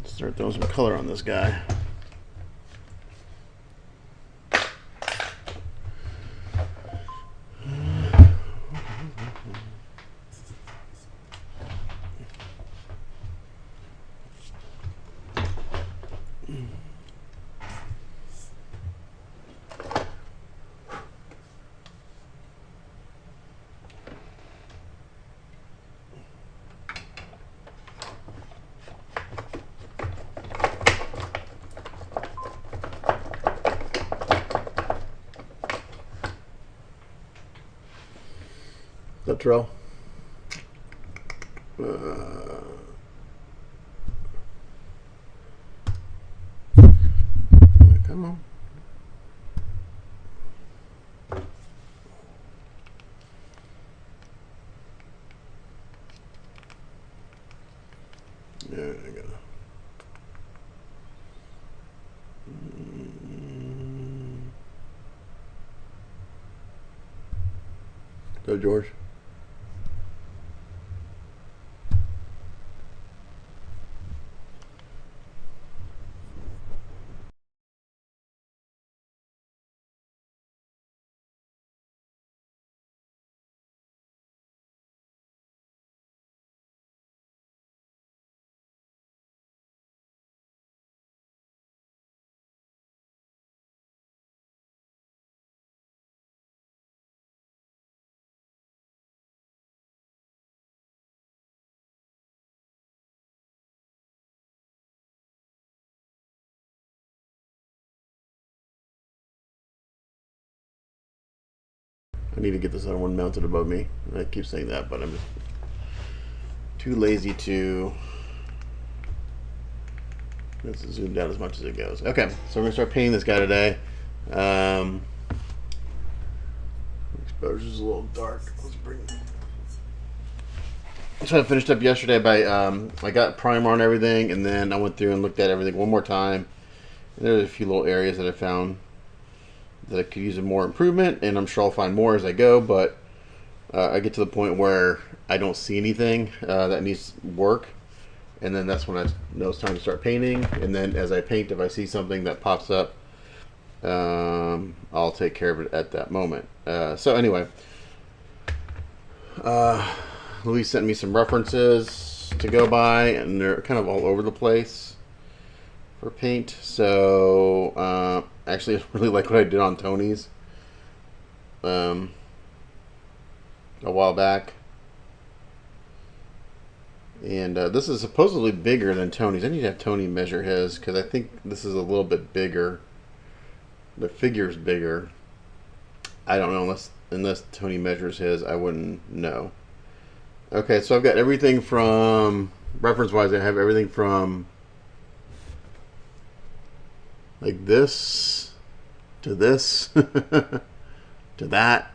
Start throwing some color on this guy. That drill. Come on. There we go. Go, George. I need to get this other one mounted above me. I keep saying that, but I'm just too lazy to. Let's zoom down as much as it goes. Okay, so we're gonna start painting this guy today. Exposure's a little dark. Let's bring. So I finished up yesterday by I got primer on everything, and then I went through and looked at everything one more time. And there's a few little areas that I found that I could use more improvement, and I'm sure I'll find more as I go, but I get to the point where I don't see anything that needs work, and then that's when I know it's time to start painting. And then as I paint, if I see something that pops up, I'll take care of it at that moment. So anyway, Louise sent me some references to go by, and they're kind of all over the place for paint. So actually, I really like what I did on Tony's a while back. And this is supposedly bigger than Tony's. I need to have Tony measure his, because I think this is a little bit bigger. The figure's bigger. I don't know, unless Tony measures his, I wouldn't know. Okay, so I've got everything from, reference-wise, I have everything from like this to this to that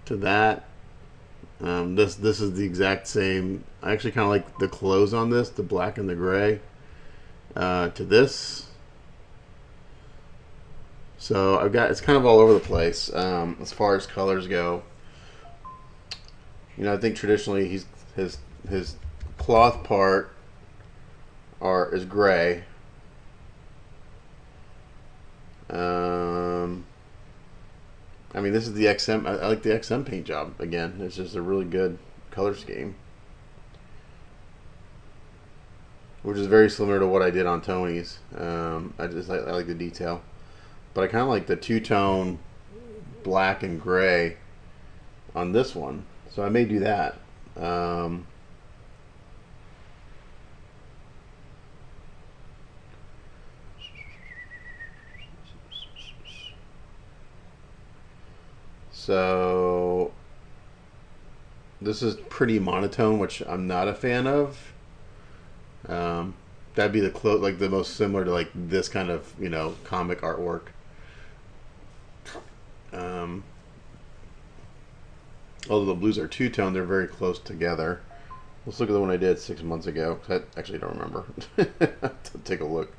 to that. This is the exact same. I actually kind of like the clothes on this, the black and the gray, to this. So I've got, it's kind of all over the place as far as colors go. You know, I think traditionally his cloth part is gray. I mean, this is the XM. I like the XM paint job. Again, it's just a really good color scheme, which is very similar to what I did on Tony's. I like the detail, but I kind of like the two-tone black and gray on this one. So I may do that. So this is pretty monotone, which I'm not a fan of. That'd be like the most similar to like this kind of, you know, comic artwork. Although the blues are two-tone, they're very close together. Let's look at the one I did 6 months ago. I actually don't remember. To take a look.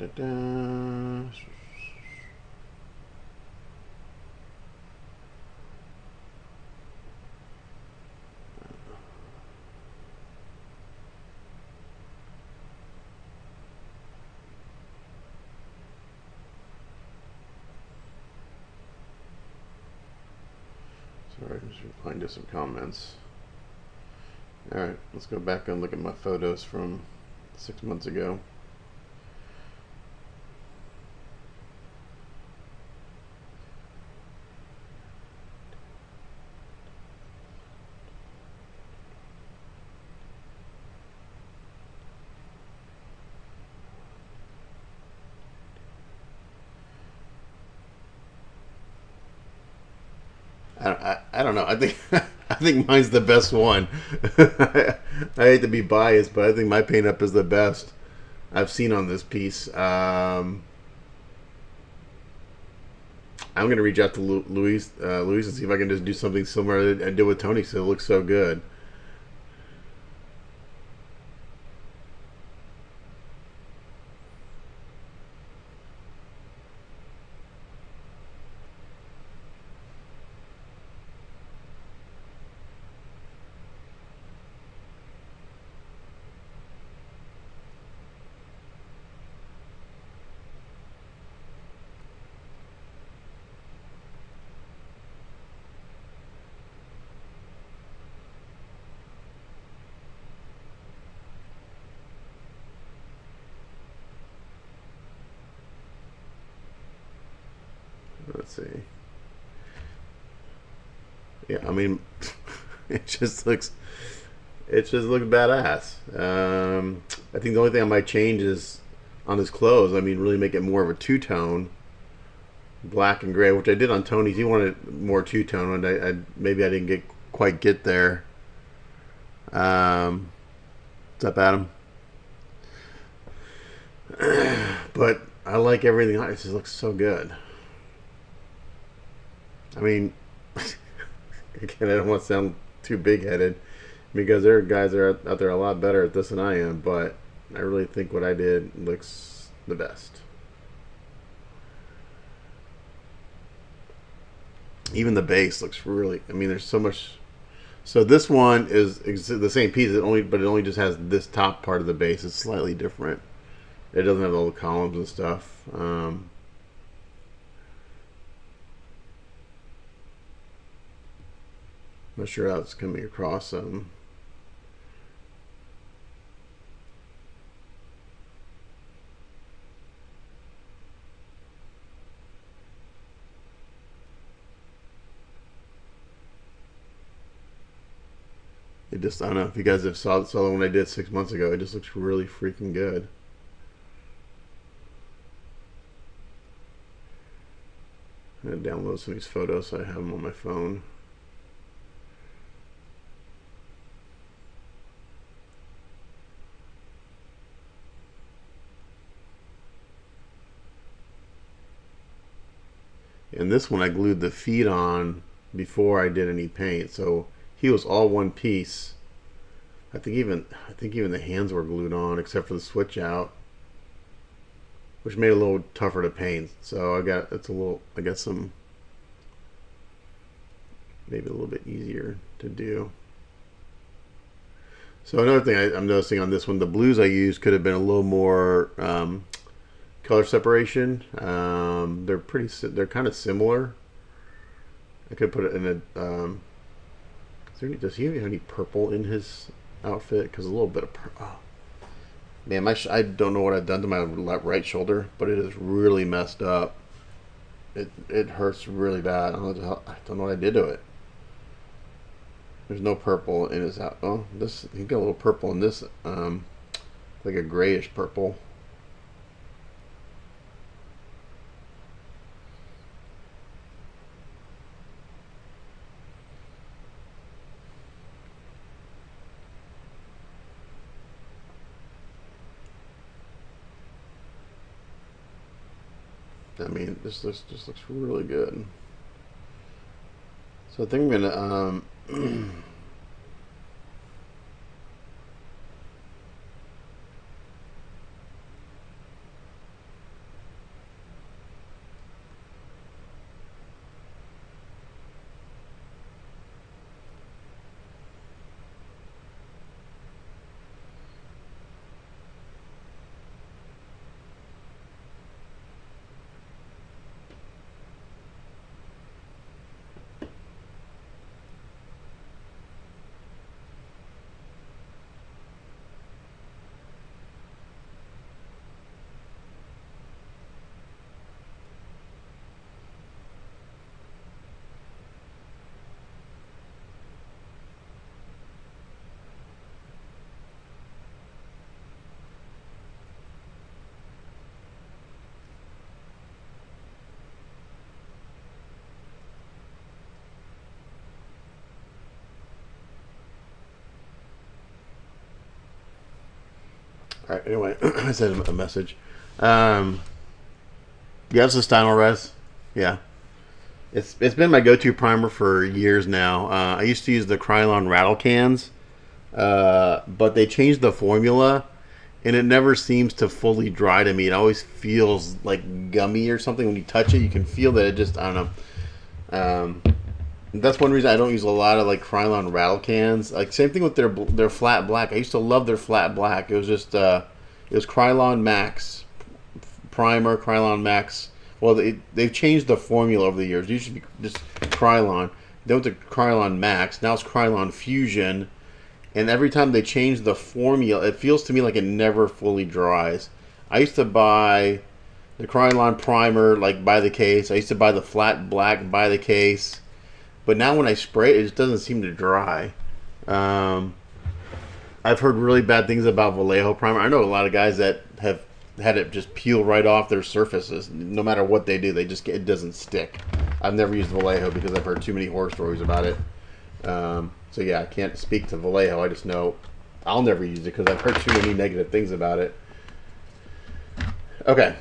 Da-da-da. Sorry, I'm just replying to some comments. Alright, let's go back and look at my photos from 6 months ago. I don't know. I think I think mine's the best one. I hate to be biased, but I think my paint up is the best I've seen on this piece. I'm gonna reach out to Luis and see if I can just do something similar I did with Tony, so it looks so good. Let's see. Yeah, I mean, it just looks badass. I think the only thing I might change is on his clothes. I mean, really make it more of a two-tone, black and gray, which I did on Tony's. He wanted more two-tone, and I maybe I didn't quite get there. What's up, Adam? But I like everything. It just looks so good. I mean, again, I don't want to sound too big-headed because there are guys that are out there a lot better at this than I am, but I really think what I did looks the best. Even the base looks really, I mean, there's so much. So this one is the same piece, but it only just has this top part of the base. It's slightly different. It doesn't have all the columns and stuff. Not sure how it's coming across. It just, I don't know if you guys have saw the one I did 6 months ago. It just looks really freaking good. I'm gonna download some of these photos so I have them on my phone. And this one I glued the feet on before I did any paint, so he was all one piece. I think even the hands were glued on except for the switch out, which made it a little tougher to paint. So I got some, maybe a little bit easier to do. So another thing I'm noticing on this one, the blues I used could have been a little more color separation. They're kind of similar. I could put it in a. Does he have any purple in his outfit? Because a little bit of purple. Oh. Man, I don't know what I've done to my right shoulder, but it is really messed up. It hurts really bad. I don't know what I did to it. There's no purple in his out. Oh, this he got a little purple in this, like a grayish purple. I mean, this just looks really good. So I think I'm gonna All right. Anyway, I sent a message. Yeah, it's a Stynylrez Res. Yeah, it's been my go-to primer for years now. I used to use the Krylon rattle cans, but they changed the formula, and it never seems to fully dry to me. It always feels like gummy or something when you touch it. You can feel that it just, I don't know. That's one reason I don't use a lot of like Krylon rattle cans. Like same thing with their flat black. I used to love their flat black. It was just it was Krylon Max primer, Krylon Max. Well, they've changed the formula over the years. It used to be just Krylon. Then went to Krylon Max. Now it's Krylon Fusion. And every time they change the formula, it feels to me like it never fully dries. I used to buy the Krylon primer like by the case. I used to buy the flat black by the case. But now when I spray it, it just doesn't seem to dry. I've heard really bad things about Vallejo primer. I know a lot of guys that have had it just peel right off their surfaces. No matter what they do, it doesn't stick. I've never used Vallejo because I've heard too many horror stories about it. So yeah, I can't speak to Vallejo. I just know I'll never use it because I've heard too many negative things about it. Okay.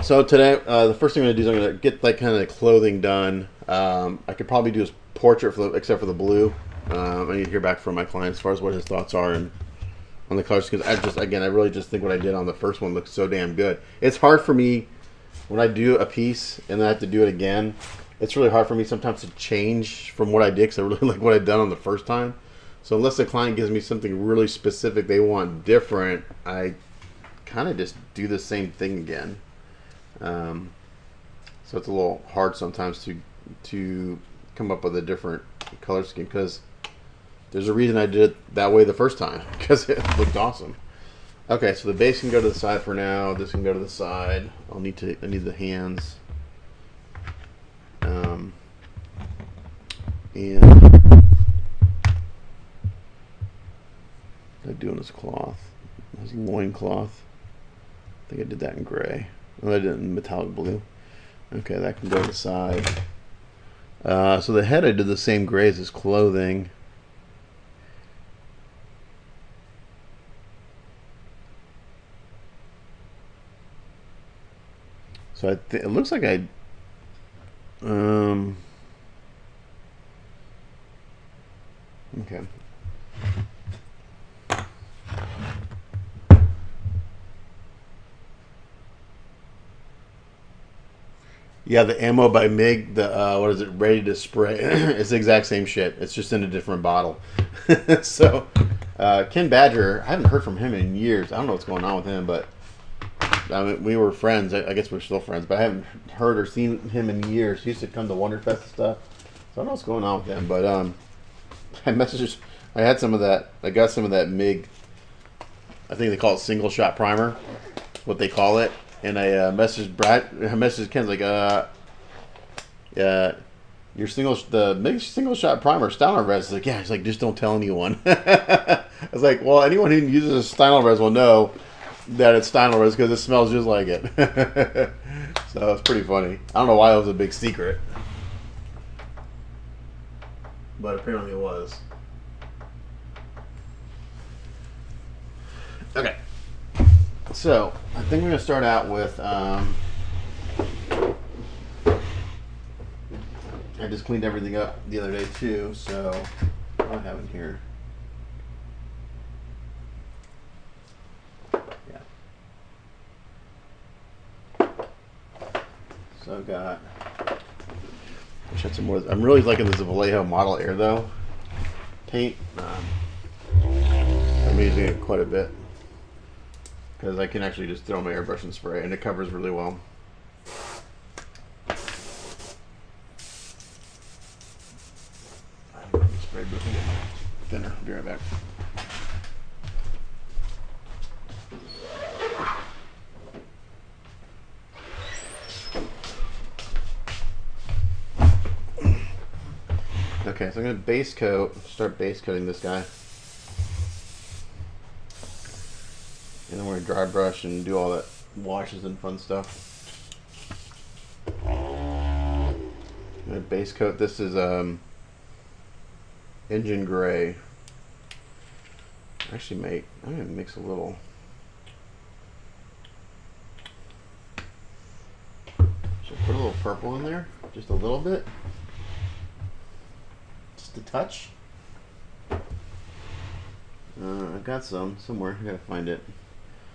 So today, the first thing I'm going to do is I'm going to get like kind of the clothing done. I could probably do his portrait except for the blue. I need to hear back from my client as far as what his thoughts are on the colors, because I really just think what I did on the first one looks so damn good. It's hard for me when I do a piece and then I have to do it again. It's really hard for me sometimes to change from what I did because I really like what I'd done on the first time. So unless the client gives me something really specific they want different, I kind of just do the same thing again. So it's a little hard sometimes to come up with a different color scheme because there's a reason I did it that way the first time because it looked awesome. Okay, so the base can go to the side for now. This can go to the side. I need the hands. And what I do on this cloth, this loin cloth. I think I did that in gray. Oh, I did it in metallic blue. Okay, that can go to the side. So the head I did the same gray as his clothing. So it looks like okay. Yeah, the ammo by MIG, what is it, ready to spray? It's the exact same shit. It's just in a different bottle. So, Ken Badger, I haven't heard from him in years. I don't know what's going on with him, but I mean, we were friends. I guess we're still friends, but I haven't heard or seen him in years. He used to come to Wonderfest and stuff. So I don't know what's going on with him, but I had some of that. I got some of that MIG. I think they call it single shot primer. That's what they call it. And I messaged Ken like, the MIG single shot primer, Stynylrez Res. He's like, yeah. He's like, just don't tell anyone. I was like, well, anyone who uses a Stynylrez Res will know that it's Stynylrez Res because it smells just like it. So it's pretty funny. I don't know why it was a big secret, but apparently it was. Okay. So, I think we're going to start out with, I just cleaned everything up the other day too, so what do I have in here? Yeah. So I've got, I should have some more, I'm really liking this Vallejo Model Air though, paint. I'm using it quite a bit, because I can actually just throw my airbrush and spray, and it covers really well. I'm going to spray booth and get my thinner. I'll be right back. Okay, so I'm going to start base coating this guy. And then we're going to dry brush and do all that washes and fun stuff. I'm going to base coat. This is engine gray. Actually, I'm going to mix a little. purple in there, just a little bit, just a touch. I've got some somewhere. I gotta find it.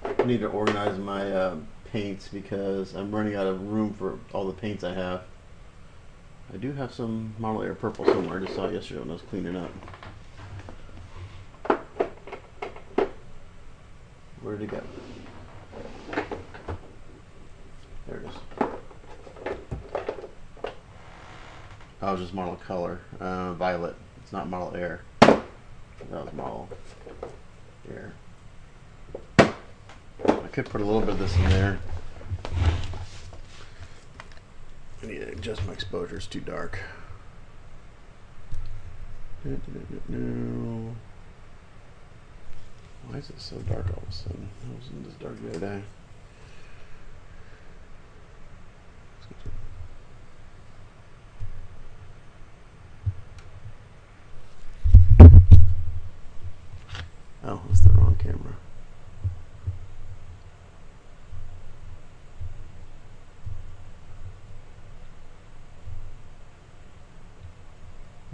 I need to organize my paints because I'm running out of room for all the paints I have. I do have some Model Air purple somewhere. I just saw it yesterday when I was cleaning up. Where did it go? There it is. Oh, it was just Model Color. Violet. It's not Model Air. That was Model Air. I could put a little bit of this in there. I need to adjust my exposure. It's too dark. No. Why is it so dark all of a sudden? It wasn't this dark the other day. Oh, that's the wrong camera.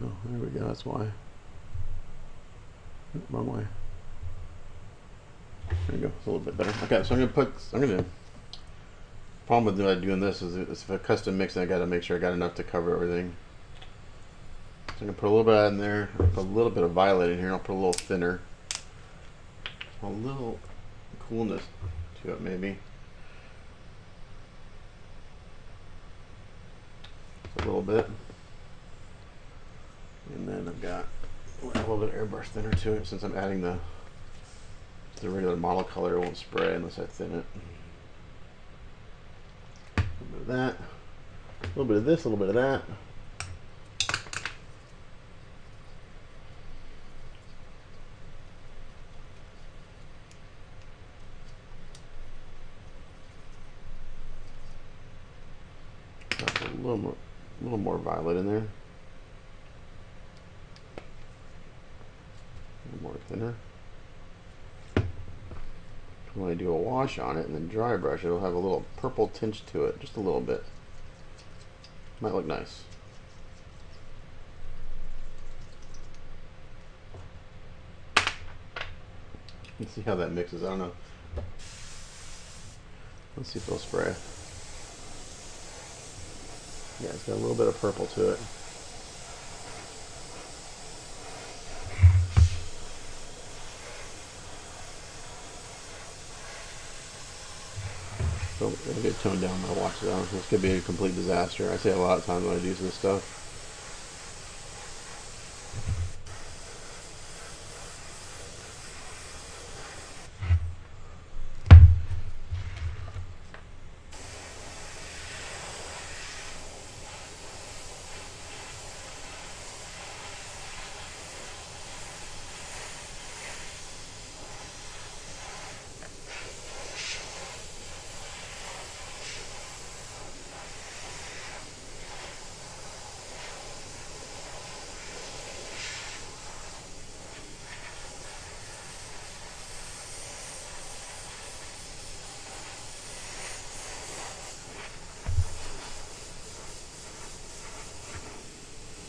Oh, there we go. That's why. Wrong way. There you go. It's a little bit better. Okay, so I'm gonna. Problem with doing this is if a custom mix, I got to make sure I got enough to cover everything. So I'm gonna put a little bit in there. I'll put a little bit of violet in here. I'll put a little thinner. A little coolness to it, maybe. Just a little bit. And then I've got a little bit of airbrush thinner to it since I'm adding the regular model color. It won't spray unless I thin it. A little bit of that. A little bit of this, a little bit of that. A little more violet in there. A little more thinner. When I do a wash on it and then dry brush, it'll have a little purple tinge to it, just a little bit. Might look nice. Let's see how that mixes. I don't know. Let's see if it'll spray. Yeah, it's got a little bit of purple to it. So I get toned down my watch down. This could be a complete disaster. I say a lot of times when I do this stuff.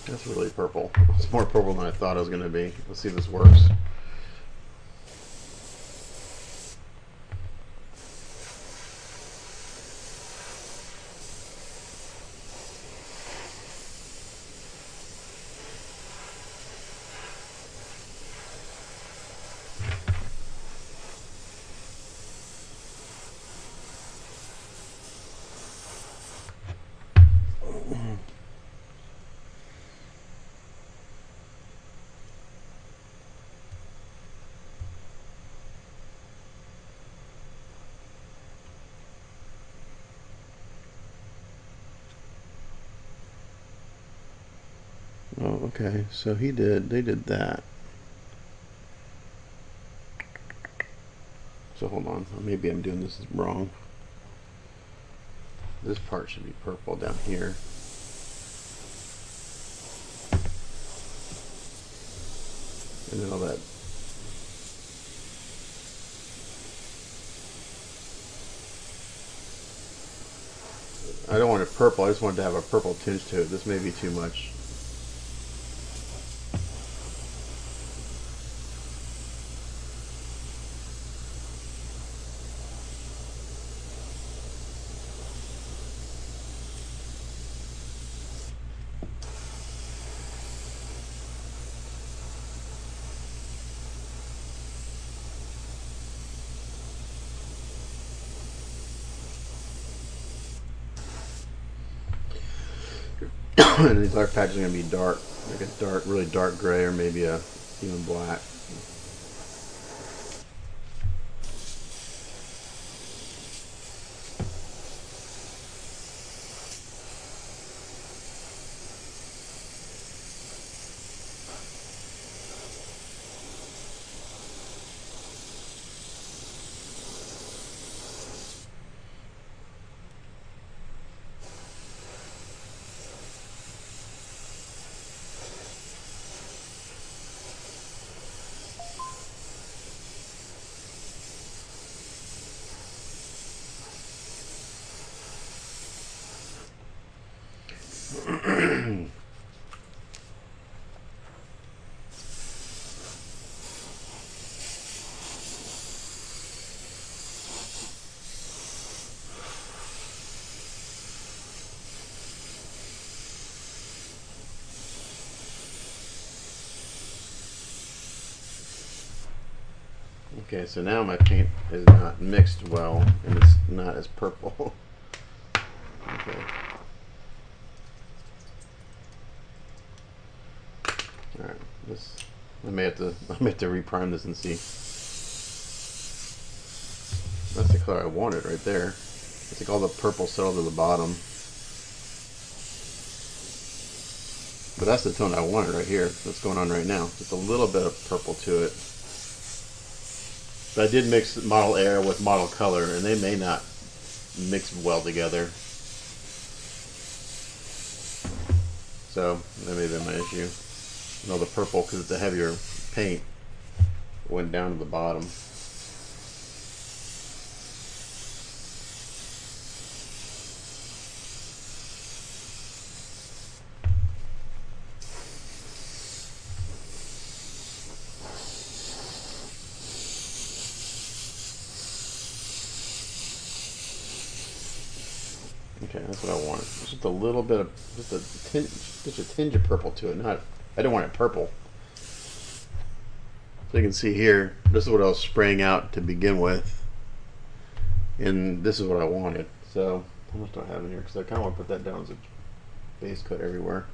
That's really purple. It's more purple than I thought it was going to be. Let's see if this works. Oh, okay. So they did that. So hold on. Maybe I'm doing this wrong. This part should be purple down here. And then all that. I don't want it purple. I just want it to have a purple tinge to it. This may be too much. And these dark patches are going to be dark, like a dark, really dark gray, or maybe a even black. Okay, so now my paint is not mixed well, and it's not as purple. Okay. All right. I may have to reprime this and see. That's the color I wanted right there. It's like all the purple settled to the bottom. But that's the tone I wanted right here. That's going on right now. Just a little bit of purple to it. But I did mix model air with model color, and they may not mix well together. So that may have been my issue. No, the purple, because it's a heavier paint, went down to the bottom. Okay, that's what I wanted. Just a little bit of, just a tinge of purple to it. I didn't want it purple. So you can see here, this is what I was spraying out to begin with, and this is what I wanted. So how much do I have in here? Because I kind of want to put that down as a base coat everywhere.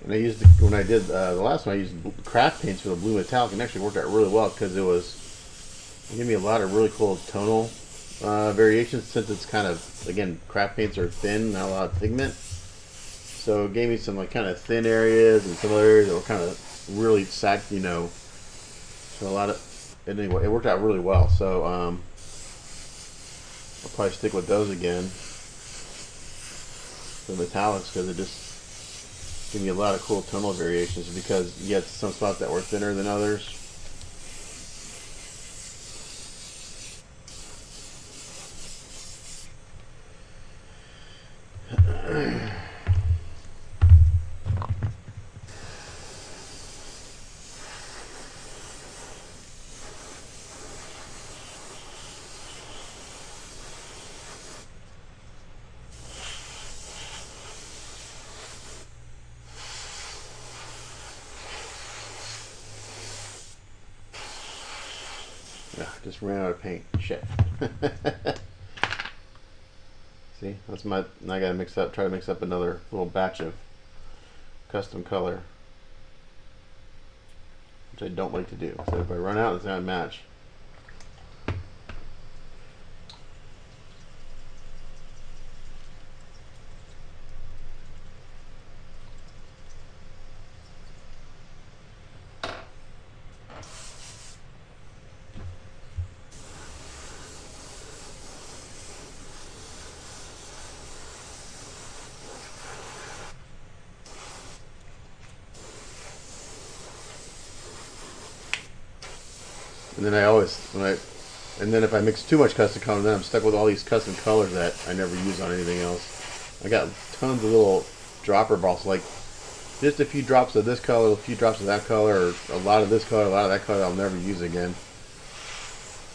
And I used when I did the last one, I used craft paints for the blue metallic, and it actually worked out really well because it gave me a lot of really cool tonal variations. Since it's kind of, again, craft paints are thin, not a lot of pigment, so it gave me some like kind of thin areas and some areas that were kind of really sacked, you know. So a lot of, anyway, it worked out really well. So I'll probably stick with those again, the metallics, because it just give me a lot of cool tonal variations, because you had some spots that were thinner than others. Just ran out of paint. Shit. See, that's my. Now I gotta try to mix up another little batch of custom color, which I don't like to do. So if I run out, it's gonna match. And then and then if I mix too much custom color, then I'm stuck with all these custom colors that I never use on anything else. I got tons of little dropper balls, like just a few drops of this color, a few drops of that color, or a lot of this color, a lot of that color I'll never use again.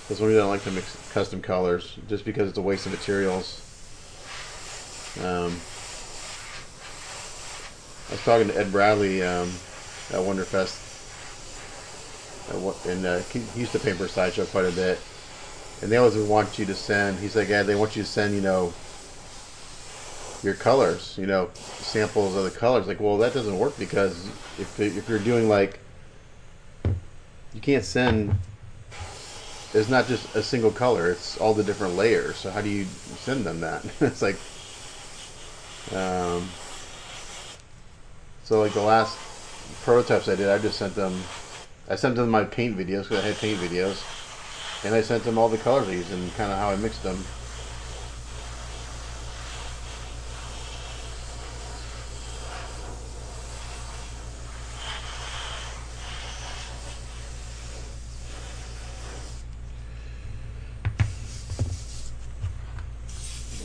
That's one reason I don't like to mix custom colors, just because it's a waste of materials. I was talking to Ed Bradley at Wonderfest, and he used to paint for Sideshow quite a bit, and they always want you to send. He's like, yeah, they want you to send, your colors, samples of the colors. Like, well, that doesn't work, because if you're doing like, you can't send. It's not just a single color; it's all the different layers. So how do you send them that? It's like, so like the last prototypes I did, I just sent them. I sent them my paint videos, because I had paint videos, and I sent them all the colors I used and kind of how I mixed them.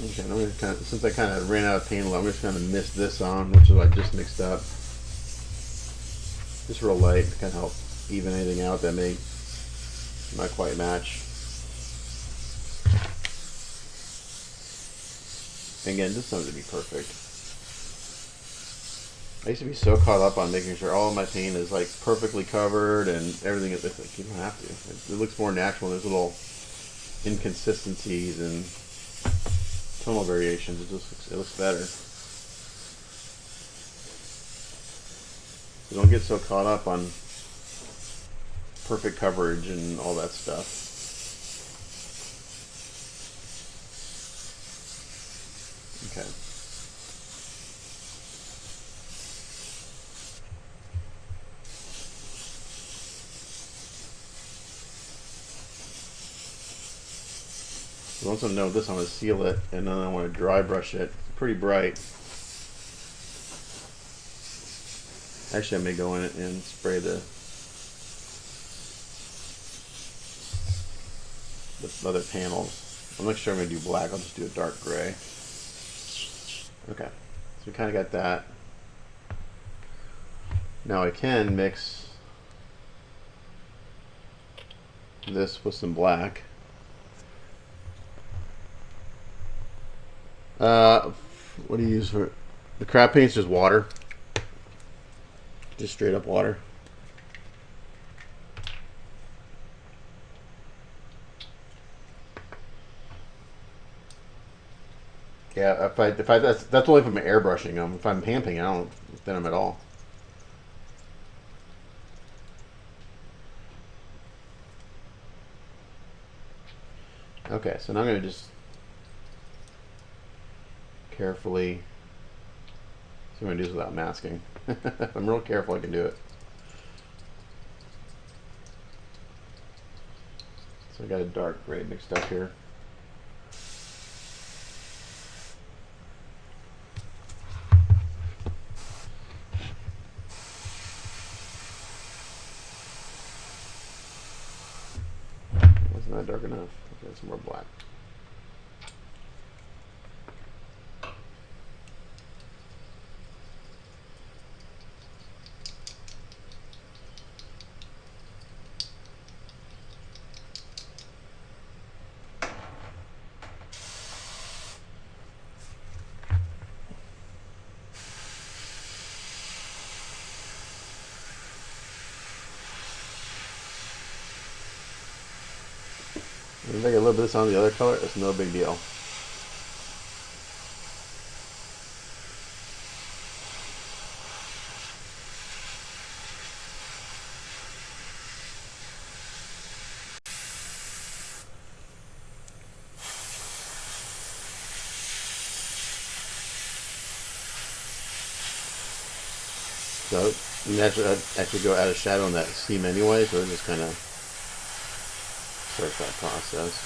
Okay, I'm gonna since I kind of ran out of paint, I'm just going to mist this on, which is what I just mixed up. Just real light to kind of help even anything out that may not quite match. Again, just something to be perfect. I used to be so caught up on making sure all of my paint is like perfectly covered and everything. It's like, you don't have to. It looks more natural. There's little inconsistencies and tonal variations. It looks better. So don't get so caught up on perfect coverage and all that stuff. Okay. Once I know this, I'm going to seal it, and then I want to dry brush it. It's pretty bright. Actually, I may go in it and spray the other panels. I'm not sure I'm going to do black. I'll just do a dark gray. Okay, so we kind of got that. Now I can mix this with some black. What do you use for the crab paint? It's just water. Just straight up water. Yeah, that's only if I'm airbrushing them. If I'm hand painting, I don't thin them at all. Okay, so now I'm going to just carefully, see what I'm going to do this without masking. If I'm real careful, I can do it. So I got a dark gray mixed up here. That's not dark enough. Okay, some more black. If I get a little bit of this on the other color, it's no big deal. So naturally, I'd actually go add a shadow on that seam anyway, so it just kind of starts that process.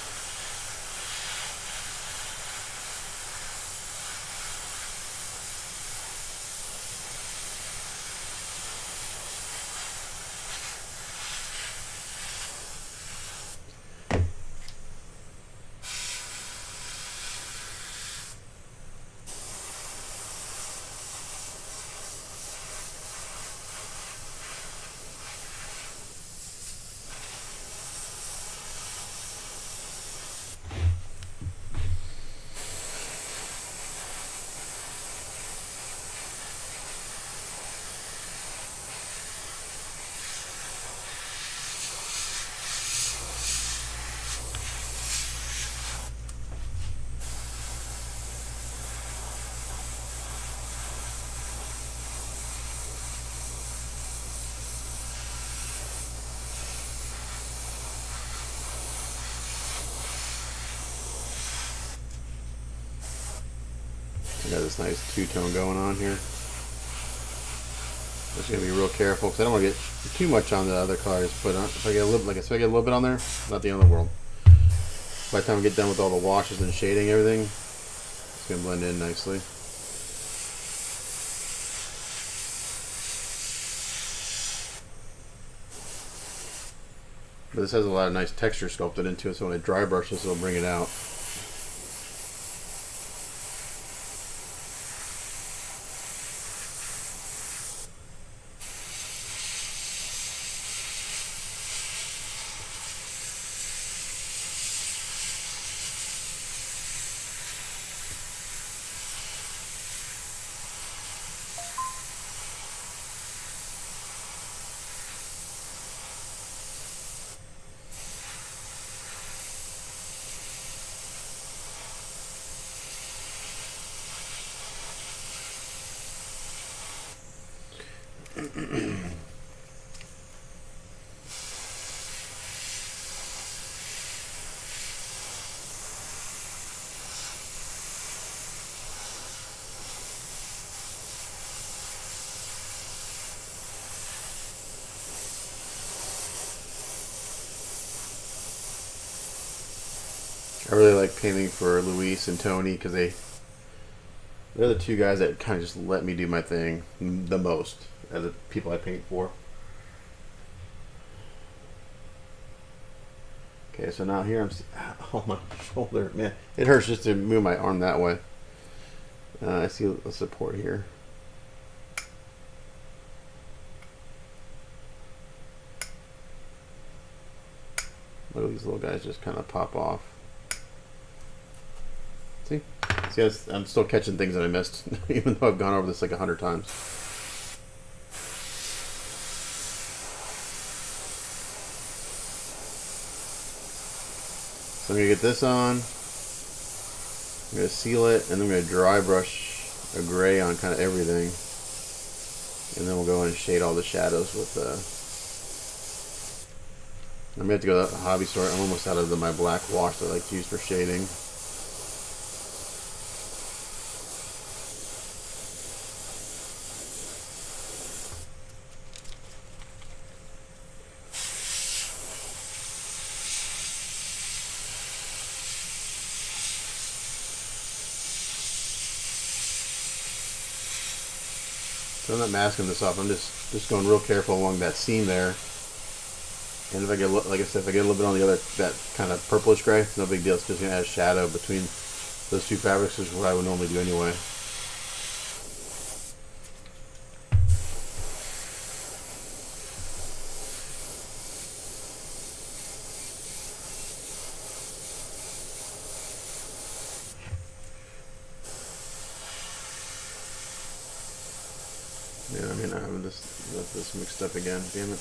Got this nice two-tone going on here. Just gonna be real careful because I don't want to get too much on the other colors. But if I get a little, like I said, I get a little bit on there, not the end of the world. By the time I get done with all the washes and shading, everything, it's gonna blend in nicely. But this has a lot of nice texture sculpted into it, so when I dry brush this, it'll bring it out. I really like painting for Luis and Tony because they're the two guys that kind of just let me do my thing the most as the people I paint for. Okay, so now here oh, my shoulder, man, it hurts just to move my arm that way. I see the support here. Look at these little guys just kind of pop off. See, I'm still catching things that I missed, even though I've gone over this like 100 times. So I'm gonna get this on. I'm gonna seal it, and then I'm gonna dry brush a gray on kind of everything, and then we'll go in and shade all the shadows with I'm gonna have to go to the hobby store. I'm almost out of my black wash that I like to use for shading. So I'm not masking this off. I'm just going real careful along that seam there. And if I get, like I said, if I get a little bit on the other, that kind of purplish gray, it's no big deal. It's just going to add shadow between those two fabrics, which is what I would normally do anyway. Yeah, I mean, I have this mixed up again. Damn it.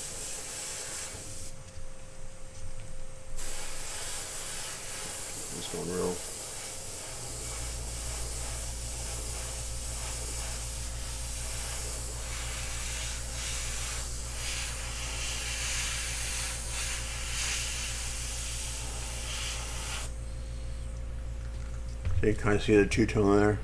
Just going real. So you kind of see the two-tone there.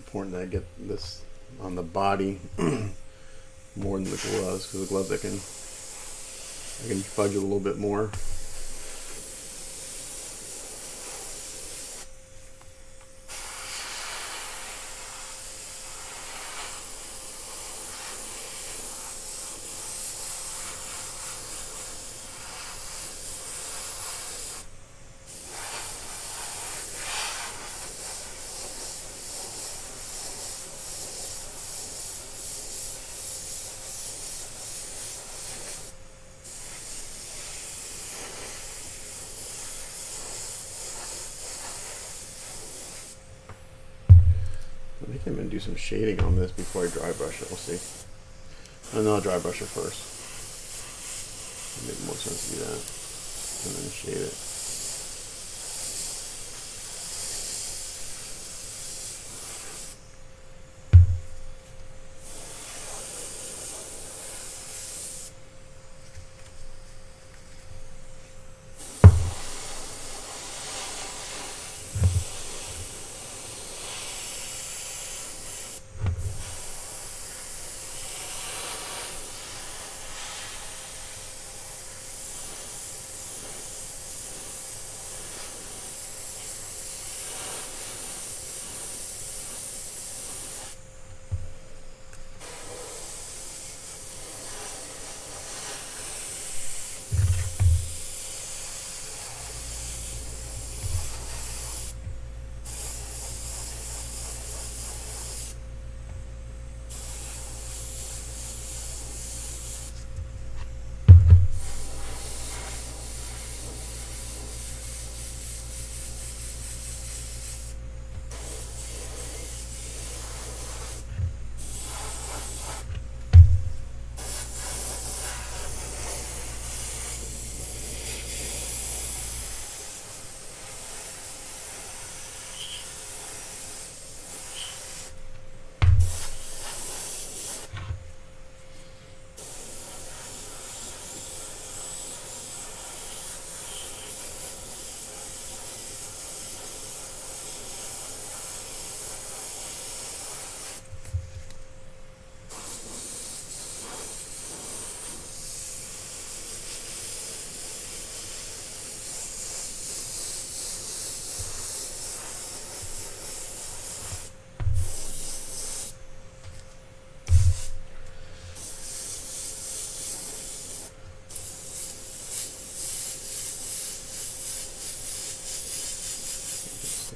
Important that I get this on the body more than the gloves, because the gloves I can fudge it a little bit more. I think I'm going to do some shading on this before I dry brush it. We'll see. And then I'll dry brush it first. It'll make more sense to do that. And then shade it.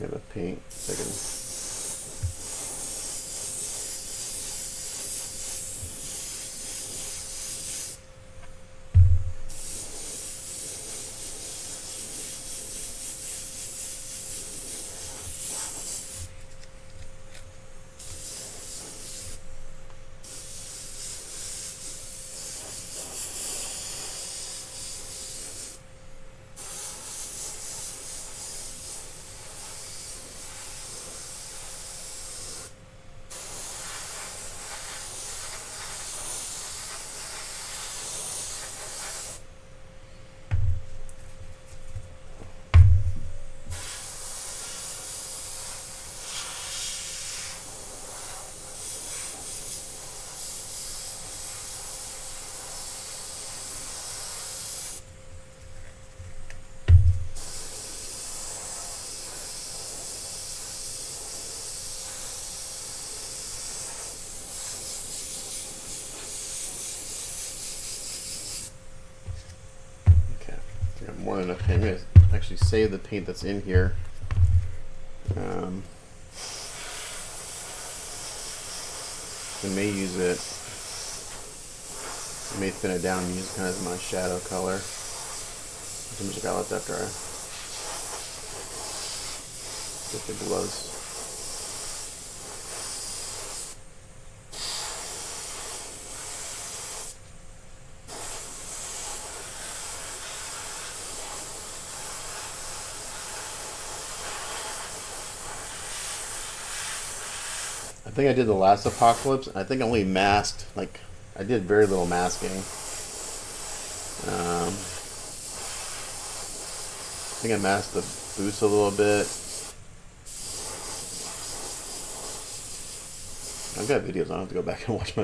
I got a paint. Second. More than enough paint. I'm going to actually save the paint that's in here. I may use it. I may thin it down and use it kind of as my shadow color. How much I got left after I get the gloves. I think I did the last apocalypse, and I think I only masked, like, I did very little masking. I think I masked the boots a little bit. I've got videos. I don't have to go back and watch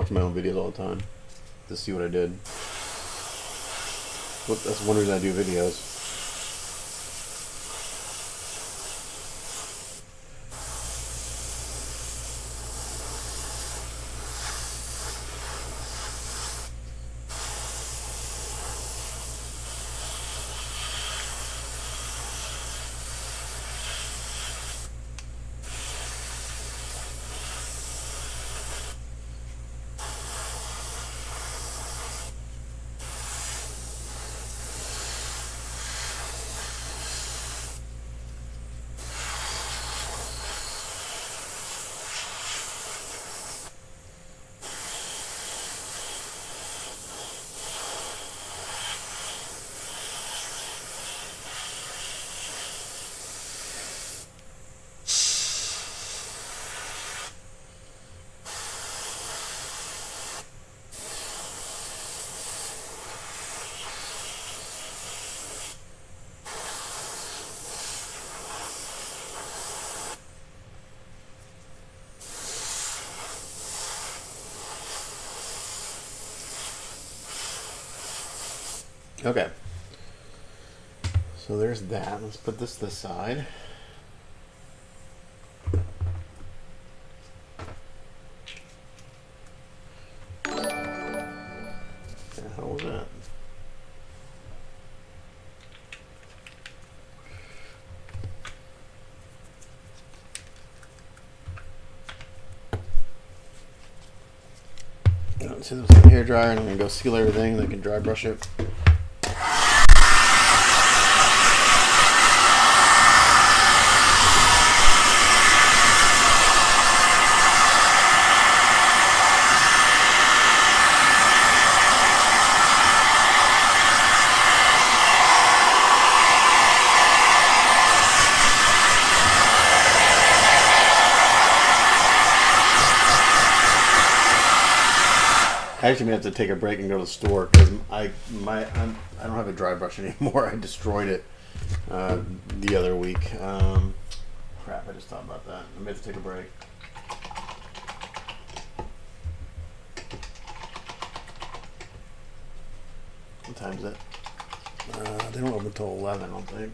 my own videos all the time to see what I did. That's one reason I do videos. Okay. So there's that. Let's put this to the side. What the hell was that? So this is the hair dryer, and I'm gonna go seal everything. Then I can dry brush it. I actually may have to take a break and go to the store because I don't have a dry brush anymore. I destroyed it the other week. Crap! I just thought about that. I may have to take a break. What time is it? They don't open until 11, I don't think.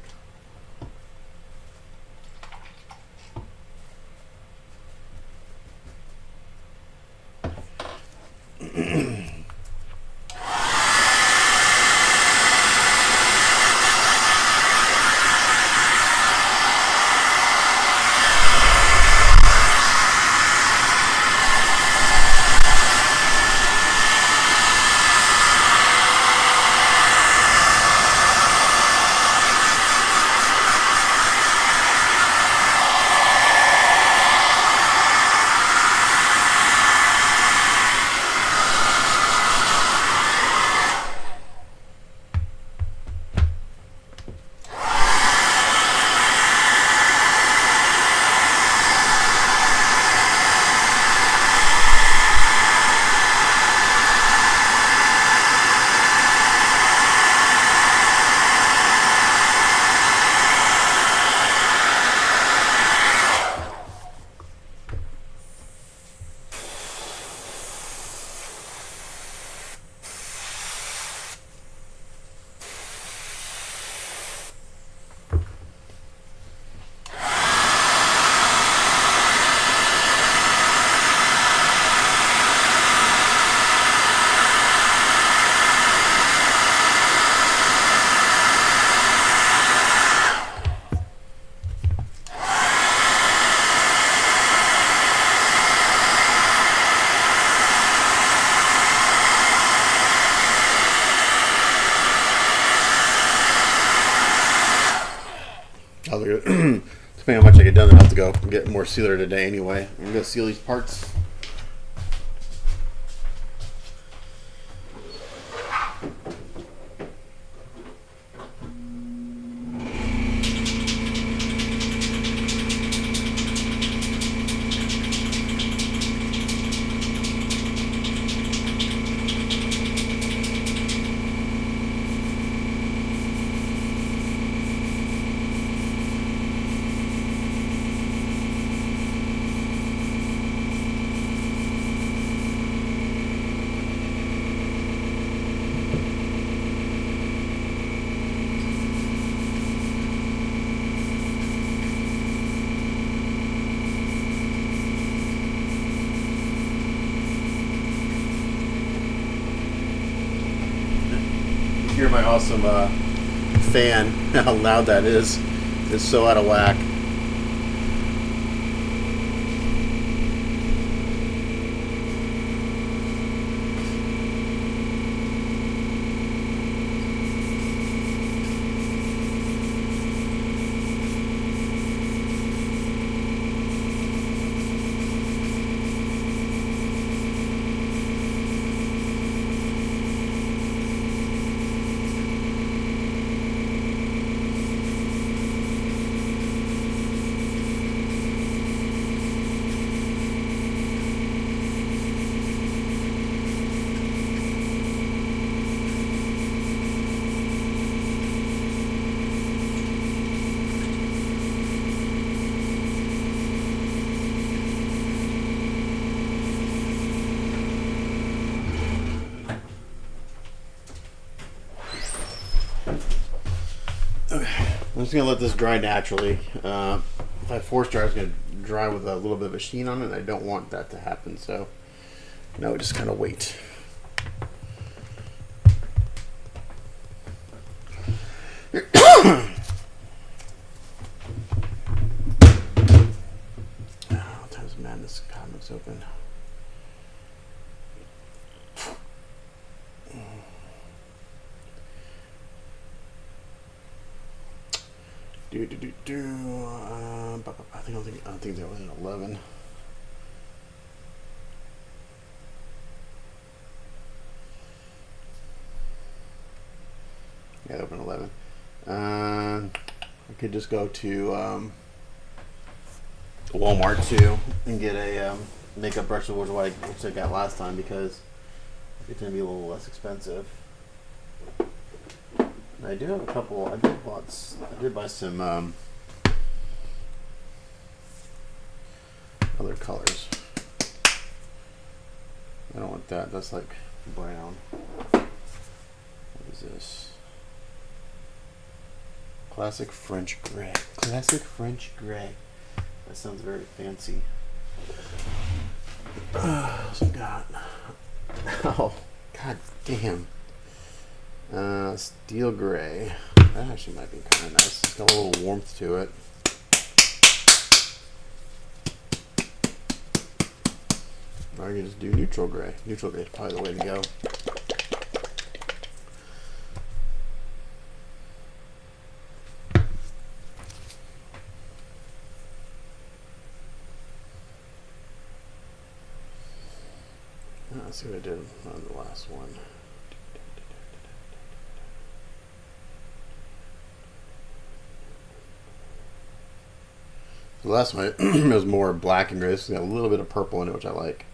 but depending on how much I get done, then I'll have to go get more sealer today anyway. I'm gonna seal these parts. Hear my awesome fan, how loud that is. It's so out of whack. Okay, I'm just gonna let this dry naturally. If I force dry, it's gonna dry with a little bit of a sheen on it, and I don't want that to happen. So now we just kind of wait. What time's Madness Comics open? I think they're only at 11. Yeah, they open 11. I could just go to Walmart too and get a makeup brush, which I got last time, because it's gonna be a little less expensive. I do have a couple. I did buy some other colors. I don't want that. That's like brown. What is this? Classic French gray. Classic French gray. That sounds very fancy. What's we got? Oh, god damn. Steel gray. That actually might be kind of nice. It's got a little warmth to it. Or I can just do neutral gray. Neutral gray is probably the way to go. Let's see what I did on the last one. The last one it was more black and gray. This has got a little bit of purple in it, which I like.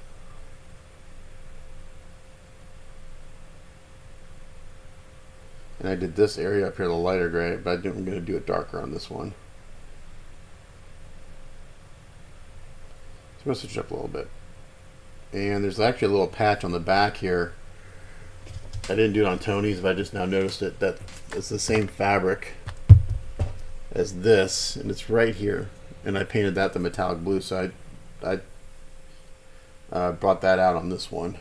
And I did this area up here, the lighter gray, but I'm going to do it darker on this one. So I'm going to switch it up a little bit. And there's actually a little patch on the back here. I didn't do it on Tony's, but I just now noticed it, that it's the same fabric as this, and it's right here. And I painted that the metallic blue, so I brought that out on this one.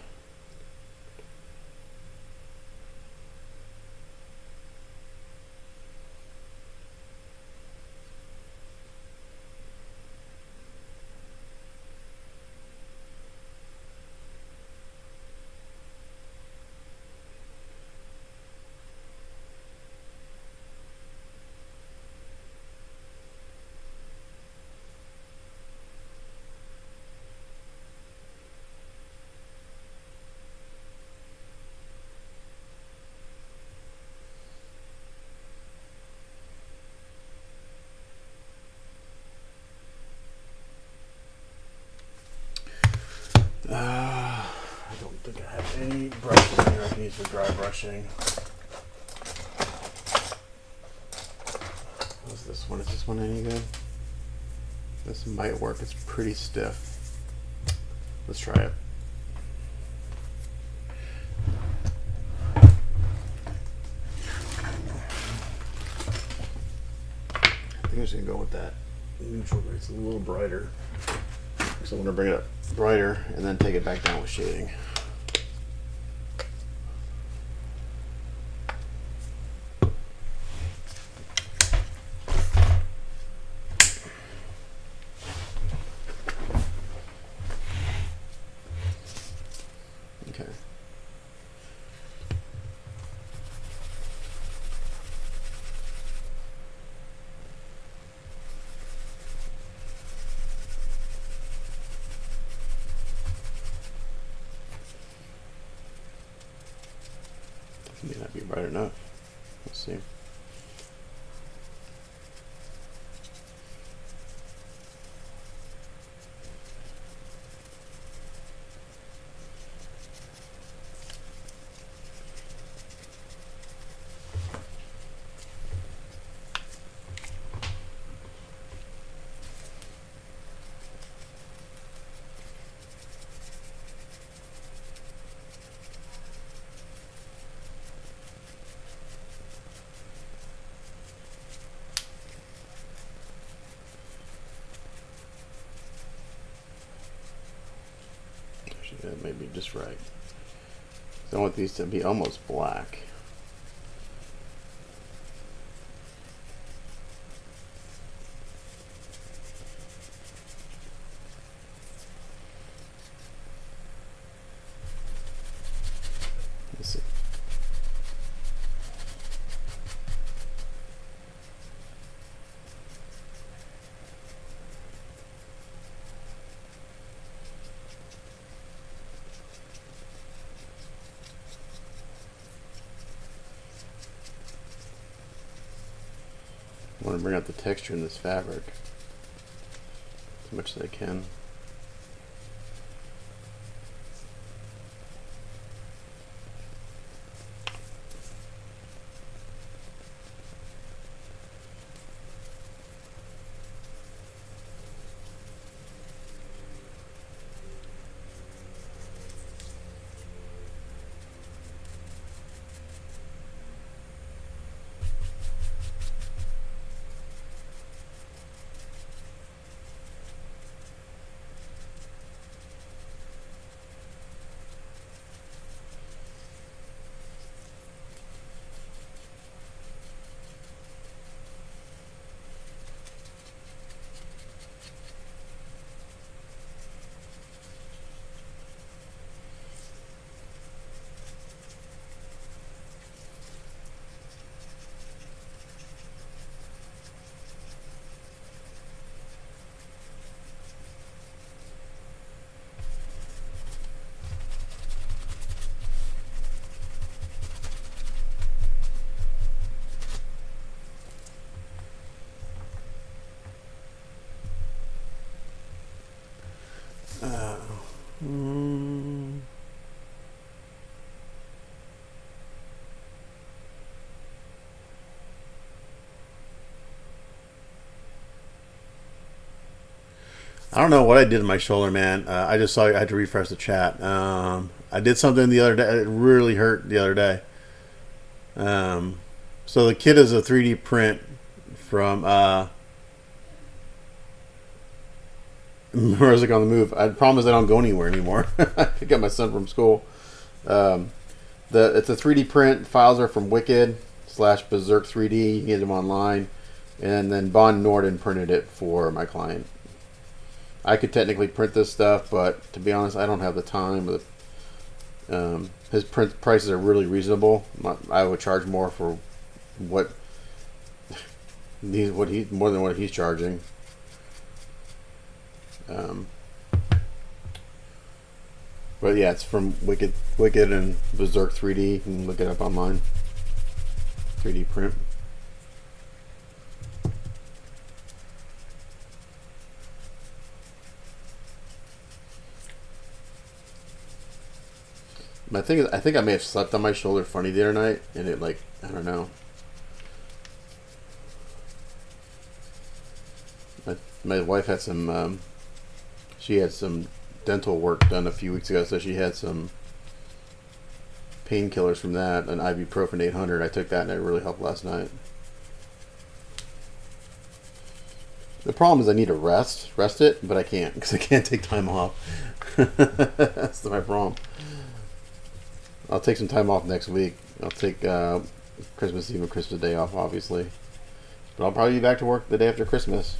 for dry brushing. How's this one? Is this one any good? This might work. It's pretty stiff. Let's try it. I think I'm just gonna go with that neutral gray. It's a little brighter. So I'm gonna bring it up brighter and then take it back down with shading. Okay. May not be bright enough. Let's see. That may be just right. I want these to be almost black. Let's see. I want to bring out the texture in this fabric as much as I can. I don't know what I did in my shoulder, man. I just saw I had to refresh the chat. I did something the other day. It really hurt the other day. So the kit is a 3D print from Music on the Move. I promise I don't go anywhere anymore. I pick up my son from school. It's a 3D print. Files are from Wicked/Berserk 3D. You can get them online. And then Bond Norden printed it for my client. I could technically print this stuff, but to be honest, I don't have the time. His print prices are really reasonable. I would charge more for more than what he's charging. But yeah, it's from Wicked and Berserk 3D. You can look it up online. 3D print. My thing is, I think I may have slept on my shoulder funny the other night, and it like, I don't know. My wife had some, she had some dental work done a few weeks ago, so she had some painkillers from that, an ibuprofen 800. I took that, and it really helped last night. The problem is I need to rest it, but I can't because I can't take time off. That's my problem. I'll take some time off next week. I'll take Christmas Eve and Christmas Day off, obviously. But I'll probably be back to work the day after Christmas.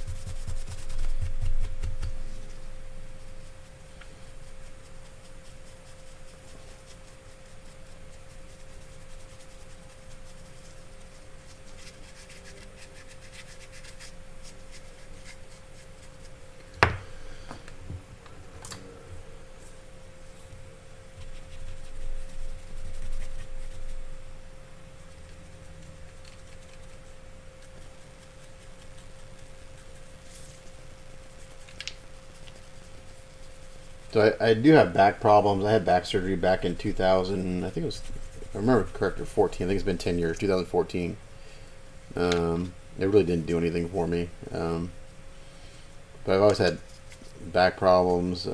So I do have back problems. I had back surgery back in 2000. I think it was, if I remember correctly, 14. I think it's been 10 years, 2014. It really didn't do anything for me. But I've always had back problems,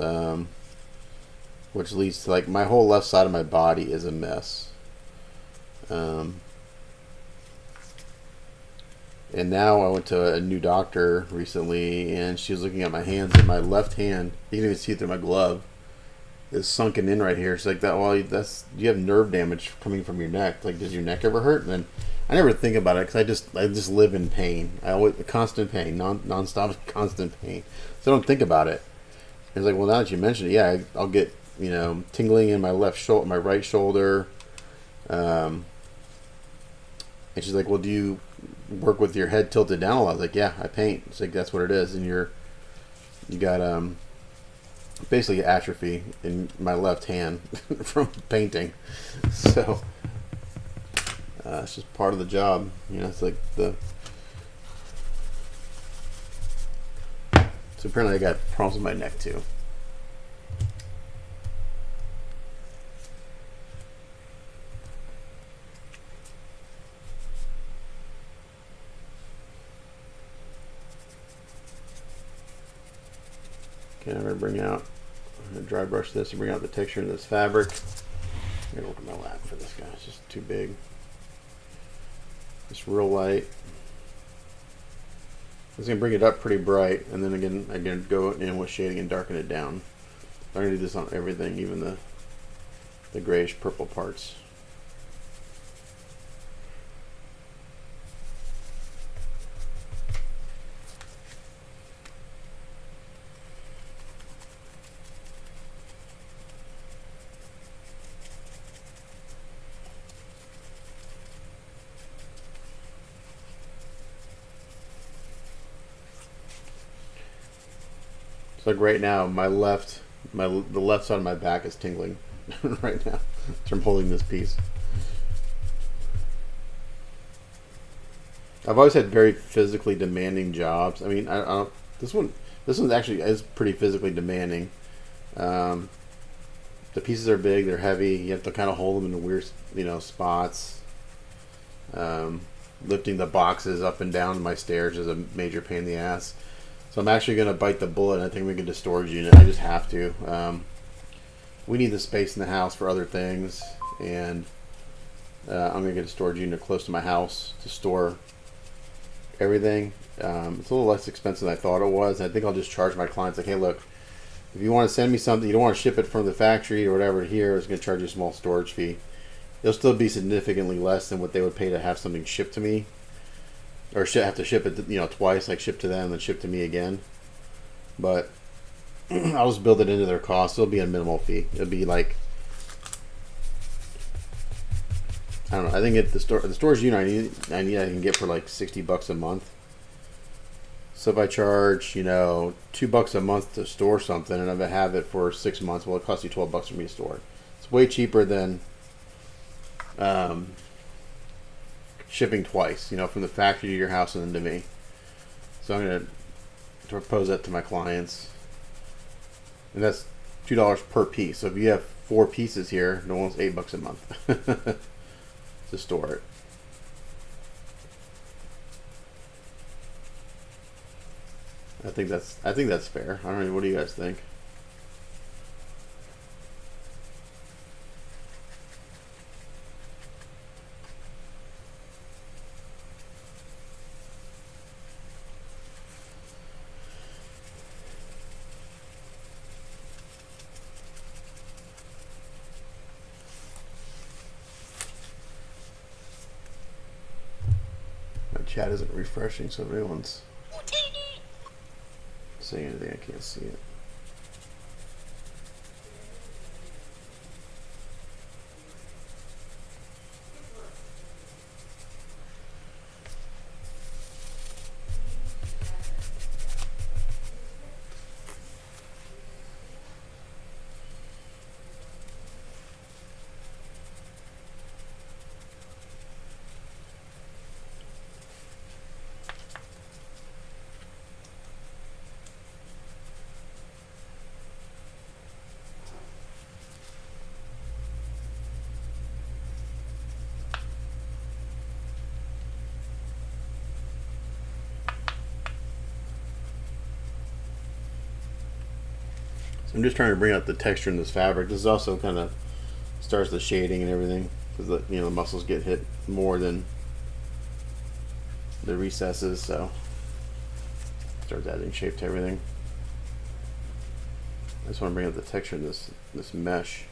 which leads to like my whole left side of my body is a mess. And now I went to a new doctor recently, and she was looking at my hands, and my left hand, you can even see through my glove, is sunken in right here. She's like, "That well, you have nerve damage coming from your neck. Like, does your neck ever hurt?" And then I never think about it because I just live in pain. I always constant pain, nonstop constant pain. So I don't think about it. And it's like, well, now that you mention it, yeah, I'll get tingling in my left shoulder, my right shoulder. And she's like, "Well, do you work with your head tilted down a lot?" I was like, "Yeah, I paint." It's like, that's what it is. And you got basically atrophy in my left hand from painting. So it's just part of the job. It's like so apparently I got problems with my neck too. Okay, I'm going to dry brush this and bring out the texture of this fabric. I'm going to look at my lap for this guy. It's just too big. Just real light. I was going to bring it up pretty bright, and then again, I'm going to go in with shading and darken it down. I'm going to do this on everything, even the grayish purple parts. So like right now, the left side of my back is tingling right now. So I'm holding this piece. I've always had very physically demanding jobs. I mean, this one actually is pretty physically demanding. The pieces are big, they're heavy. You have to kind of hold them in weird, spots. Lifting the boxes up and down my stairs is a major pain in the ass. So I'm actually going to bite the bullet, and I think we get a storage unit. I just have to. We need the space in the house for other things, and I'm going to get a storage unit close to my house to store everything. It's a little less expensive than I thought it was. I think I'll just charge my clients like, hey, look, if you want to send me something, you don't want to ship it from the factory or whatever here, it's going to charge you a small storage fee. It'll still be significantly less than what they would pay to have something shipped to me. Or have to ship it, twice, like ship to them and then ship to me again. But I'll just build it into their cost. It'll be a minimal fee. It'll be like, I don't know. I think the storage unit I can get for like $60 a month. So if I charge, $2 a month to store something, and if I have it for 6 months, well, it costs you $12 for me to store it. It's way cheaper than shipping twice, from the factory to your house and then to me. So I'm going to propose that to my clients. And that's $2 per piece. So if you have 4 pieces here, no one's $8 a month to store it. I think that's fair. I don't know. What do you guys think? My chat isn't refreshing, so if anyone's saying anything, I can't see it. I'm just trying to bring out the texture in this fabric. This is also kind of starts the shading and everything, because the muscles get hit more than the recesses, so starts adding shape to everything. I just want to bring out the texture in this mesh.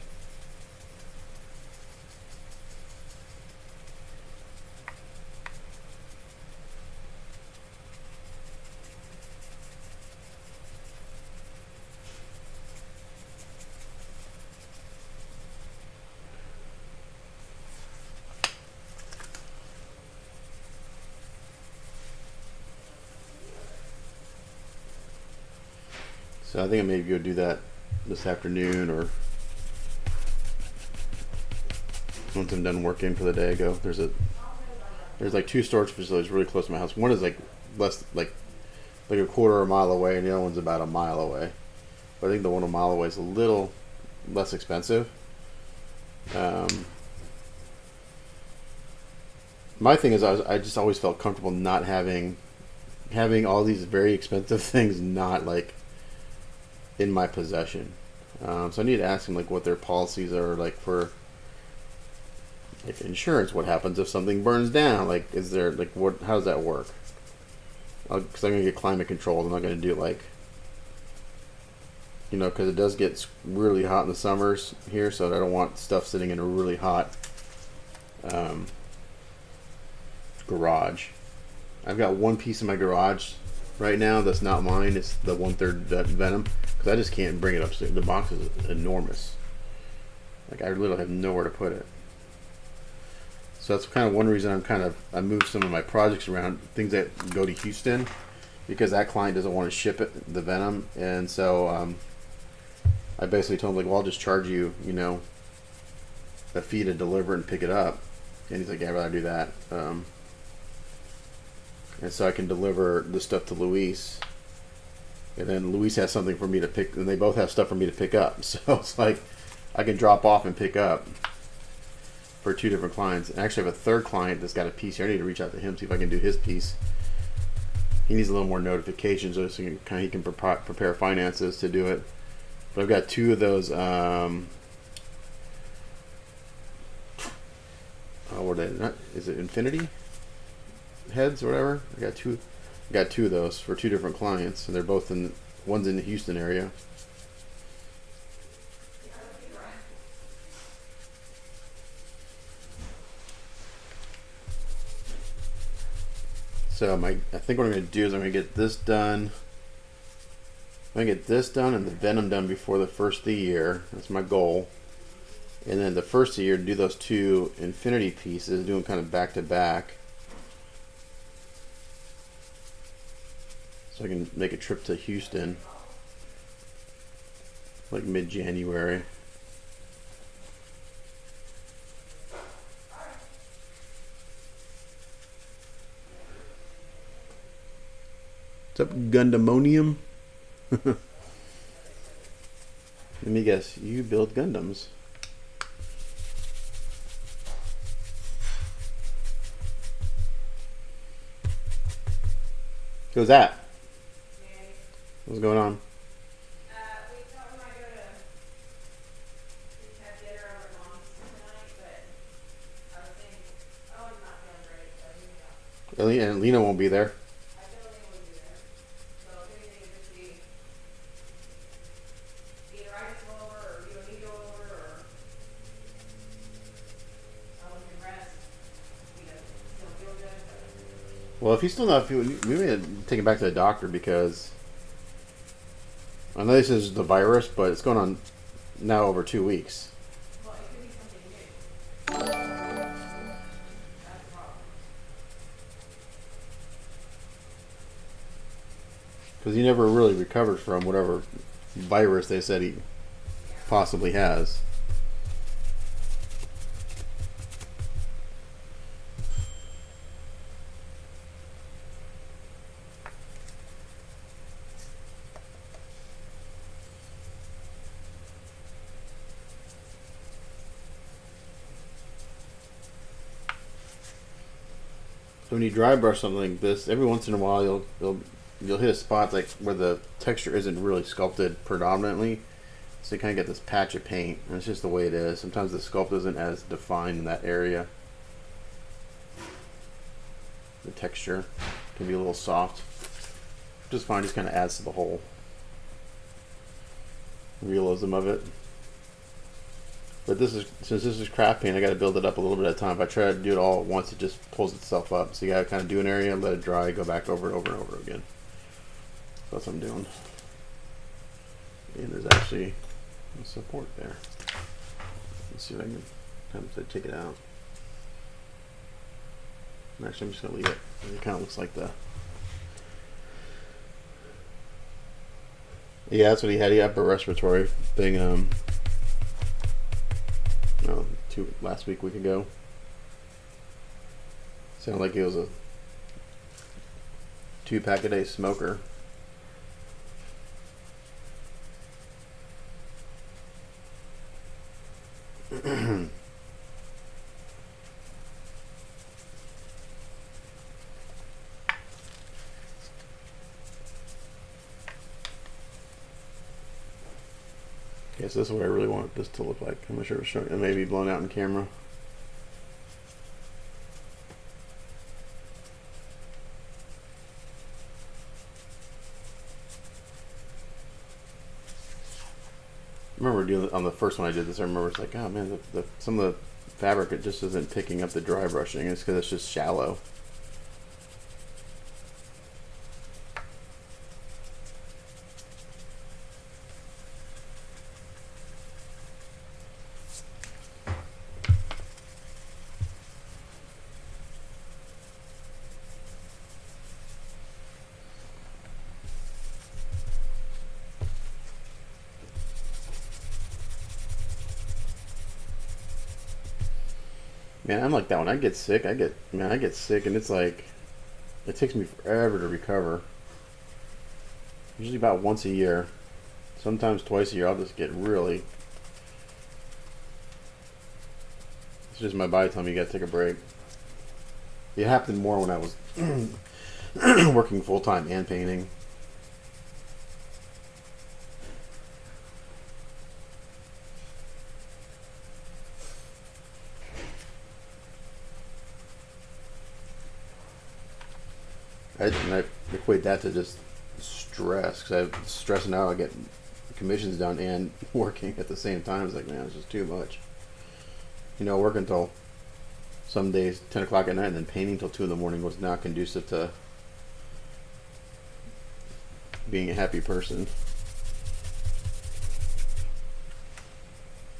So I think I may go do that this afternoon, or once I'm done working for the day. There's like 2 storage facilities really close to my house. One is like less like a quarter of a mile away, and the other one's about a mile away. But I think the one a mile away is a little less expensive. My thing is I just always felt comfortable not having all these very expensive things not like in my possession. So I need to ask them like what their policies are like for like insurance. What happens if something burns down? Like, is there like how does that work? Because I'm gonna get climate controlled. I'm not gonna do it like, because it does get really hot in the summers here, so I don't want stuff sitting in a really hot garage. I've got one piece in my garage right now that's not mine. It's the 1/3 Venom, because I just can't bring it upstairs. The box is enormous. Like, I literally have nowhere to put it. So that's kind of one reason I moved some of my projects around, things that go to Houston, because that client doesn't want to ship it, the Venom, and so I basically told him, like, well, I'll just charge you, a fee to deliver and pick it up. And he's like, yeah, I'd rather do that. And so I can deliver the stuff to Luis, and then Luis has something for me to pick, and they both have stuff for me to pick up. So it's like I can drop off and pick up for 2 different clients. And I actually have a 3rd client that's got a piece here. I need to reach out to him, see if I can do his piece. He needs a little more notifications so he can prepare finances to do it. But I've got 2 of those. What are they? Is it Infinity heads or whatever? I got two of those for 2 different clients, and they're both one's in the Houston area. So I think what I'm going to do is I'm going to get this done. I'm going to get this done and the Venom done before the first of the year. That's my goal. And then the first of the year, do those 2 Infinity pieces, do them kind of back to back. So I can make a trip to Houston, like mid-January. What's up, Gundamonium? Let me guess, you build Gundams. Who's that? What's going on? We thought we might go to have dinner over at Mom's tonight, but I was thinking, oh, he's not feeling great, so he's out. And Lena won't be there. I don't think we'll be there. So if anything, it'd just be either I just go over, or you and me go over, or someone can rest. He doesn't still feel good, but Well, if he's still not feeling, we may take him back to the doctor because I know this is the virus, but it's going on now over 2 weeks. well, it could be something new. That's the problem. Because he never really recovered from whatever virus they said he possibly has. So when you dry brush something like this, every once in a while you'll hit a spot like where the texture isn't really sculpted predominantly, so you kind of get this patch of paint, and it's just the way it is. Sometimes the sculpt isn't as defined in that area. The texture can be a little soft. Just fine, just kind of adds to the whole realism of it. But since this is craft paint, I got to build it up a little bit at a time. If I try to do it all at once, it just pulls itself up. So you got to kind of do an area, let it dry, go back over it over and over again. So that's what I'm doing. And there's actually a support there. Let's see if I can have to take it out. And actually, I'm just gonna leave it. It kind of looks like the. Yeah, that's what he had. He had upper respiratory thing. No, last week ago. Sounded like he was a 2-pack a day smoker. Okay, so this is what I really want this to look like. I'm not sure it's showing. It may be blown out in camera. I remember doing it on the first one I did this. I remember it's like, oh man, some of the fabric, it just isn't picking up the dry brushing. It's because it's just shallow. Man, I'm like that when I get sick. I get sick, and it's like it takes me forever to recover. Usually about once a year, sometimes twice a year. I'll just get really. It's just my body telling me you gotta take a break. It happened more when I was working full time and painting. I equate that to just stress, because I'm stressing out. I get commissions done and working at the same time. It's like, man, it's just too much. You know, working until some days 10 o'clock at night, and then painting till 2 in the morning was not conducive to being a happy person.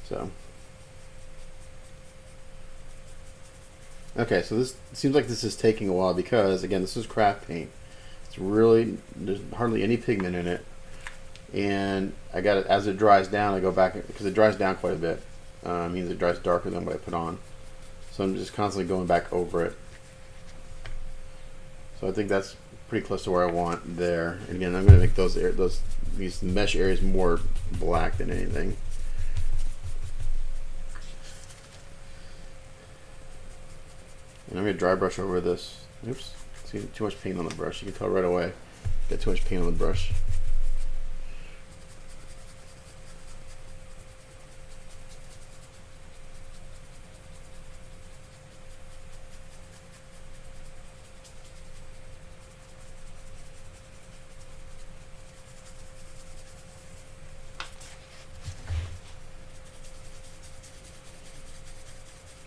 So, okay, so this seems like this is taking a while because, again, this is craft paint. It's really, there's hardly any pigment in it. And I got it, as it dries down, I go back, because it dries down quite a bit. Means it dries darker than what I put on. So I'm just constantly going back over it. So I think that's pretty close to where I want there. And again, I'm going to make these mesh areas more black than anything. And I'm going to dry brush over this. Oops. See, too much paint on the brush. You can tell right away. Got too much paint on the brush.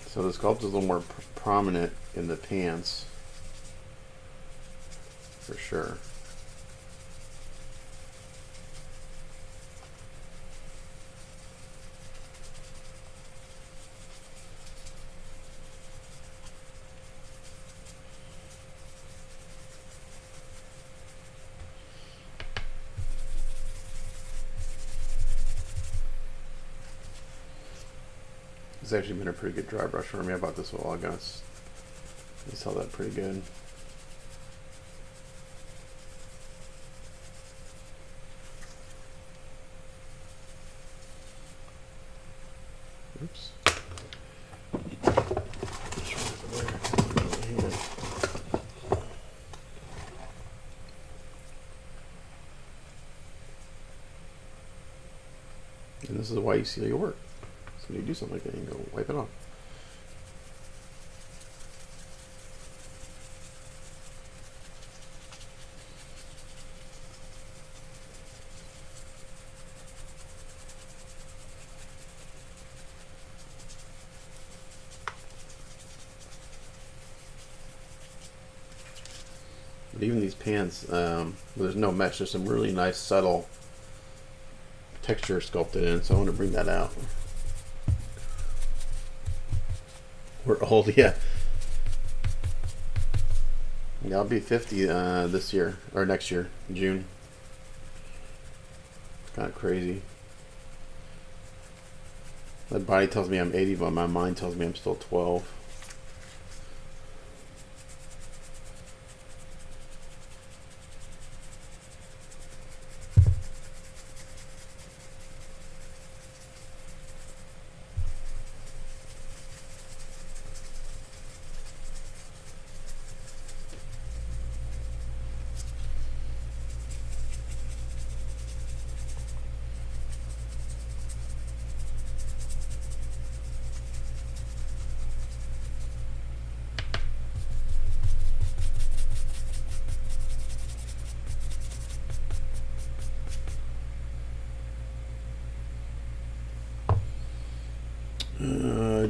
So the sculpt is a little more prominent in the pants, for sure. It's actually been a pretty good dry brush for me. I bought this a while ago. It's held up pretty good. Oops. And this is why you seal your work. So when you do something like that, you can go wipe it off. But even these pants, there's no mesh. There's some really nice subtle texture sculpted in, so I want to bring that out. We're old, yeah. Yeah, I'll be 50 this year, or next year, June. Kind of crazy. My body tells me I'm 80, but my mind tells me I'm still 12.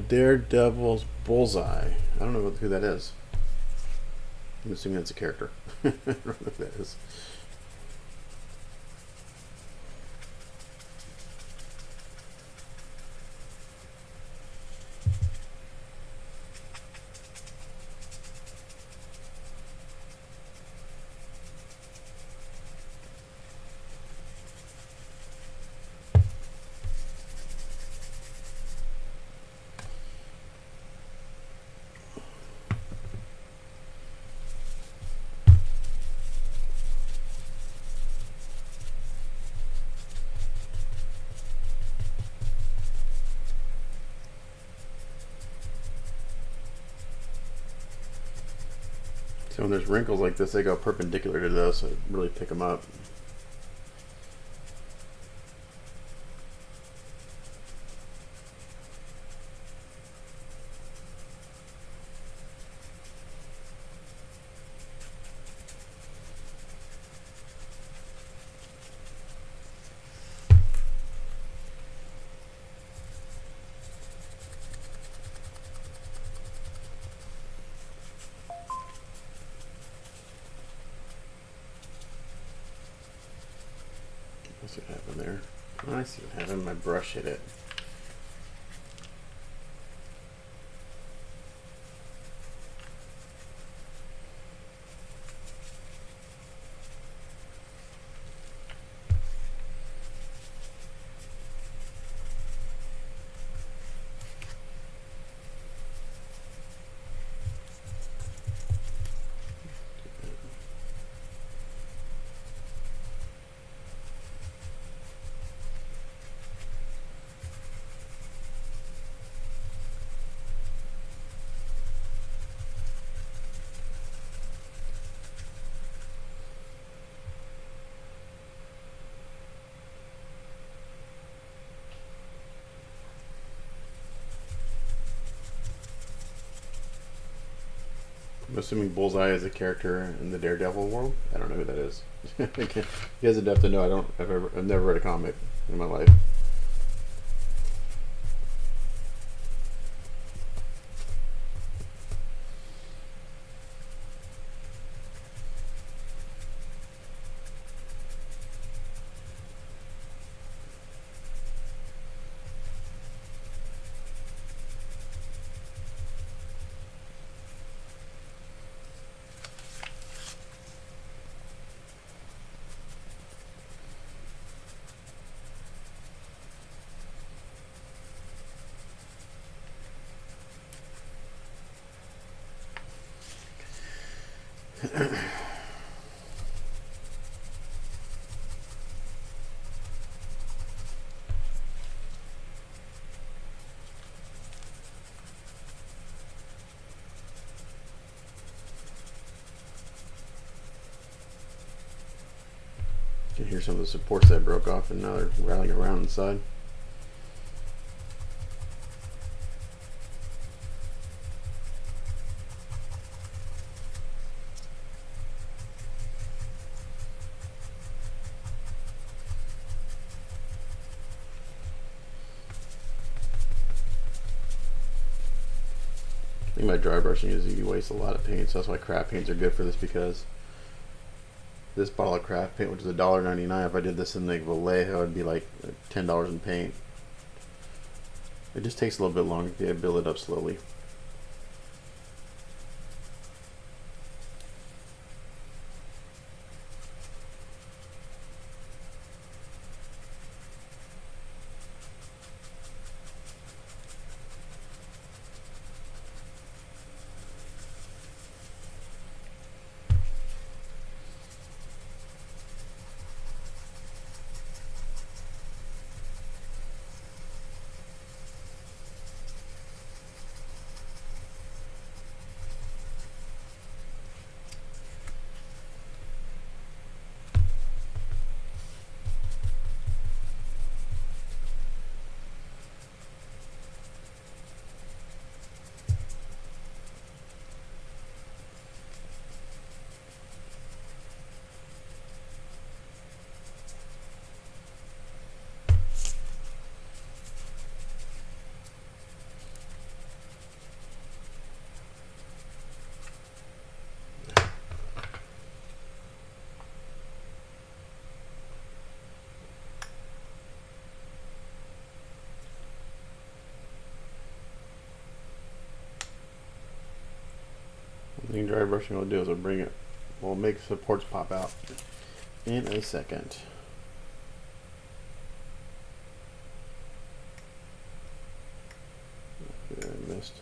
Daredevil's Bullseye. I don't know who that is. I'm assuming that's a character. I don't know who that is. So when there's wrinkles like this, they go perpendicular to those, so really pick them up. Let's see what happened there. Oh, I see what happened. My brush hit it. I'm assuming Bullseye is a character in the Daredevil world. I don't know who that is. You guys would have to know. I've never read a comic in my life. You can hear some of the supports that broke off, and now they're rattling around inside. I think my dry brushing is you waste a lot of paint, so that's why craft paints are good for this, because this bottle of craft paint, which is $1.99, if I did this in like Vallejo, it'd be like $10 in paint. It just takes a little bit longer to build it up slowly. The thing dry brushing will do is will make supports pop out in a second. I missed.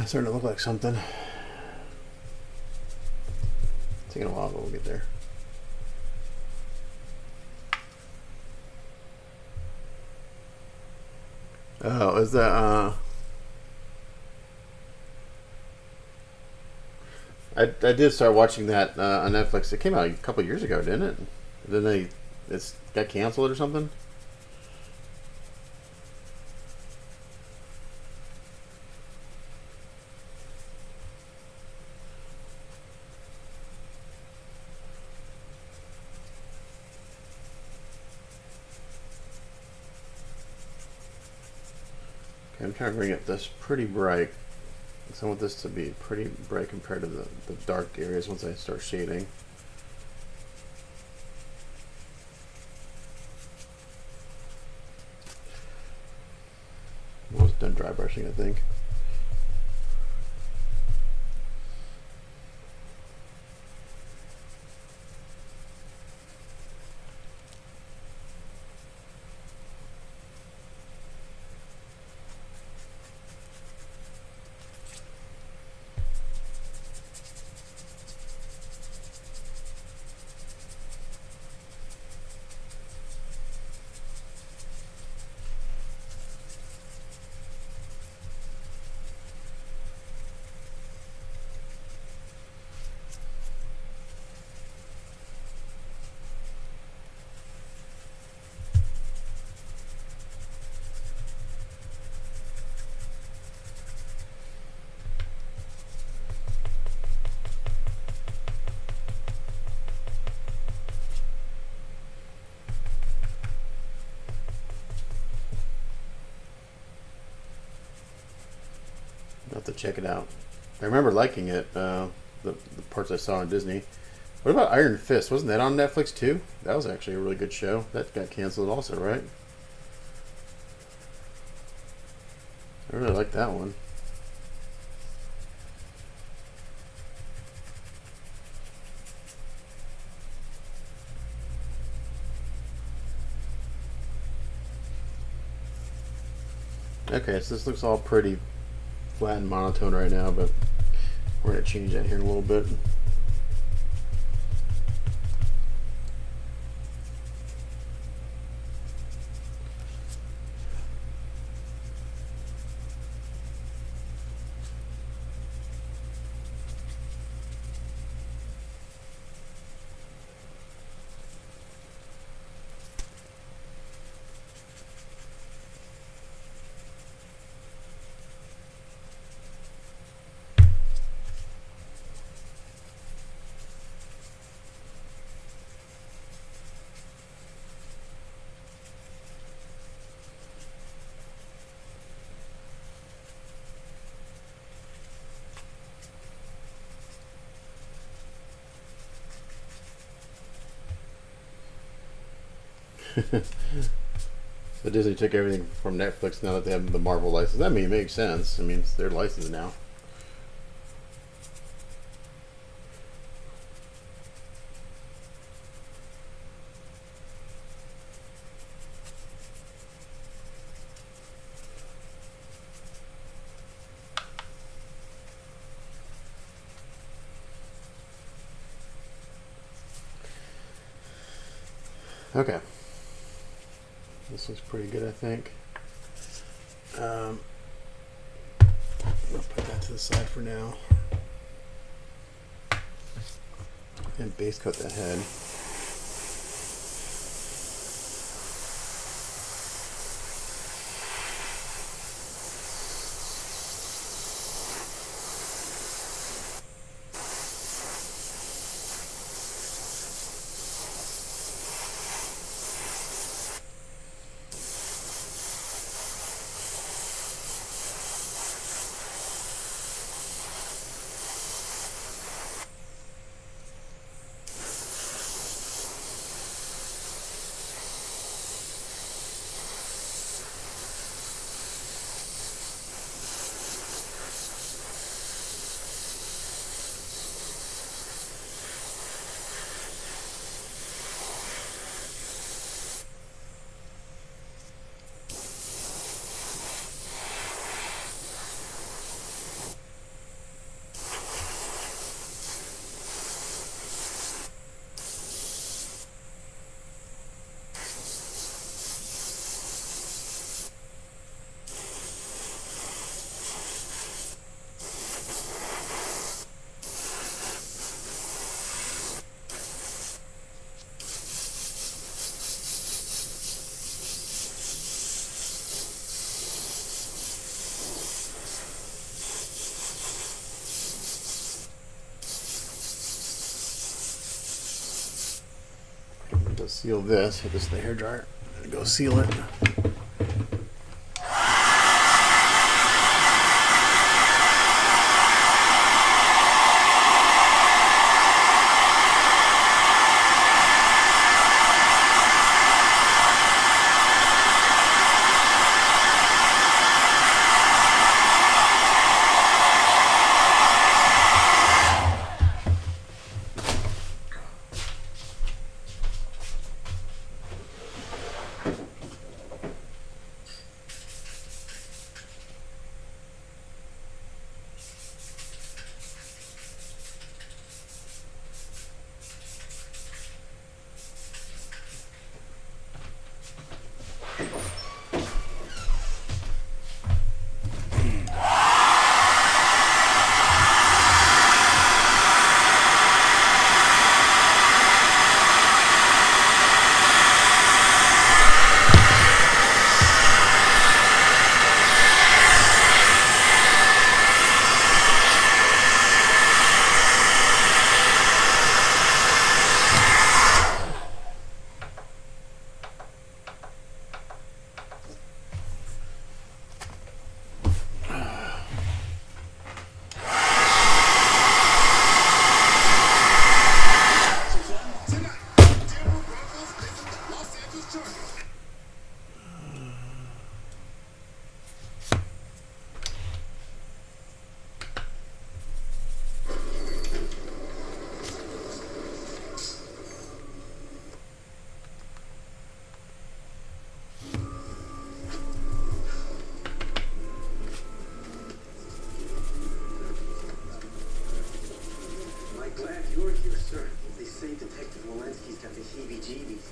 It's starting to look like something. It's taking a while, but we'll get there. Oh, is that I did start watching that on Netflix. It came out a couple years ago, didn't it? Then it's got canceled or something. Okay, I'm trying to bring it this pretty bright. So I want this to be pretty bright compared to the dark areas once I start shading. Almost done dry brushing, I think. I'll have to check it out. I remember liking it, the parts I saw on Disney. What about Iron Fist? Wasn't that on Netflix too? That was actually a really good show. That got canceled also, right? I really like that one. Okay, so this looks all pretty flat and monotone right now, but we're going to change that here in a little bit. So Disney took everything from Netflix now that they have the Marvel license. I mean, it makes sense. I mean, it's their license now. Okay. This looks pretty good, I think. I'll put that to the side for now. And base coat the head. To seal this, hit this with the hair dryer and go seal it.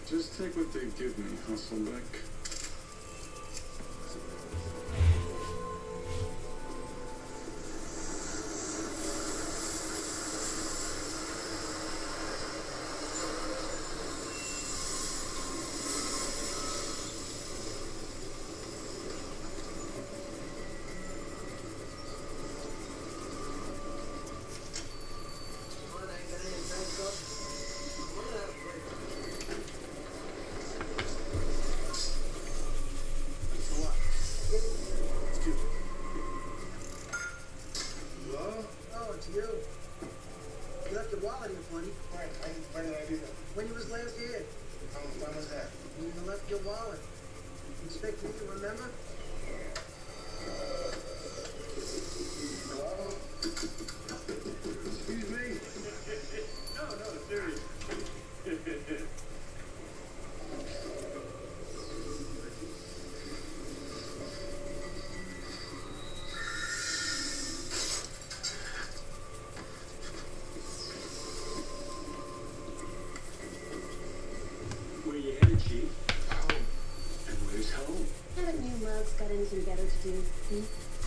Just take what they give me, Hasselbeck. When you was last here? When was that? When you left your wallet. You expect me to remember? Hello? Excuse me? No, seriously. Where you headed, Chief? Home. And where's home? Haven't you mugs got anything better to do?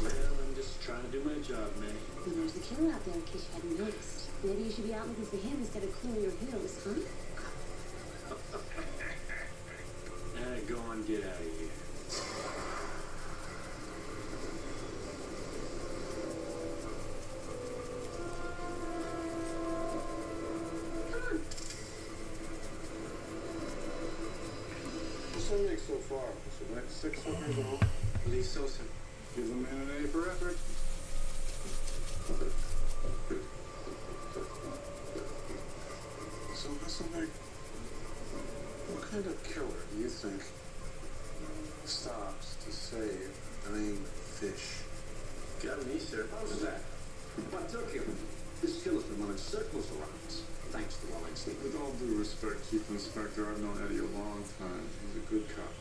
Well, I'm just trying to do my job, May. Well, there's the killer out there in case you hadn't noticed. Maybe you should be out looking for him instead of cleaning your heels, huh? Go on, get out of here. Come on. What's the mix so far? So that's 6 hookers all? Please, Sosa. Give the man an A for effort. So, Hasselbeck, what kind of killer do you think stops to save dying fish? Got me, sir. How's that? What took him? This killer's been running circles around us. Thanks to Walensky. With all due respect, Chief Inspector, I've known Eddie a long time. He's a good cop.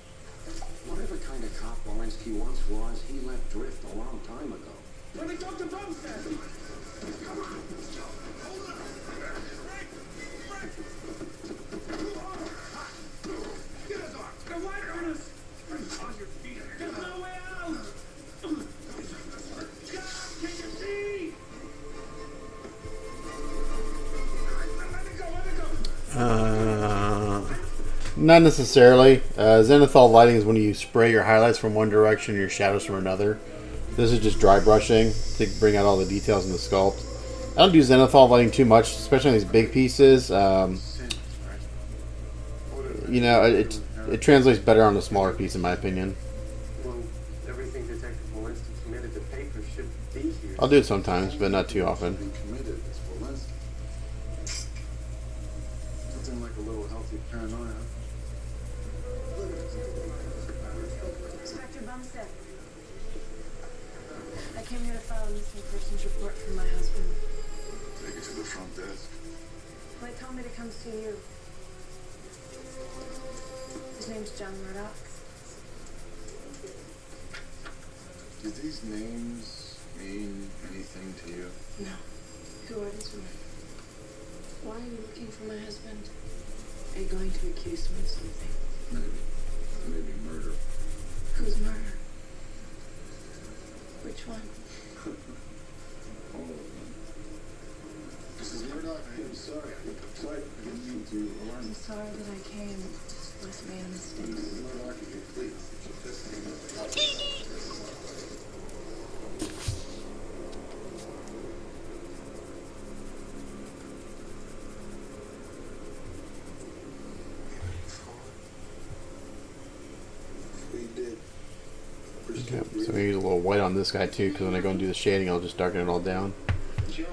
Whatever kind of cop Walensky once was, he let drift a long time ago. Let me talk to Bumstead! Come on! Hold on! Frank! Get us off! They're wide on us! On your feet! There's no way out! God, can you see? Let me go! Not necessarily. Zenithal lighting is when you spray your highlights from one direction and your shadows from another. This is just dry brushing to bring out all the details in the sculpt. I don't do zenithal lighting too much, especially on these big pieces. What is You know, it translates better on a smaller piece, in my opinion. Well, everything Detective Walensky committed to paper should be here. I'll do it sometimes, but not too often. Being committed is Walensky. Nothing like a little healthy paranoia. Inspector Bumstead. I came here to file a missing persons report from my husband. Take it to the front desk. Well, they told me to come see you. His name's John Murdoch. Do these names mean anything to you? No. Who are these women? Why are you looking for my husband? Are you going to accuse him of something? Maybe murder. Whose murder? Which one? All of them. Mrs. Murdoch, I am sorry. I didn't mean to alarm I'm you. sorry that I came. Must have made a mistake. Mrs. Murdoch, if you please. We did. Okay, so we use a little white on this guy too, because when I go and do the shading, I'll just darken it all down. John.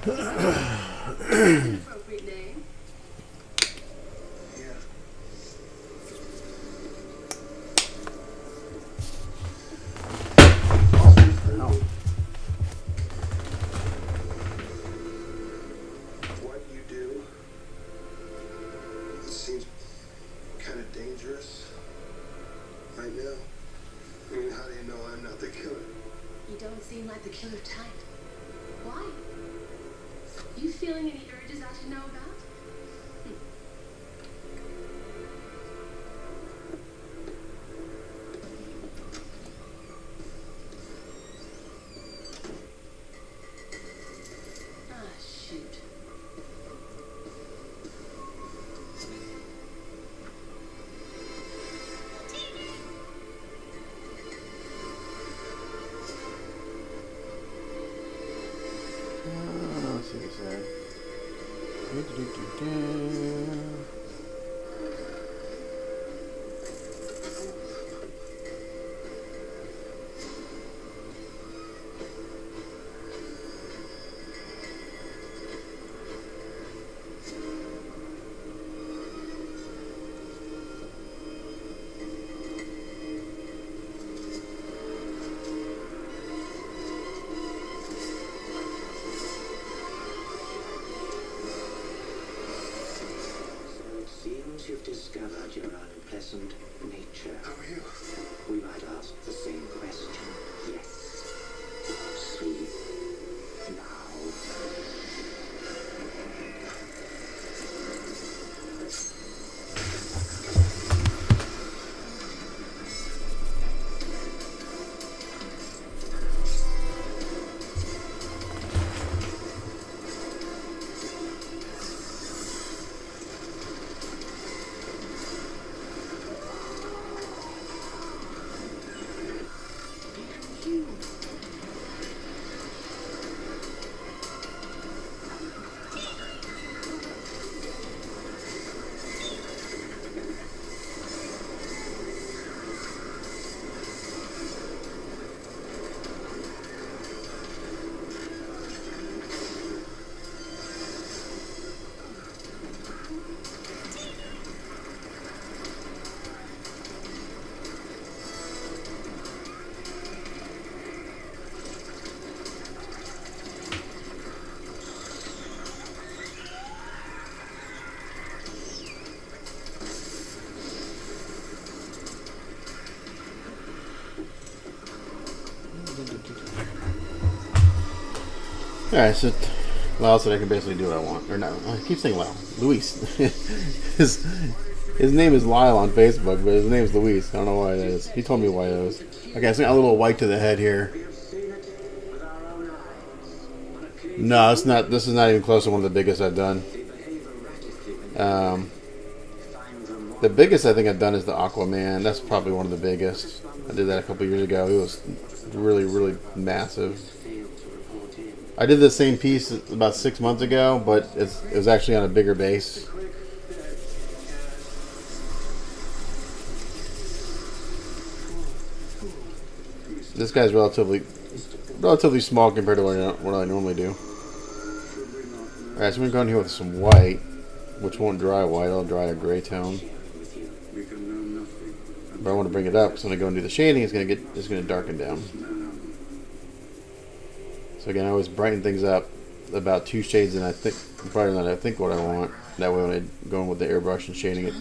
Appropriate name. Yeah. What you do, it seems kind of dangerous right now. I mean, how do you know I'm not the killer? You don't seem like the killer type. Why? You feeling any urges I should know about? Ah, shoot. Let's see what it said. It seems you've discovered your unpleasant nature. How are you? We might ask the same question. Yes. Sleep now. Alright, so Lyle said I can basically do what I want. Or no, I keep saying Lyle. Luis. his name is Lyle on Facebook, but his name is Luis. I don't know why it is. He told me why it is. Okay, so I got a little white to the head here. We have seen it with our own eyes. On occasion, No, it's not. This is not even close to one of the biggest I've done. they behave erratically when find them The biggest I think I've done is the Aquaman. That's probably one of the biggest. I did that a couple years ago. It was really, really massive. fail to report in. I did the same piece about 6 months ago, but it was actually on a bigger base. This guy's relatively small compared to what I normally do. Alright, so we're going to go in here with some white, which won't dry white. I'll dry a gray tone. We can know nothing. But I want to bring it up because when I go and do the shading, it's going to darken down. So again, I always brighten things up about 2 shades, and I think brighter than I think what I want. That way, when I go in with the airbrush and shading, it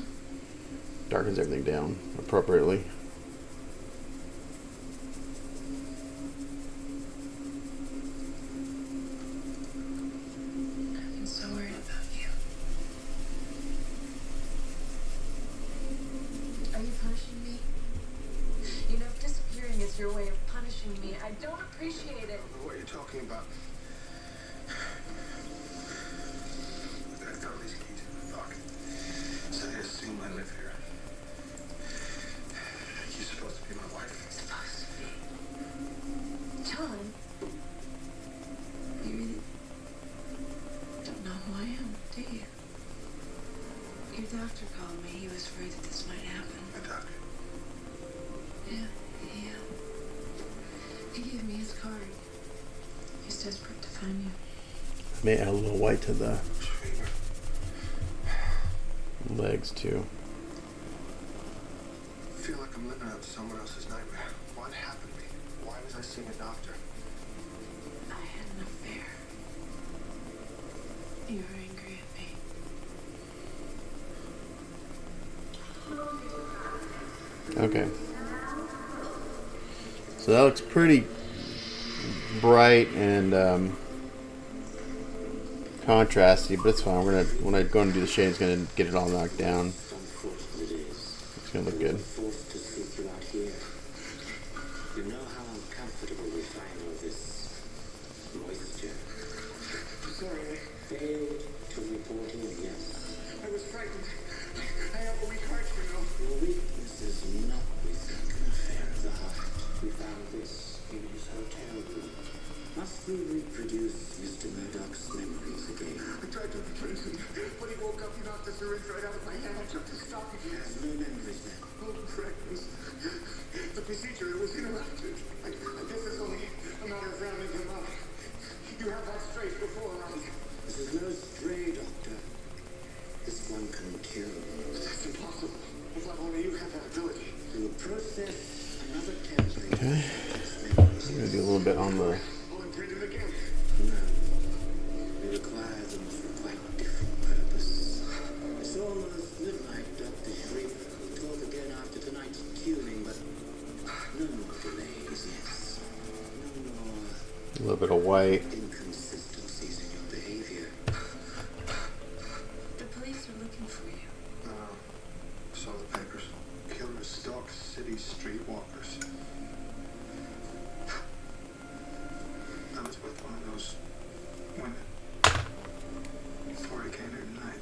darkens everything down appropriately. I've been so worried about you. Are you punishing me? You know, disappearing is your way of punishing me. I don't appreciate it. What are you talking about? I found these keys in the pocket. So I assume I live here. You're supposed to be my wife. Supposed to be. John, you really don't know who I am, do you? Your doctor called me. He was afraid that this might happen. My doctor. Yeah. He gave me his card. He's desperate to find you. May add a little white to the legs too. I feel like I'm living out someone else's nightmare. What happened to me? Why was I seeing a doctor? I had an affair. You were angry at me. Okay. So that looks pretty bright and contrasty, but it's fine. When I go and do the shade, it's gonna get it all knocked down. It's gonna look good. Forced to sleep you out here. You know how uncomfortable we find all this moisture. Sorry, Failed to report in, yes. I was frightened. I have a weak heart, you know. Your weakness is not, we think, an affair of the heart. We found this in his hotel room. Must we reproduce Mr. Murdoch's memories again? I tried to replace him. When he woke up, he knocked the syringe right out of my hand. I tried to stop him. He has no memories then. Oh, practice. The procedure, it was interrupted. I guess it's only a matter of rounding him up. You have that straight before, right? This is no stray doctor. This one can kill. That's impossible. I thought only you had that ability. To process another template. Okay. I'm gonna do a little bit on the. I'll imprint it again. No. We require them for quite different purpose. It's almost midnight, Dr. Shriek. We'll talk again after tonight's tuning, but no more delays, yes. No more A little bit of white. inconsistencies in your behavior. The police are looking for you. Saw the papers. Killers stalk city streetwalkers. I was with one of those women before he came here tonight.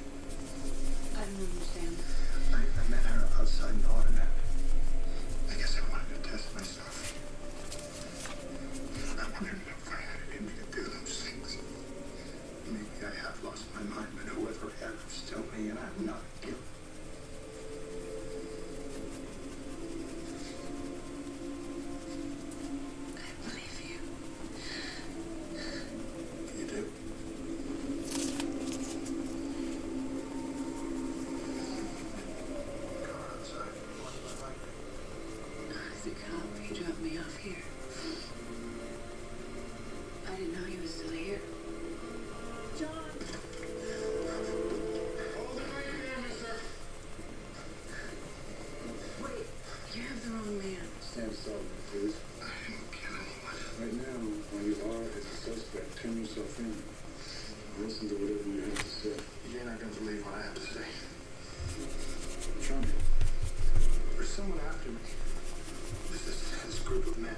I don't understand. I met her outside an automat. I guess I wanted to test myself. I wondered if I had it in me to do those things. Maybe I have lost my mind, but whoever had is still me, and I'm not guilty. I believe you. You do? Go outside. What do I like? I think I'll drop me off here. I didn't know he was still here. John! Hold it right there, mister. Wait, you have the wrong man. Stand solid, please. I didn't kill anyone. Right now, while you are as a suspect, turn yourself in. Listen to whatever you have to say. You're not gonna believe what I have to say. Try me. There's someone after me. This group of men.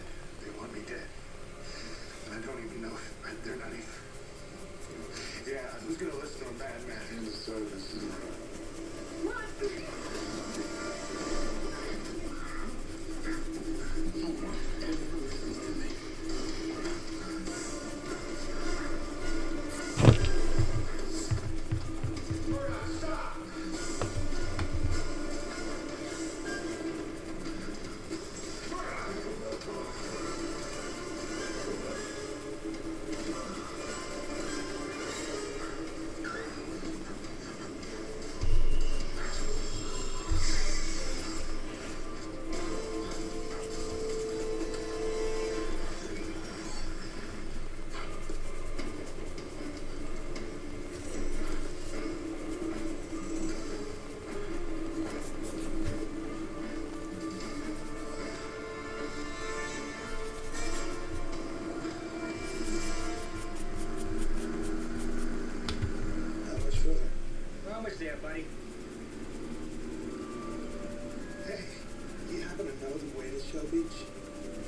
Hell, the way to Shell Beach.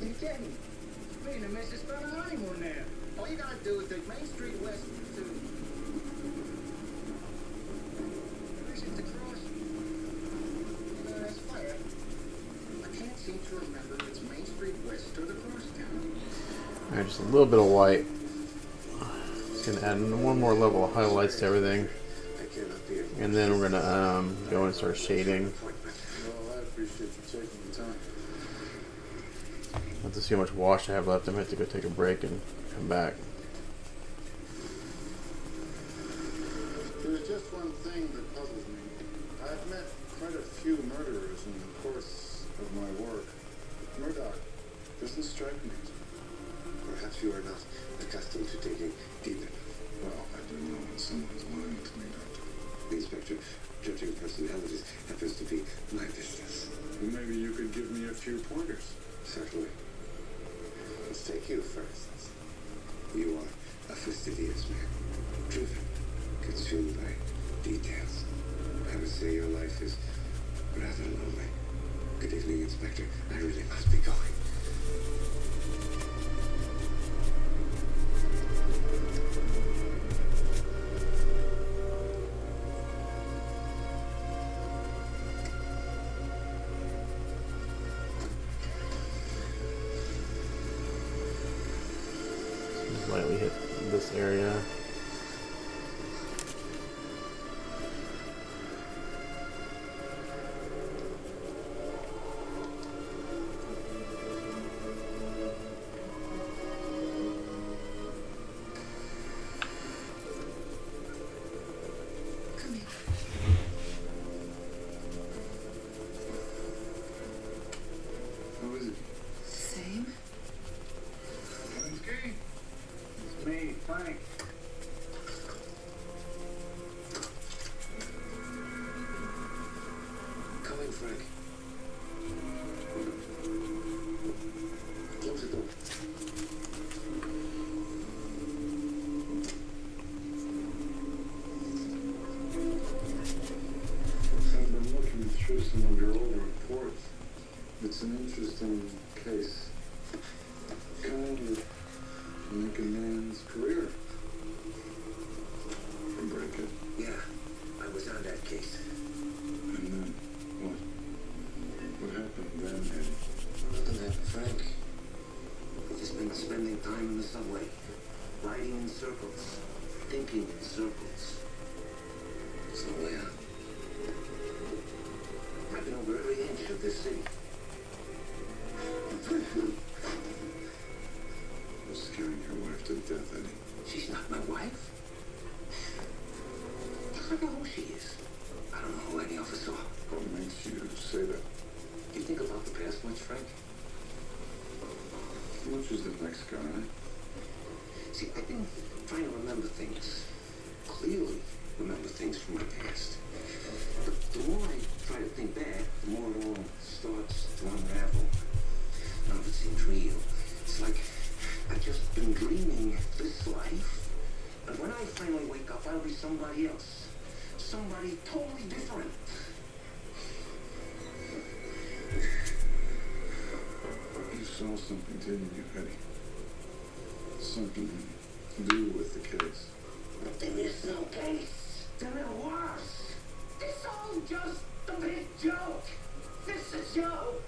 You kidding? Me and the missus spent our honeymoon there. All you gotta do is take Main Street west to... Where's it, the cross? That's fire. I can't seem to remember if it's Main Street west or the crosstown. Alright, just a little bit of white. Just gonna add one more level of highlights to everything. And then we're gonna go and start shading. Well, I appreciate you taking the time. Let's see how much wash I have left. I might have to go take a break and come back. There's just one thing that puzzles me. I've met quite a few murderers in the course of my work. Murdoch doesn't strike me. Perhaps you are not accustomed to digging deep enough. Well, I do know when someone's lying to me, Doctor. Inspector, judging personalities happens to be my business. Well, maybe you could give me a few pointers. Certainly. Let's take you, for instance. You are a fastidious man, driven, consumed by details. I would say your life is rather lonely. Good evening, Inspector. I really must be going. Just lightly hit this area. Come here. Who is it? Same? Key? It's me, Frank. Come in, Frank. Close the door. I've been looking through some of your older reports. It's an interesting case. Kind of make a man's career. And break it. Yeah, I was on that case. And then what? What happened then, Eddie? Nothing happened, Frank. I've just been spending time in the subway, riding in circles, thinking in circles. There's no way out. I've been over every inch of this city. You're scaring your wife to death, Eddie. She's not my wife. I don't know who she is. I don't know who any of us are. What makes you say that? You think about the past much, Frank? Which is the next guy? See, I've been trying to remember things. Clearly remember things from my past. But the more I try to think back, the more it all starts to unravel. None of it seems real. It's like I've just been dreaming this life. And when I finally wake up, I'll be somebody else. Somebody totally different. You saw something, didn't you, Eddie? Something to do with the case. But there is no case. There never was. It's all just a big joke. It's a joke.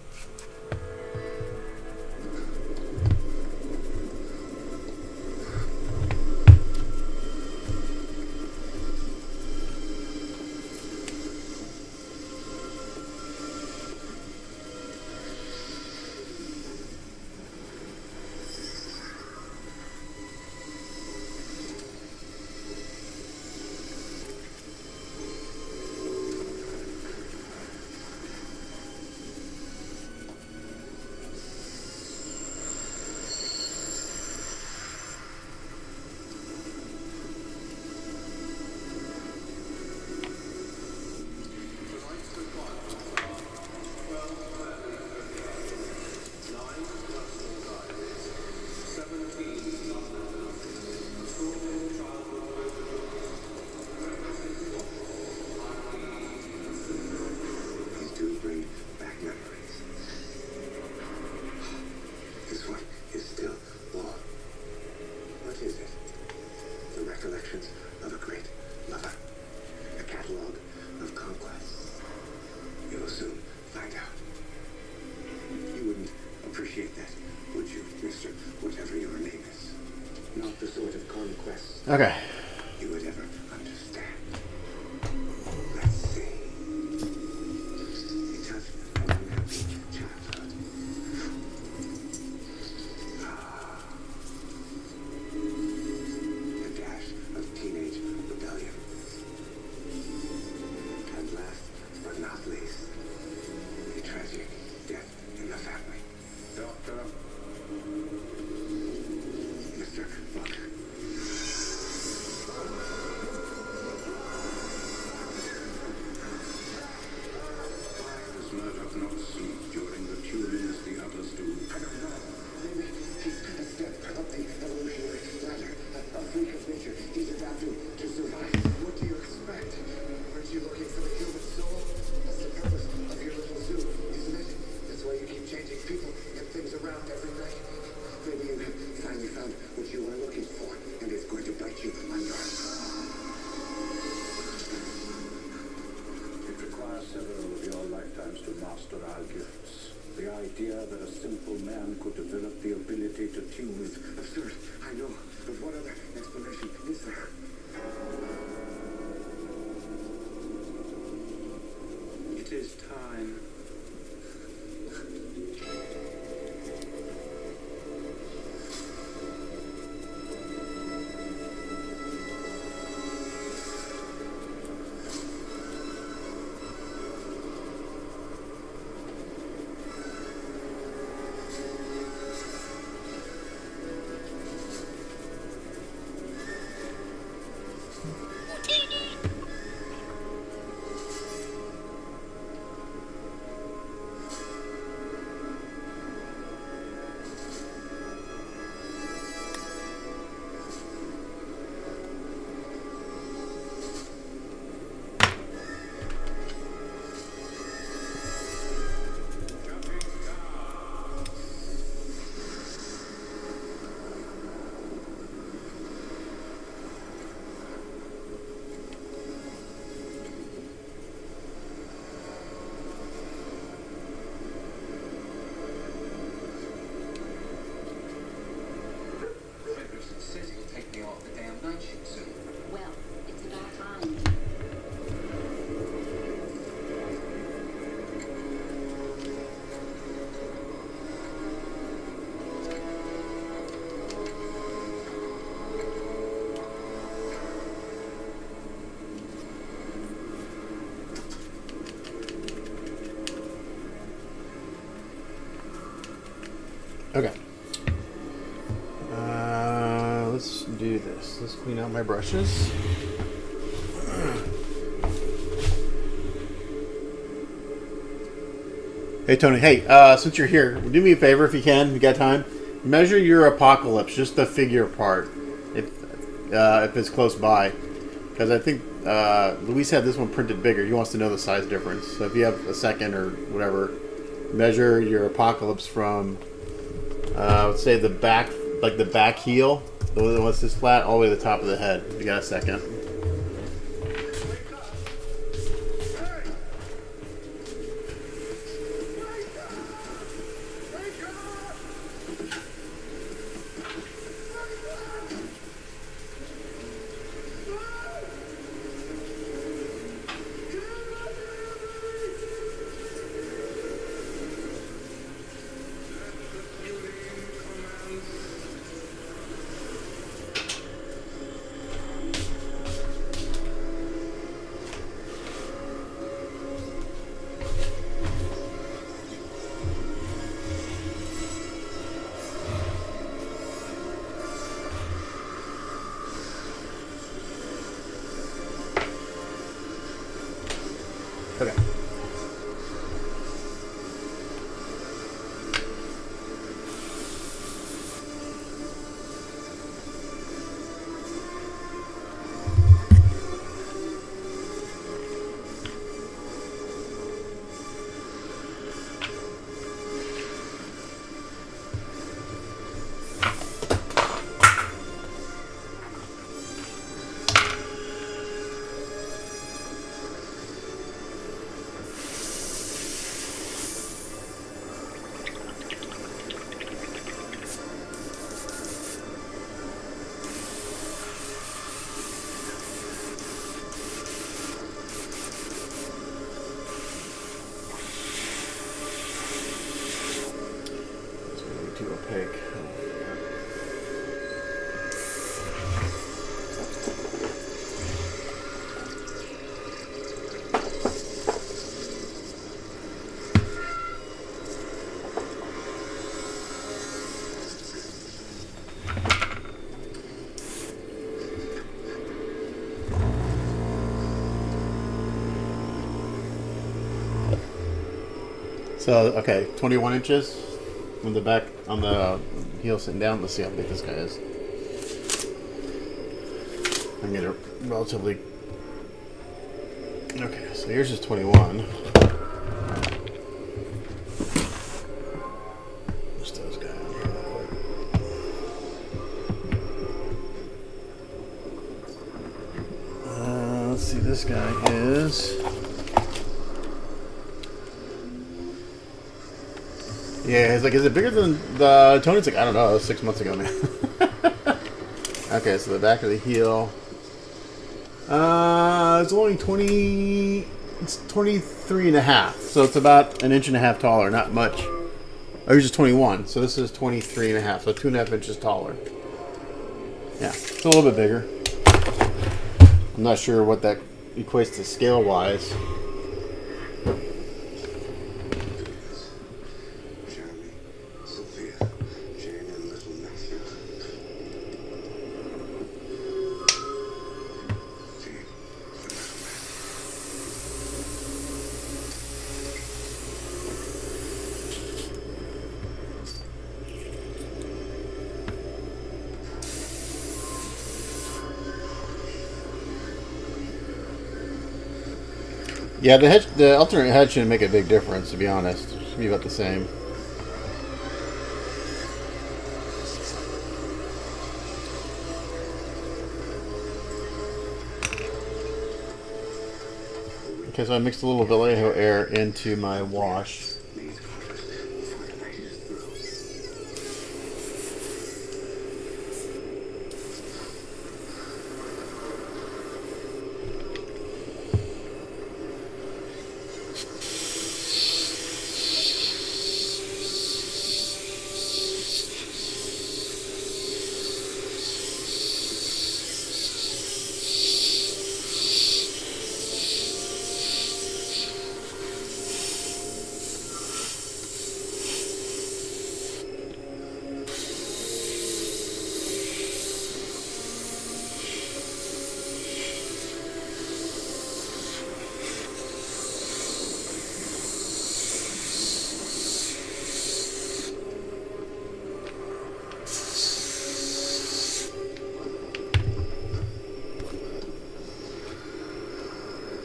Okay. you would ever understand. Let's see. You touch an unhappy childhood. A dash of teenage rebellion. And last but not least, a tragic death in the family. Doctor. Mr. Buck. Why does Murdoch not sleep during the tuning as the others do? I don't know. Maybe he's been a step up the evolutionary ladder. A freak of nature. He's adapted to survive. What do you expect? Aren't you looking for the human soul? That's the purpose of your little zoo, isn't it? That's why you keep changing people and things around every night. Maybe you have finally found what you were looking for, and it's going to bite you on your... It requires several of your lifetimes to master our gifts. The idea that a simple man could develop the ability to tune It's absurd, I know, but what other explanation is there? It is time. Says he'll take me off the damn night shift soon. Well, it's about time. Okay. Let's do this. Let's clean out my brushes. Hey Tony, hey, since you're here, do me a favor if you can, if you got time. Measure your apocalypse, just the figure part, if it's close by. Because I think Luis had this one printed bigger. He wants to know the size difference. So if you have a second or whatever, measure your apocalypse from, let's say the back, like the back heel, the one that's this flat, all the way to the top of the head. If you got a second. So okay, 21 inches on the back on the heel sitting down. Let's see how big this guy is. I can get it relatively. Okay, so yours is 21. Just those guys on here real quick. Let's see, this guy is. Yeah, it's like, is it bigger than the Tony's? Like, I don't know, 6 months ago, man. Okay, so the back of the heel. It's only 20. It's 23 and a half, so it's about an inch and a half taller. Not much. Oh, yours is 21, so this is 23 and a half, so 2.5 inches taller. Yeah, it's a little bit bigger. I'm not sure what that equates to scale wise. Jeremy, Sophia, Jane, and little Matthew. Jane, the little Yeah, the alternate head shouldn't make a big difference, to be honest. It should be about the same. Okay, so I mixed a little Vallejo air into my wash. These covers before the night is through.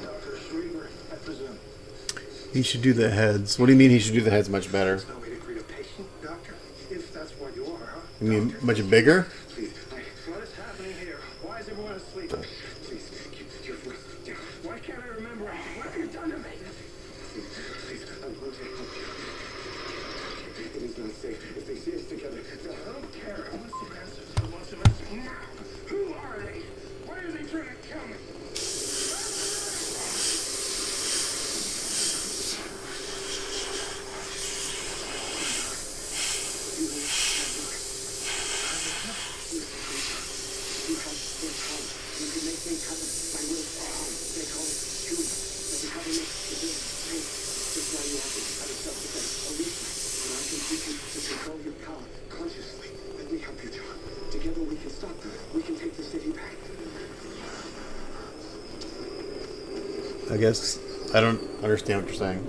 Dr. Schreiber, I presume. He should do the heads. What do you mean he should do the heads much better? There's no way to greet a patient, doctor? If that's what you are, huh? You mean Doctor, much bigger? Please, what is happening here? Why is everyone asleep? please, keep your voice down. Why can't I remember anything? What have you done to me? Please, I'm going to help you. It is not safe if they see us together. I don't care. I want some answers. I want some answers now. Who are they? Why are they trying to kill me? You have their power. You can make things happen by will or harm. They call it choosing. But you have to make the big mistake. Just now you have to have a self-defense, a reflex. And I can teach you to control your power consciously. Let me help you, John. Together we can stop them. We can take the city back. I guess I don't understand what you're saying.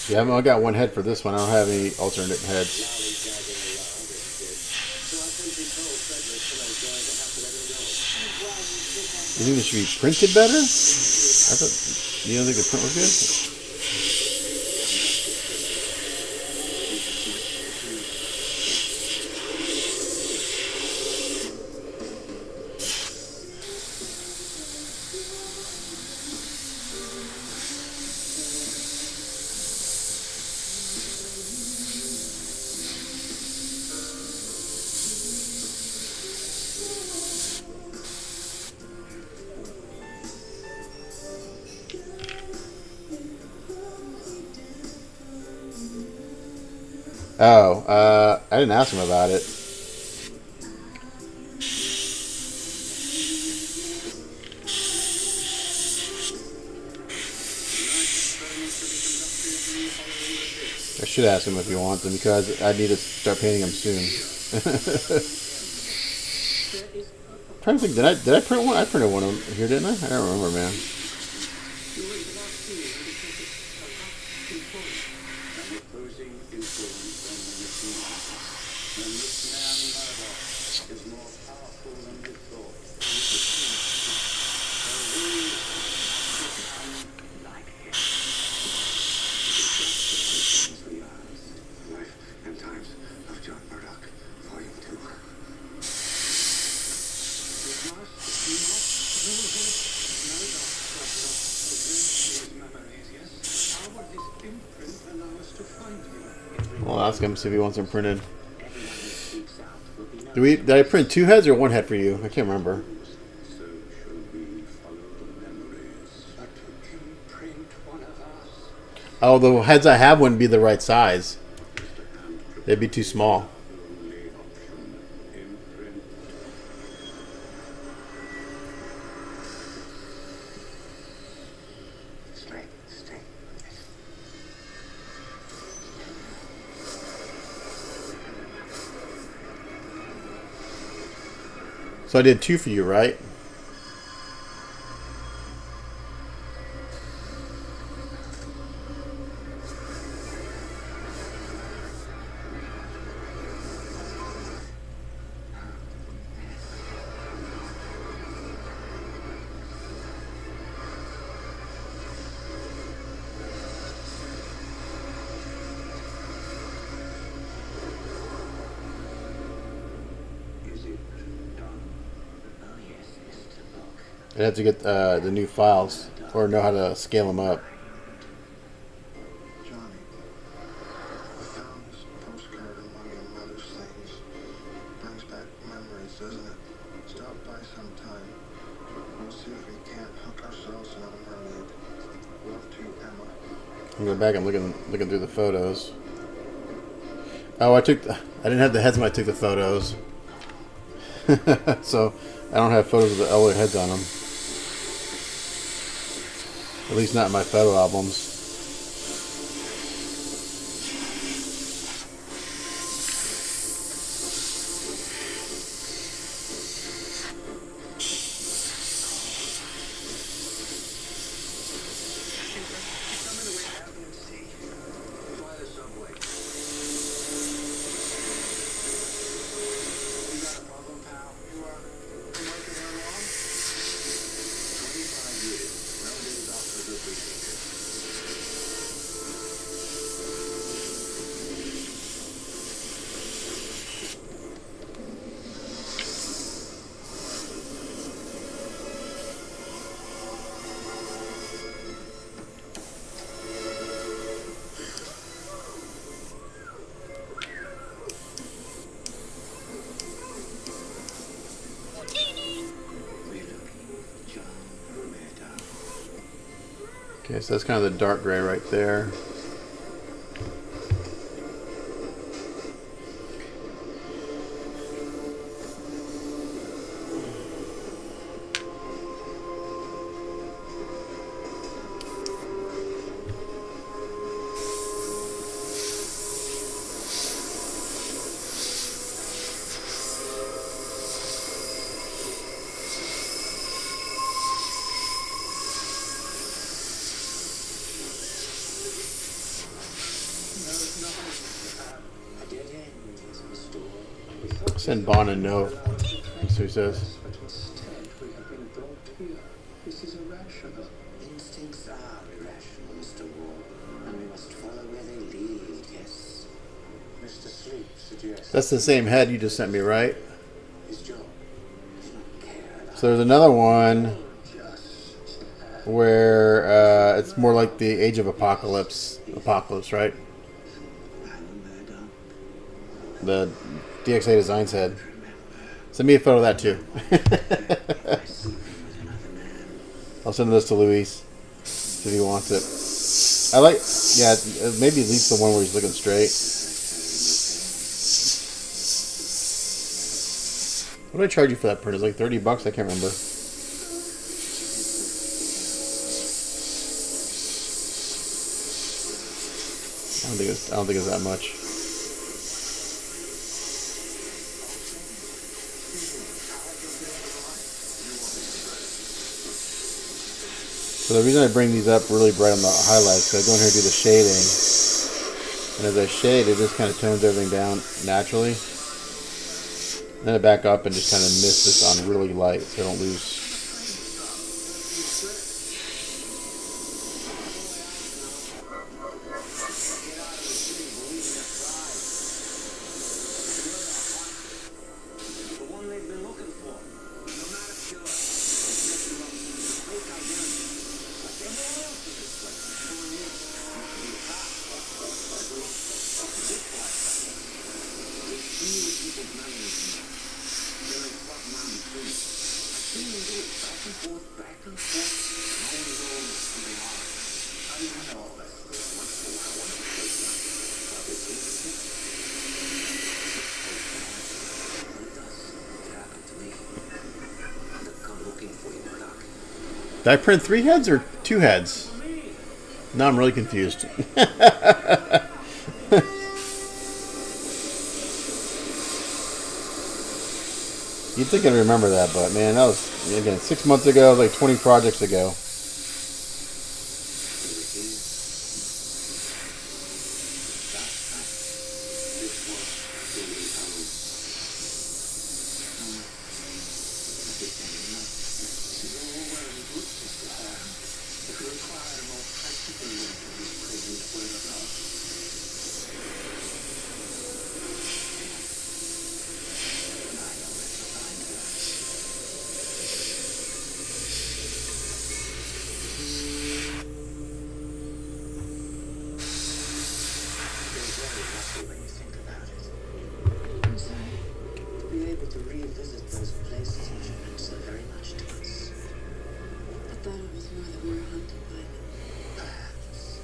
Yeah, I got one head for this one. I don't have any alternate heads. You think this should be printed better? I thought, you don't think the print was good? Oh, I didn't ask him about it. I should ask him if he wants them because I need to start painting them soon. Trying to think, did I print one? I printed one of them here, didn't I? I don't remember, man. Opposing influence on the machine. And this man murder is more powerful than we thought. Like him. 3 hours. Life and Times of John Murdoch, Volume 2. I'll ask him, see if he wants them printed. Did I print 2 heads or 1 head for you? I can't remember. So shall we follow the memories. But imprint one of us. Oh, the heads I have wouldn't be the right size. They'd be too small. Only option. Imprint. Straight, straight. So I did 2 for you, right? Is it done? Oh, yes, Mr. Book. I'd have to get the new files or know how to scale them up. Johnny, I found this postcard among your mother's things. Brings back memories, doesn't it? Stop by sometime. We'll see if we can't hook ourselves another mermaid. Love to, Emma. I'm going back and looking through the photos. Oh, I didn't have the heads when I took the photos. So I don't have photos of the other heads on them. At least not in my photo albums. Fly the subway. You got a problem, pal? You are working there long? 25 years. No days off for good behavior. Okay, so that's kind of the dark gray right there. A dead end is restored. Send Bond a note. That's what he says. But instead we have been brought here. This is irrational. Instincts are irrational, Mr. Ward, and we must follow where they lead, yes. Mr. Sleep suggests That's the same head you just sent me, right? his job. So there's another one Just where it's more like the Age of Apocalypse, right? The DXA Designs head. Send me a photo of that too. I'll send this to Luis, see if he wants it. I like, yeah, maybe at least the one where he's looking straight. What did I charge you for that print? It was like $30. I can't remember. I don't think it's that much. So the reason I bring these up really bright on the highlights, because I go in here and do the shading, and as I shade, it just kind of tones everything down naturally. Then I back up and just kind of mist this on really light, so I don't lose. Did I print 3 heads or 2 heads? Now I'm really confused. You'd think I'd remember that, but man, that was, again, 6 months ago, like 20 projects ago. I'm sorry. To be able to revisit those places which meant so very much to us. I thought it was more that we were hunted by them. Perhaps.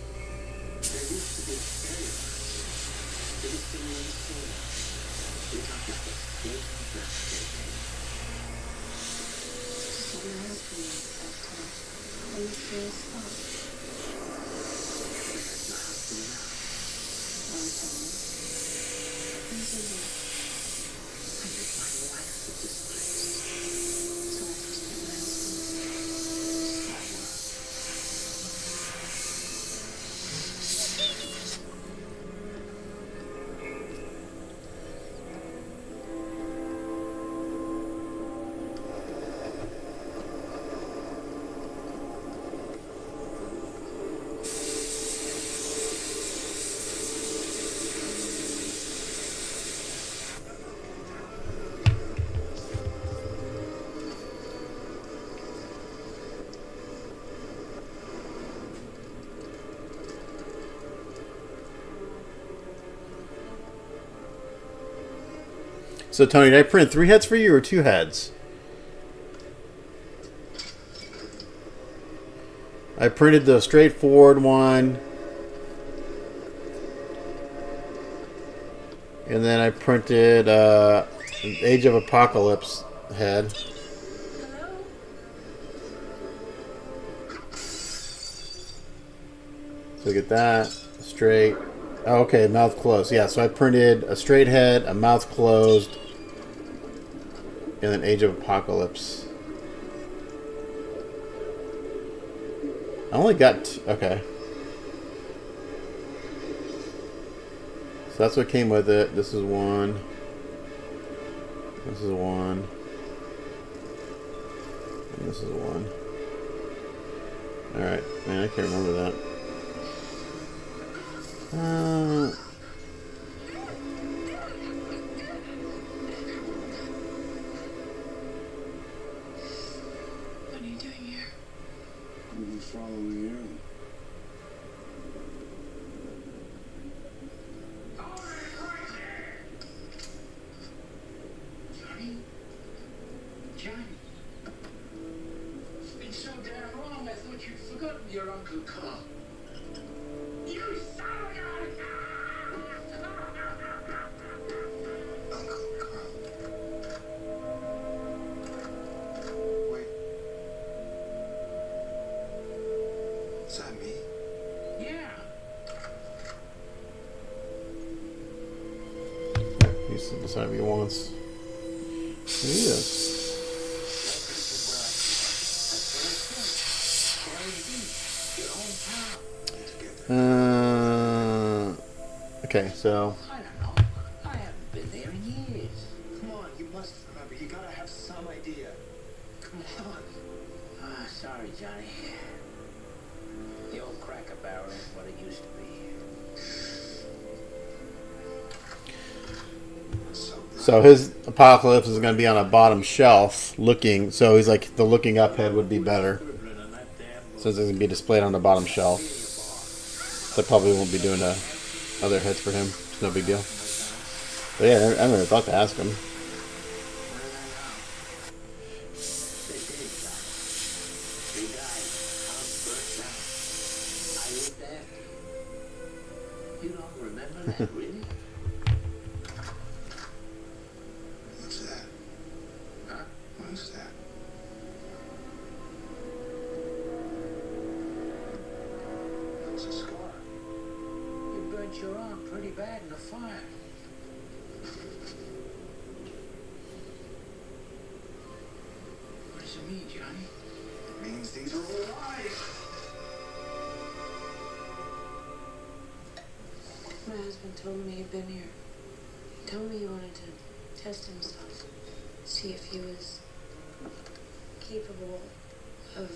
There used to be a fairy life. It is similar in soul. We talked about the floating birthday. So your husband was that time. Are you sure it's fun? Where's my husband now? I'll tell you. Where's he live? I met my wife at this place. So I just met my husband. So Tony, did I print 3 heads for you or 2 heads? I printed the straightforward one. And then I printed Age of Apocalypse head. Hello? So get that straight. Oh, okay, mouth closed. Yeah, so I printed a straight head, a mouth closed, and then Age of Apocalypse. I only got okay. So that's what came with it. This is one. This is one. And this is one. Alright. Man, I can't remember that. What are you doing here? I'm following you. Johnny? Johnny? It's been so damn long, I thought you'd forgotten your Uncle Carl. You son of a... Uncle Carl. this however he wants. Here he is. Okay, so I don't know. I haven't been there in years. Come on, you must remember. You gotta have some idea. Come on. Ah, sorry, Johnny. The old Cracker Barrel ain't what it used to be. so his Apocalypse is going to be on a bottom shelf looking. So he's like the looking up head would be better. Since it's going to be displayed on the bottom shelf. So I probably won't be doing other heads for him. It's no big deal. But yeah, I never thought to ask him. You don't remember that, really? What's that? Huh? What is that? It's a scar. You burnt your arm pretty bad in the fire. What does it mean, Johnny? It means these are all lies. My husband told me you'd been here. He told me he wanted to test himself, see if he was capable of.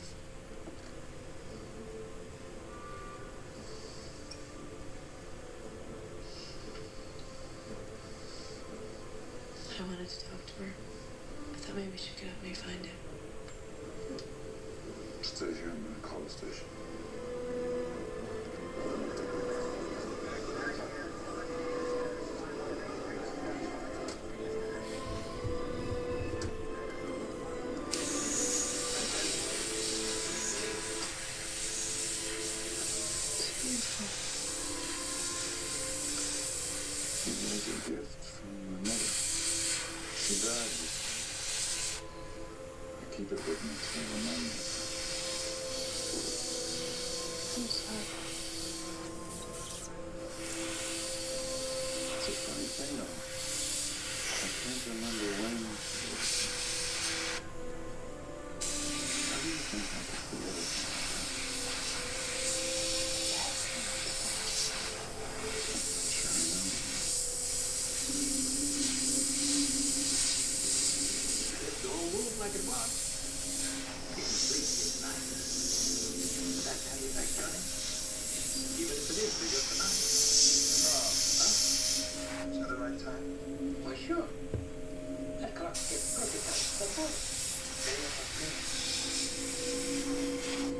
I wanted to talk to her. I thought maybe she could help me find him. Stay here. I'm gonna call the station. It was a gift from my mother. She died. I keep it with me to remind me. I'm sorry. It's a funny thing, though. I can't remember when. How do you think I could feel it? Don't move like it was. You can sleep this night. That's how you like, Johnny. Even if it is for just a night. Is that the right time? Why, sure. That clock gets perfect time for both.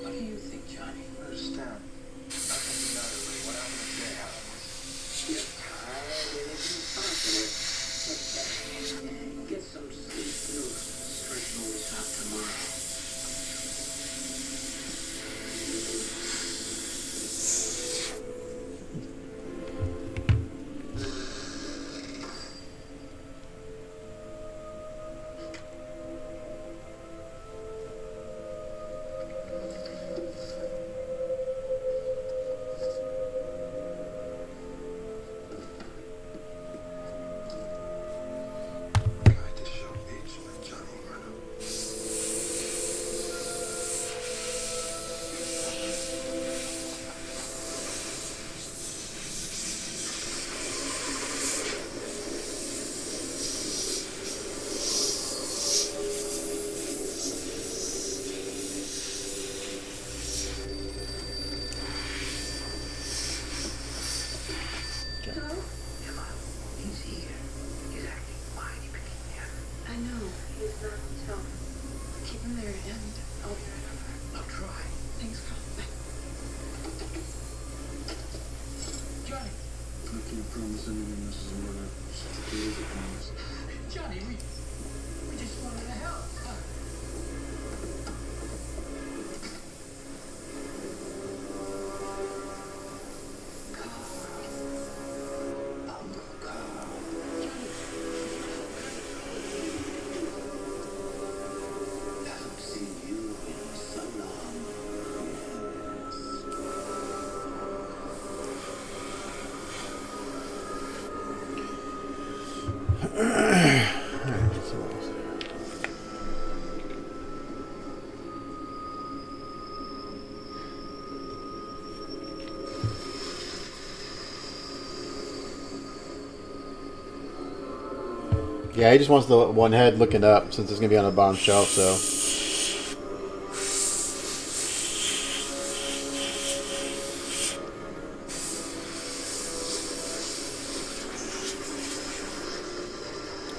What do you think, Johnny? Understand. Nothing the matter with what happened today, Alan. You're tired and incontinent. Get some sleep. You'll straighten all this out tomorrow. Yeah, he just wants the one head looking up since it's gonna be on the bottom shelf. So.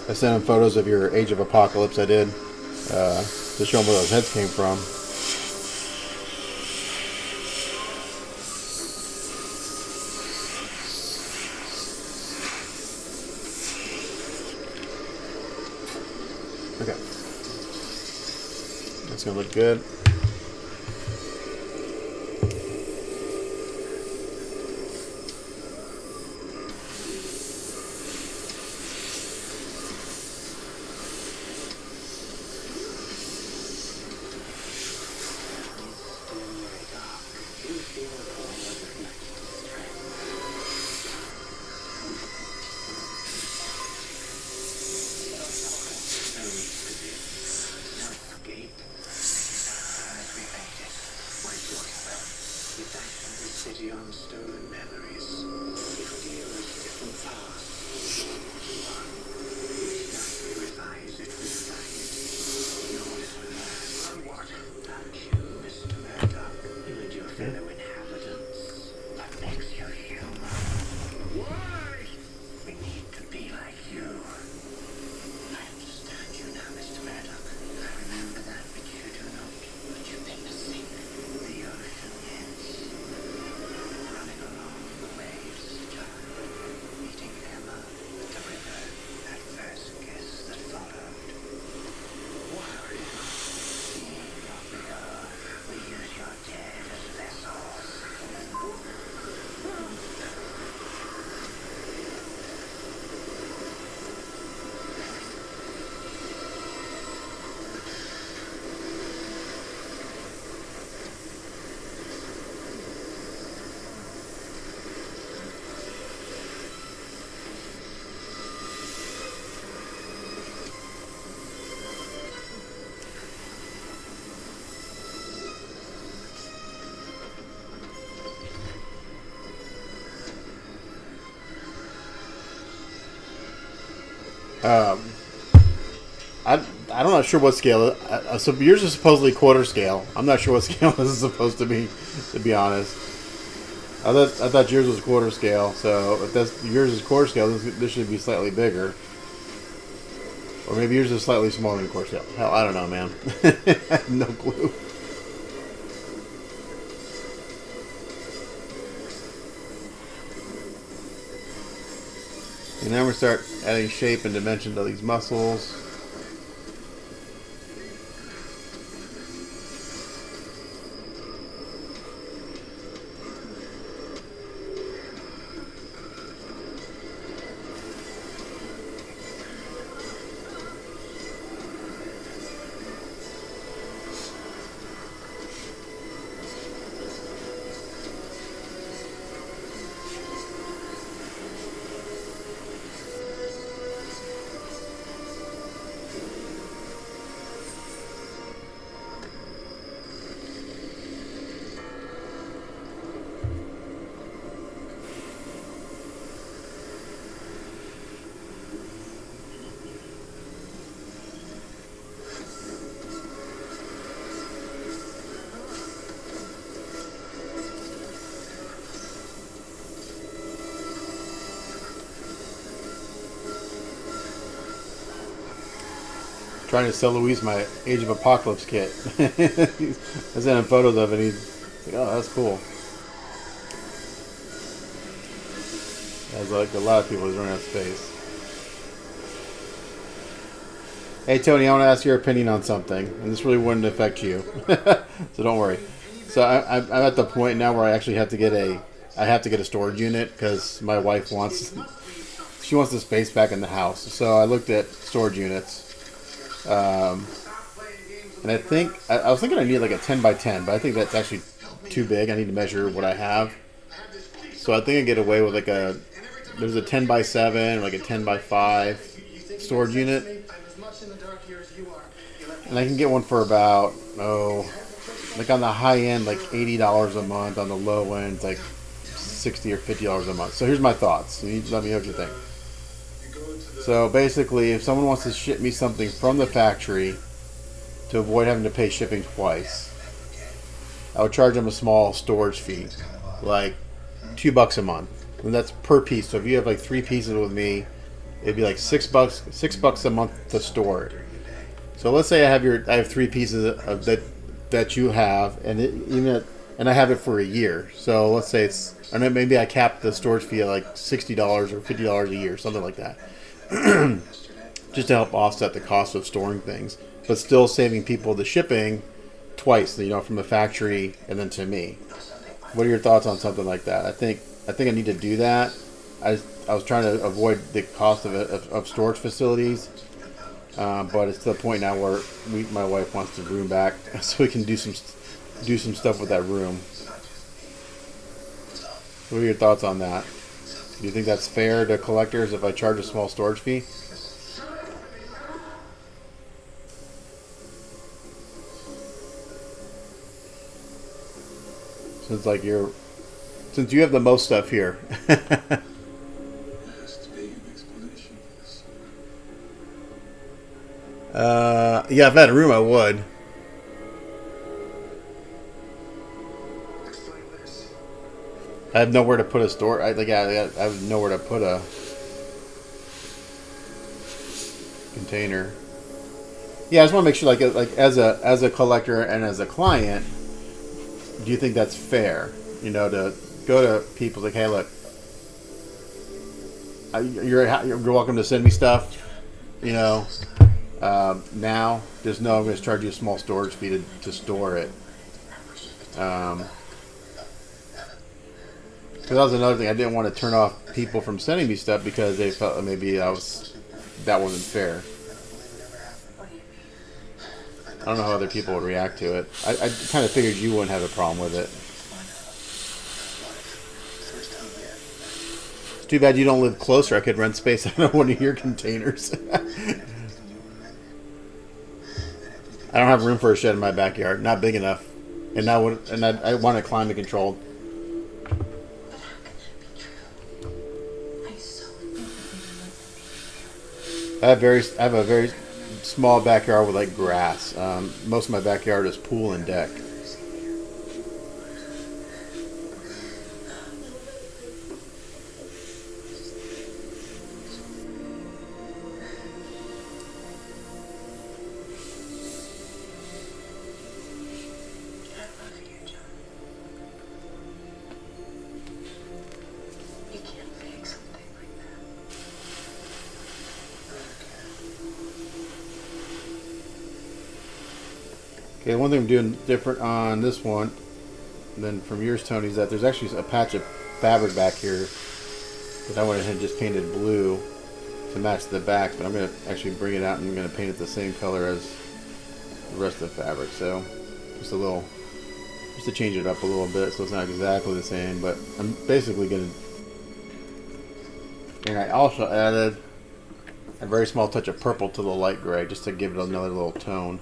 I sent him photos of your Age of Apocalypse I did to show him where those heads came from. Okay. That's going to look good. City on stolen memories. It would give us different paths. Each night we revise it with science. In order to learn what? About you, Mr. Murdoch. You and your fellow inhabitants. What makes you human? Why? We need to be like you. I understand you now, Mr. Murdoch. I remember that which you do not. But you've been missing. The ocean, yes. Running along the waves, child, meeting Emma, the river, that first kiss that followed. Why? Seeing what we are, we use your dead as vessels. I'm not sure what scale. So yours is supposedly quarter scale. I'm not sure what scale this is supposed to be honest. I thought yours was quarter scale. So if that's yours is quarter scale, this should be slightly bigger. Or maybe yours is slightly smaller than quarter scale. Hell, I don't know, man. I have no clue. And then we start adding shape and dimension to these muscles. Trying to sell Luis my Age of Apocalypse kit. I sent him photos of it. And he's like, "Oh, that's cool." As like a lot of people, he's running out of space. Hey Tony, I want to ask your opinion on something, and this really wouldn't affect you, so don't worry. So I'm at the point now where I actually have to get a storage unit because my wife wants the space back in the house. So I looked at storage units. And I think I was thinking I need like a 10 by 10, but I think that's actually too big. I need to measure what I have. So I think I get away with there's a 10 by 7, like a 10 by 5 storage unit. And I can get one for about, like on the high end, like $80 a month. On the low end, it's like $60 or $50 a month. So here's my thoughts. You let me know what you think. So basically, if someone wants to ship me something from the factory to avoid having to pay shipping twice, I would charge them a small storage fee, like $2 a month, and that's per piece. So if you have like 3 pieces with me, it'd be like $6 a month to store it. So let's say I have 3 pieces of that you have, and I have it for a year. So let's say and then maybe I cap the storage fee at like $60 or $50 a year, something like that, just to help offset the cost of storing things, but still saving people the shipping twice, from the factory and then to me. What are your thoughts on something like that? I think I need to do that. I was trying to avoid the cost of storage facilities, but it's to the point now where my wife wants the room back so we can do some stuff with that room. What are your thoughts on that? Do you think that's fair to collectors if I charge a small storage fee? Since you have the most stuff here. There has to be an explanation for this. Yeah, if I had a room, I would. Explain this. I have nowhere to put a store. I have nowhere to put a container. Yeah, I just want to make sure, like as a collector and as a client, do you think that's fair? To go to people like, hey, look, you're welcome to send me stuff. Now, just know I'm going to charge you a small storage fee to store it. Because that was another thing. I didn't want to turn off people from sending me stuff because they felt that maybe that wasn't fair. I don't know how other people would react to it. I kind of figured you wouldn't have a problem with it. It's too bad you don't live closer. I could rent space out of one of your containers. I don't have room for a shed in my backyard. Not big enough. And I want it climate controlled. I have a very small backyard with like grass. Most of my backyard is pool and deck. Okay, one thing I'm doing different on this one than from yours, Tony, is that there's actually a patch of fabric back here that I went ahead and just painted blue to match the back, but I'm going to actually bring it out and I'm going to paint it the same color as the rest of the fabric. So just to change it up a little bit so it's not exactly the same, but I'm basically going to, and I also added a very small touch of purple to the light gray just to give it another little tone.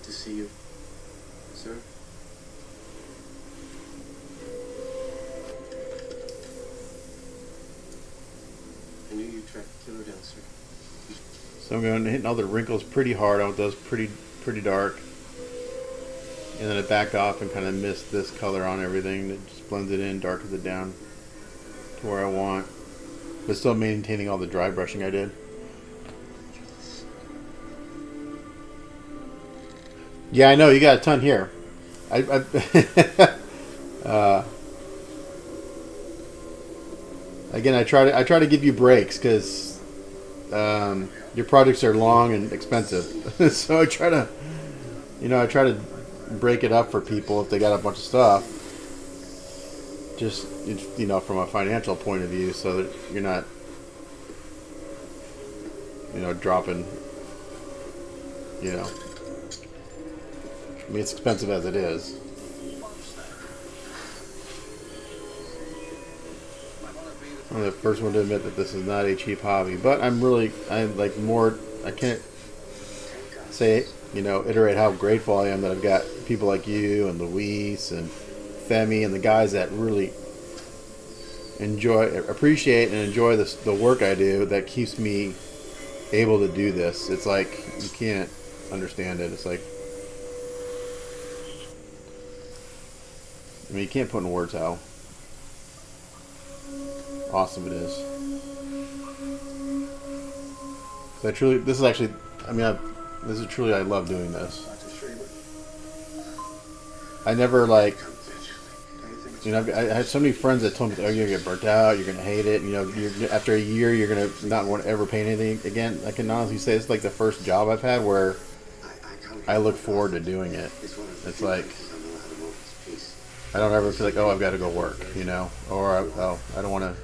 To see you, sir. I knew you tracked the killer down, sir. So I'm going to hit all the wrinkles pretty hard. I want those pretty dark, and then I back off and kind of mist this color on everything. That just blends it in, darkens it down to where I want, but still maintaining all the dry brushing I did. Yeah, I know you got a ton here. Again, I try to give you breaks because your projects are long and expensive. So I try to break it up for people if they got a bunch of stuff. Just from a financial point of view, so that you're not dropping. I mean, it's expensive as it is. I'm the first one to admit that this is not a cheap hobby, but I can't say, iterate how grateful I am that I've got people like you and Luis and Femi and the guys that really appreciate and enjoy the work I do that keeps me able to do this. It's like you can't understand it. It's like, I mean, you can't put in words how awesome it is. So this is actually, I mean, I love doing this. I never like, I had so many friends that told me, oh, you're gonna get burnt out, you're gonna hate it, after a year, you're gonna not want to ever paint anything again. I can honestly say it's like the first job I've had where I look forward to doing it. It's like, I don't ever feel like, oh, I've got to go work, or I don't want to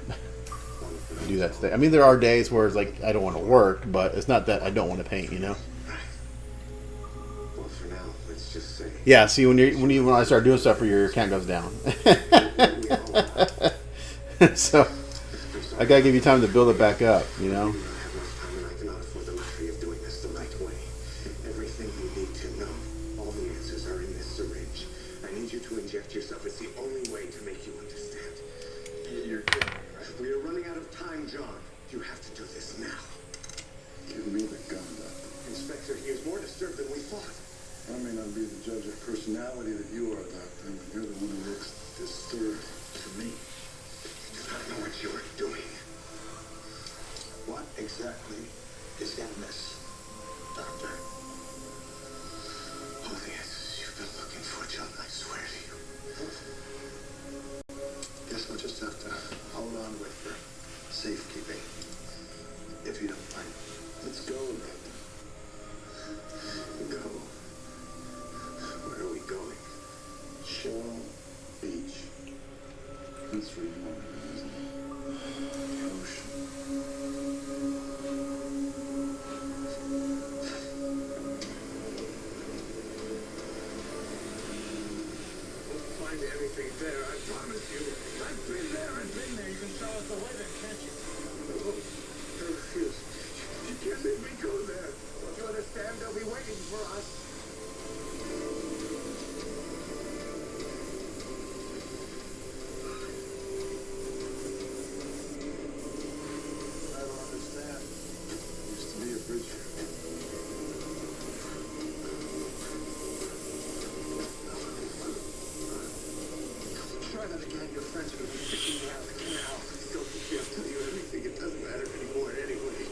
do that today. I mean, there are days where it's like I don't want to work, but it's not that I don't want to paint, Well, for now, let's just say. Yeah. See, when I start doing stuff, your account goes down. So I gotta give you time to build it back up, I have enough time and I cannot afford the luxury of doing this the right way. Everything you need to know, all the answers are in this syringe. I need you to inject yourself. It's the only way to make you understand. You're kidding me, right? We are running out of time, John. You have to do this now. Give me the gun, Doctor. Inspector, he is more disturbed than we thought. I may not be the judge of personality that you are, Doctor, but you're the one who looks disturbed to me. You do not know what you are doing. What exactly is in this, Doctor? All the answers you've been looking for, John, I swear to you. Guess we'll just have to hold on to it for safekeeping, if you don't mind. Let's go, Doctor. Go. Where are we going? Shell Beach. That's where you want it, isn't it? The ocean. We'll find everything there, I promise you. I've been there. You can show us the way then, can't you? No. I refuse. You can't make me go there. Don't you understand? They'll be waiting for us. I don't understand. Used to be a bridge here. Try that again. Your friends are going to be kicking me out of the canal. Still, I'll tell you everything. It doesn't matter anymore anyway.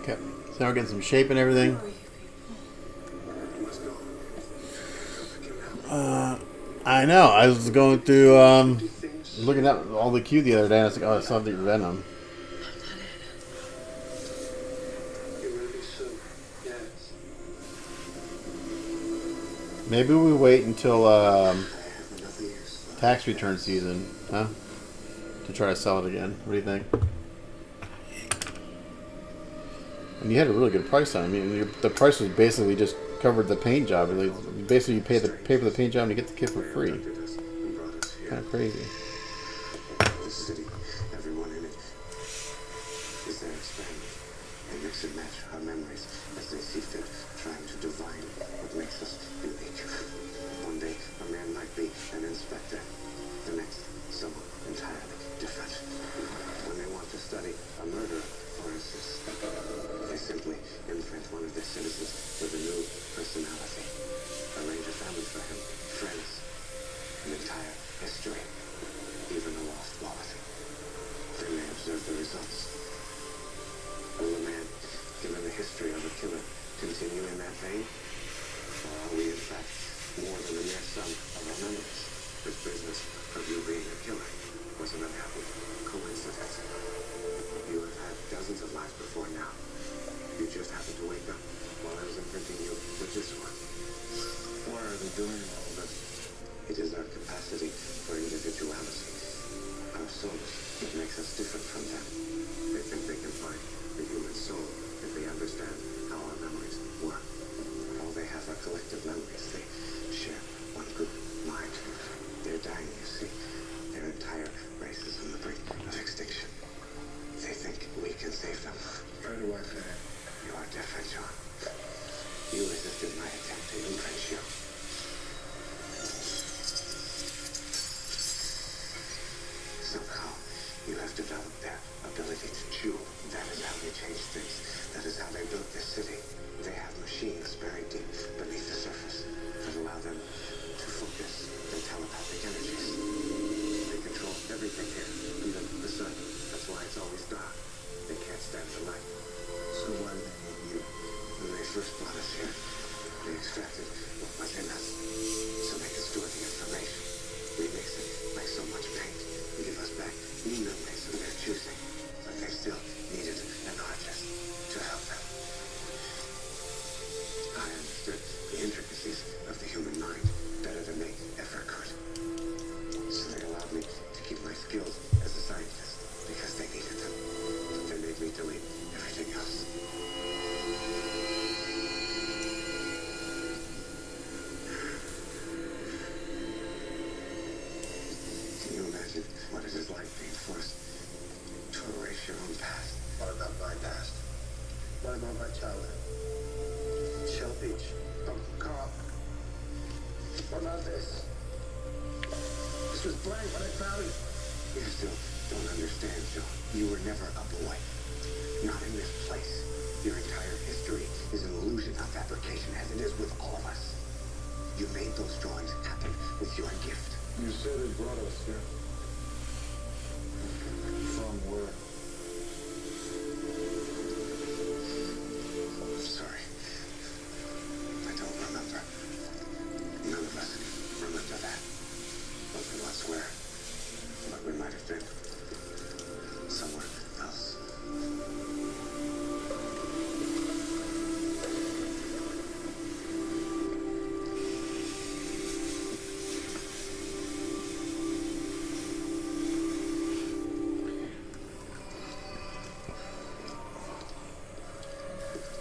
Okay. So now we're getting some shape and everything. Who are you people? Let's go. I know. I was going through, looking at all the Q the other day, and I was like, oh, I saw the Venom. Get ready soon. Yes. Maybe we wait until I have nothing else. tax return season, huh? To try to sell it again. What do you think? And you had a really good price on it. I mean, the price was basically just covered the paint job. Basically, you pay for the paint job and you get the kit for free. Kind of crazy. The city, everyone in it, is there expanding. They mix and match our memories as they see fit, trying to divine what makes us unique. One day, a man might be an inspector. The next, someone entirely different. When they want to study a murderer, for instance, they simply imprint one of their citizens with a new personality. Arrange a family for him, friends, an entire history, even a lost wallet. They may observe the results. Will a man, given the history of a killer, continue in that vein? Or are we, in fact, more than the mere sum of our memories? This business of you being a killer was an unhappy coincidence. You have had dozens of lives before now. You just happened to wake up while I was imprinting you with this one. Why are they doing all this? It is our capacity for individuality, our souls, that makes us different from them. How do I fit in? You are different, John. You resisted my attempt to imprint you. Somehow, you have developed that ability to chew. That is how they change things. That is how they built this city. They have machines buried deep beneath the surface that allow them to focus their telepathic energies. They control everything here, even the sun. That's why it's always dark. They can't stand the light. So why do they need you? When they first brought us here, they extracted what was in us so they could store the information. Remix it like so much paint and give us back new memories of their choosing. But they still needed an artist to help them. I understood the intricacies of the human mind better than they ever could. So they allowed me to keep my skills as a scientist because they needed them. But they made me delete everything else. Can you imagine what it is like being forced to erase your own past? What about my past? What about my childhood? Shell Beach, Uncle Carl. What about this? This was blank when I found it. You still don't understand, Joe. You were never a boy. Not in this place. Your entire history is an illusion, a fabrication, as it is with all of us. You made those drawings happen with your gift. You said it brought us here. From where? I'm sorry. I don't remember. None of us remember that. But we once were. But we might have been somewhere else.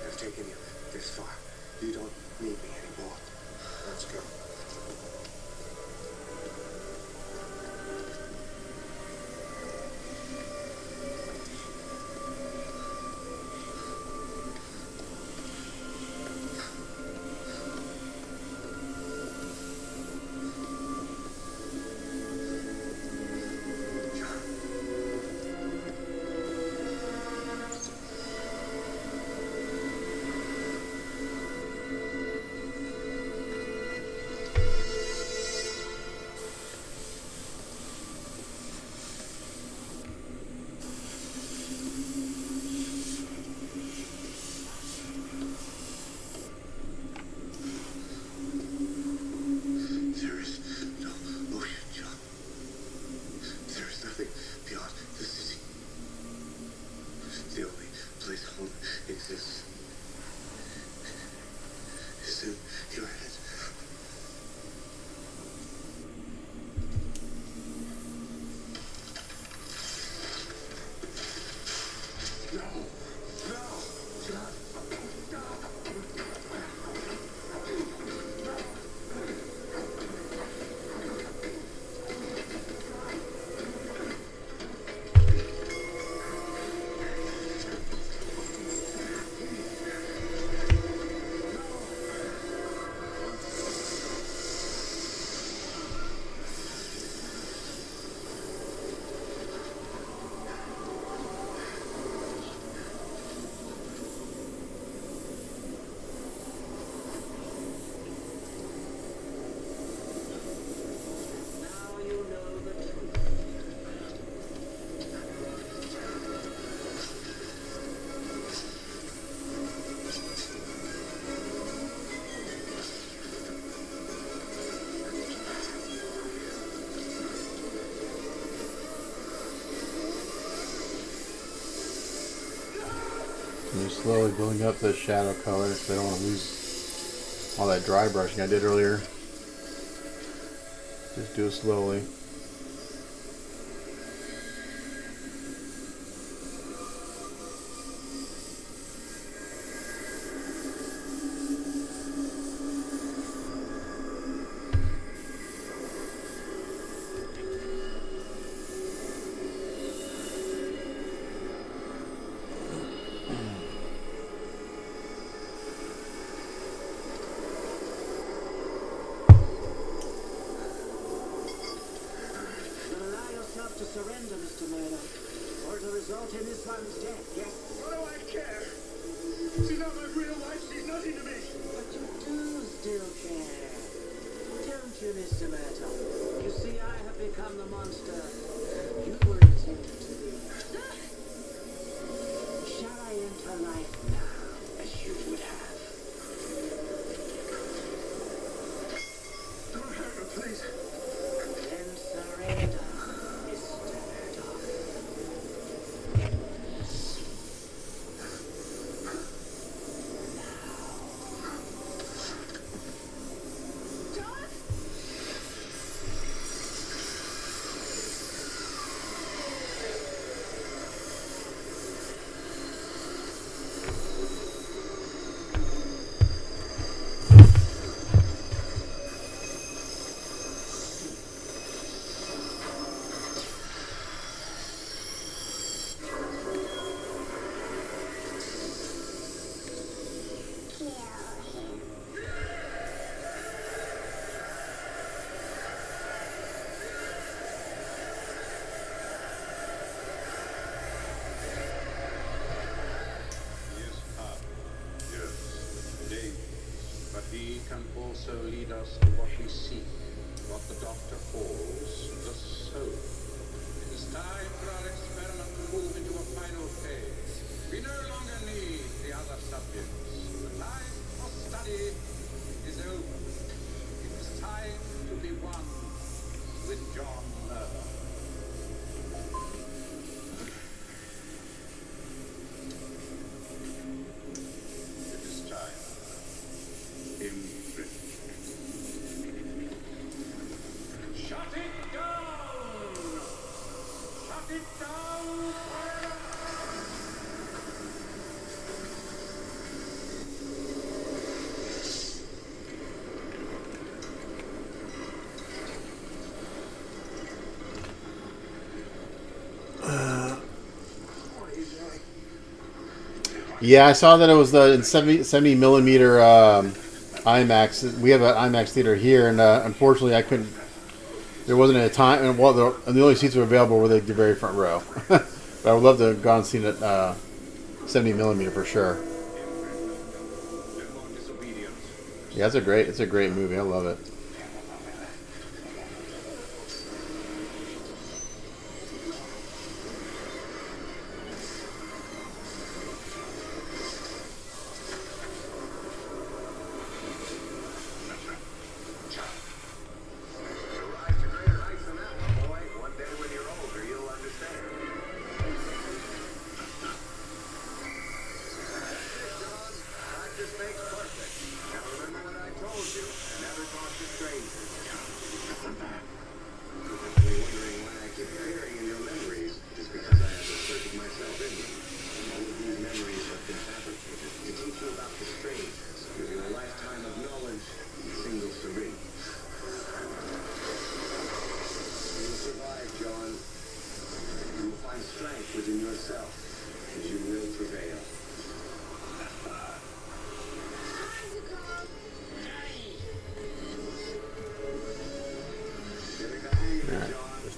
I've taken you this far. You don't need me anymore. Let's go. There is no ocean, John. There is nothing beyond the city. The only place home exists is in your head. No! No! John! Now you know the truth. And you're slowly building up the shadow color because I don't want to lose all that dry brushing I did earlier. Just do it slowly. result in this one's death, yes? What do I care? She's not my real wife. She's nothing to me. But you do still care. Don't you, Mr. Murtaugh? You see, I have become the monster you were intended to be. Shall I end her life now, as you would have? Don't hurt her, please. Then surrender, Mr. Murtaugh. John? He is power, yes, dangerous, but he can also lead us to what we seek, what the doctor calls the soul. It is time for our experiment to move into a final phase. We no longer need the other subjects. The time for study is over. It is time to be one with John Murdoch. It is time. Imprint. Shut it down! Shut it down forever! Yeah, I saw that it was the in 70 millimeter IMAX. We have an IMAX theater here, and unfortunately, I couldn't. There wasn't a time, and the only seats were available were the very front row. But I would love to have gone and seen it 70 millimeter for sure. Yeah, it's a great movie. I love it.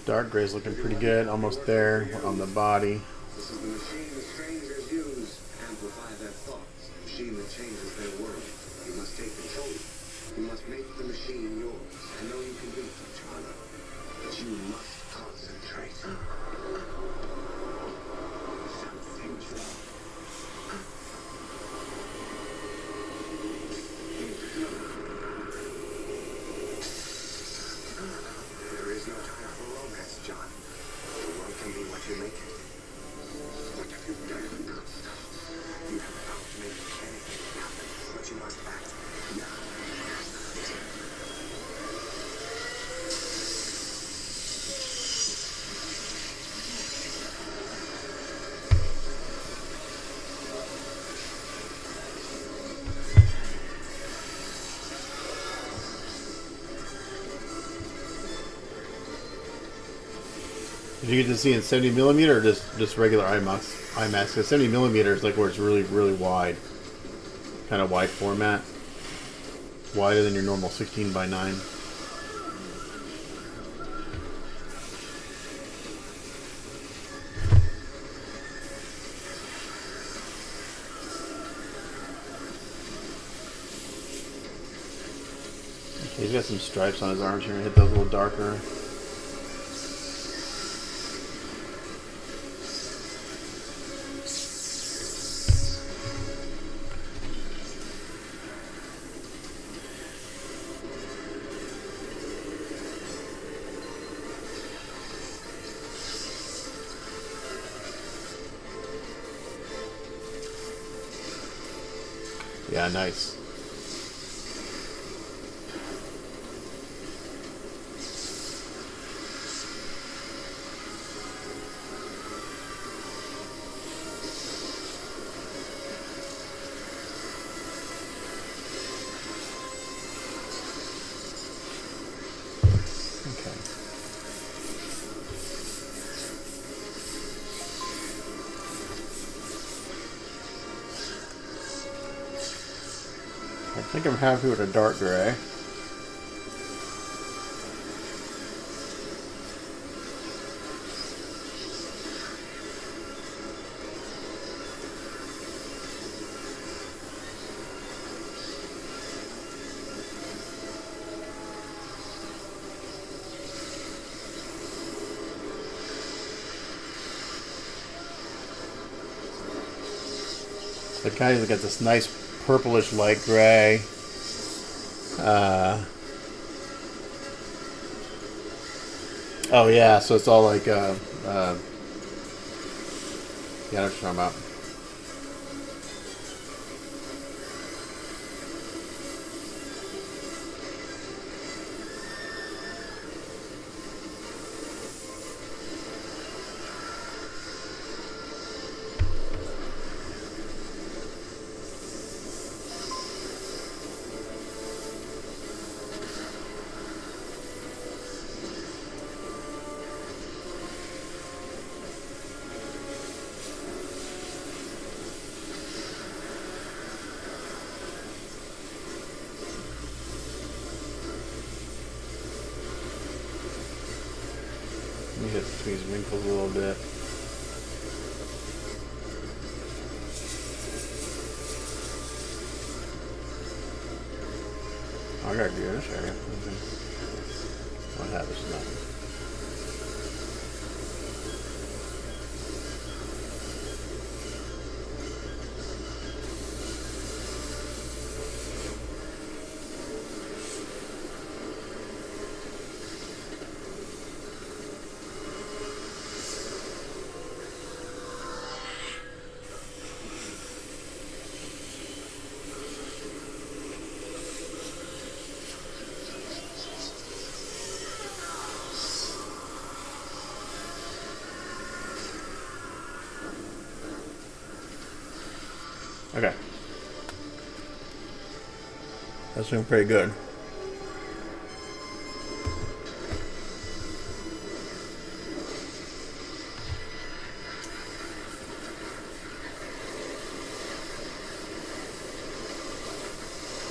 Dark gray's looking pretty good. Almost there on the body. This is the machine the strangers use to amplify their thoughts. The machine that changes their world. You must take control. You must make the machine yours. I know you can do it, John. But you must concentrate. Something's wrong. There is no time for romance, John. The world can be what you make it. What have you done? You have the power to make anything happen, but you must act now. Did you get to see in 70 millimeter or just regular IMAX? IMAX, because 70 millimeter is like where it's really wide, kind of wide format, wider than your normal 16:9. He's got some stripes on his arms here and hit those a little darker. Yeah, nice. Okay. I think I'm happy with a dark gray. The kind of got this nice purplish light gray. Oh yeah, so it's all like yeah, I know what you're talking about. Let me hit these wrinkles a little bit. Oh, I gotta do this area. Okay. What happens now? Okay. That's doing pretty good.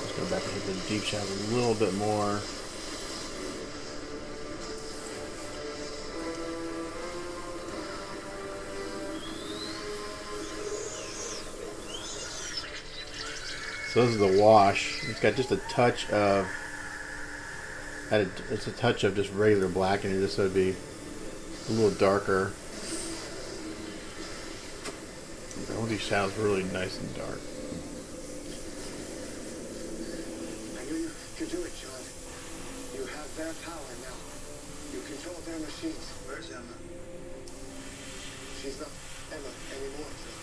Let's go back and hit the deep shadow a little bit more. So this is the wash. It's got just a touch of, it's a touch of just regular black in here, just so it'd be a little darker. All these shadows really nice and dark. I knew you could do it, John. You have their power now. You control their machines. Where's Emma? She's not Emma anymore, John.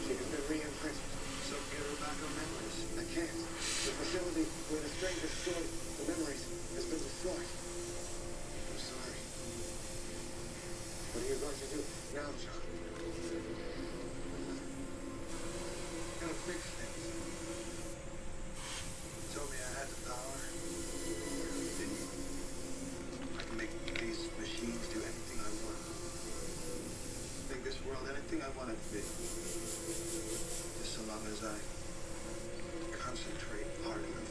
She has been re-imprinted. So get her back her memories. I can't. The facility where the strain destroyed the memories has been destroyed. I'm sorry. What are you going to do now, John? Gotta fix things. You told me I had the power. Didn't you? I can make these machines do anything I want. Make this world anything I want it to be. Just so long as I concentrate hard enough.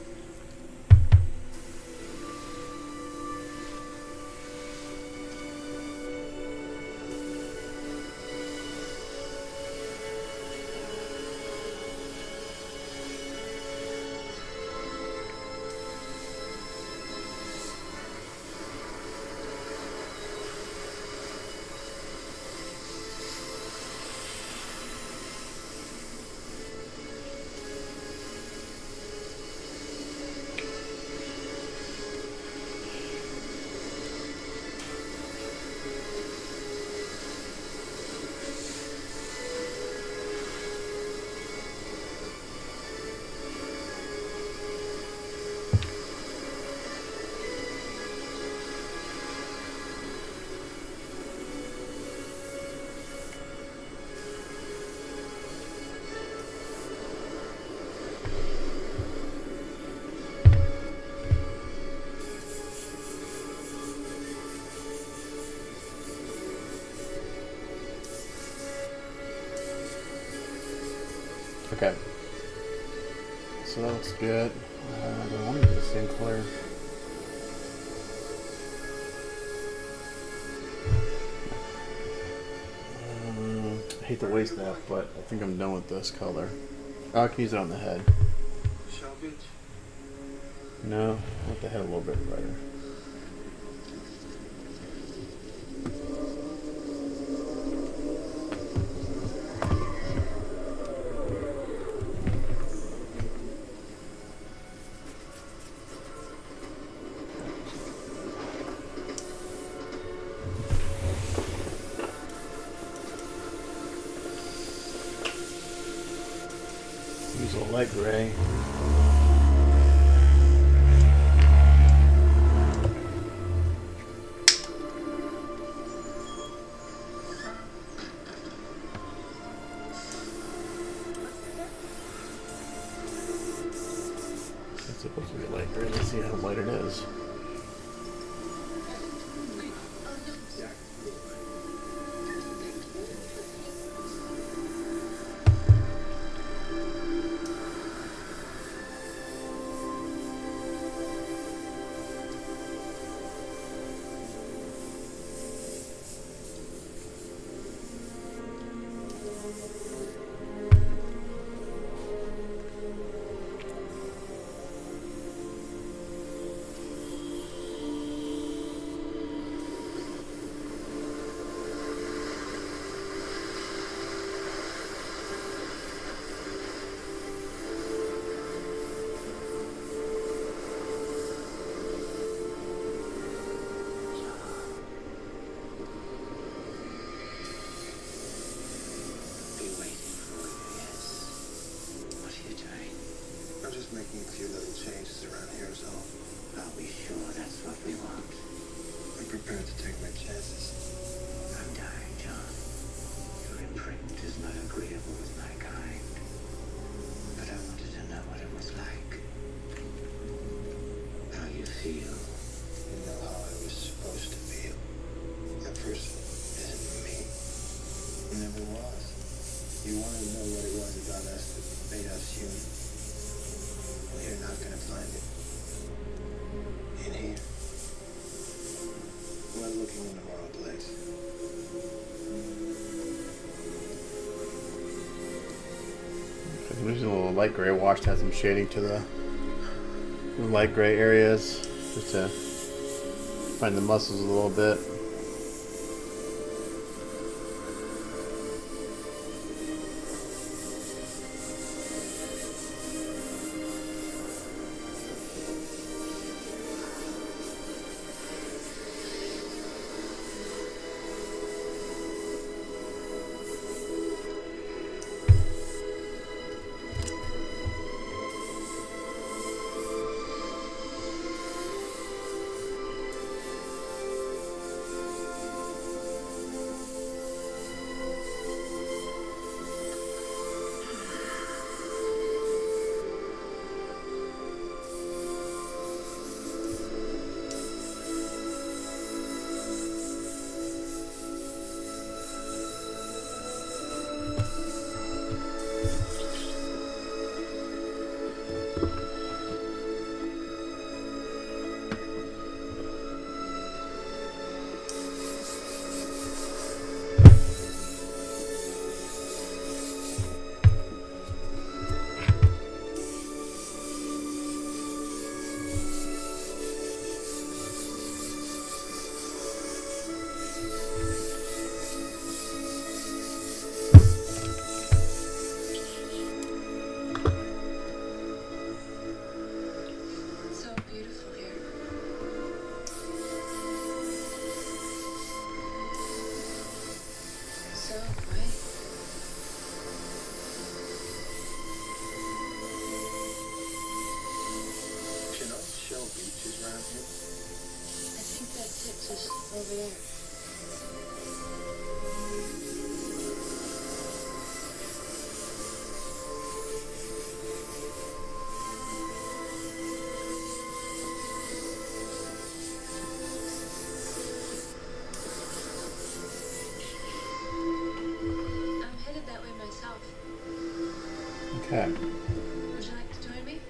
Okay. So that looks good. Do I want to do the same color? I hate to waste that, but I think I'm done with this color. Oh, I can use it on the head. Salvage? No, I want the head a little bit brighter. Use a light gray. It's supposed to be light gray. Let's see how light it is. Be waiting for you, yes. What are you doing? I'm just making a few little changes around here is all. Are we sure that's what we want? I'm prepared to take my chances. I'm dying, John. Your imprint is not agreeable with my kind. But I wanted to know what it was like. How you feel. You know how I was supposed to feel. That person isn't me. It never was. You wanted to know what it was about us that made us human. Well, you're not gonna find it. In here. We're looking in the wrong place. I'm using a little light gray wash to add some shading to the light gray areas, just to find the muscles a little bit. Okay. Would you like to join me?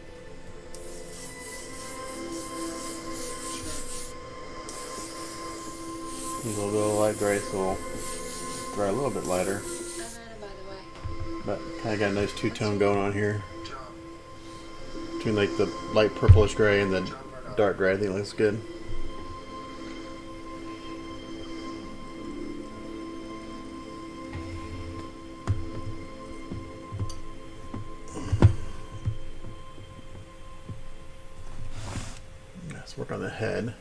Use a little bit of light gray, so we'll dry a little bit lighter. I'm Anna, by the way. But kind of got a nice two-tone going on here. Between like the light purplish gray and the dark gray, I think it looks good. Let's work on the head.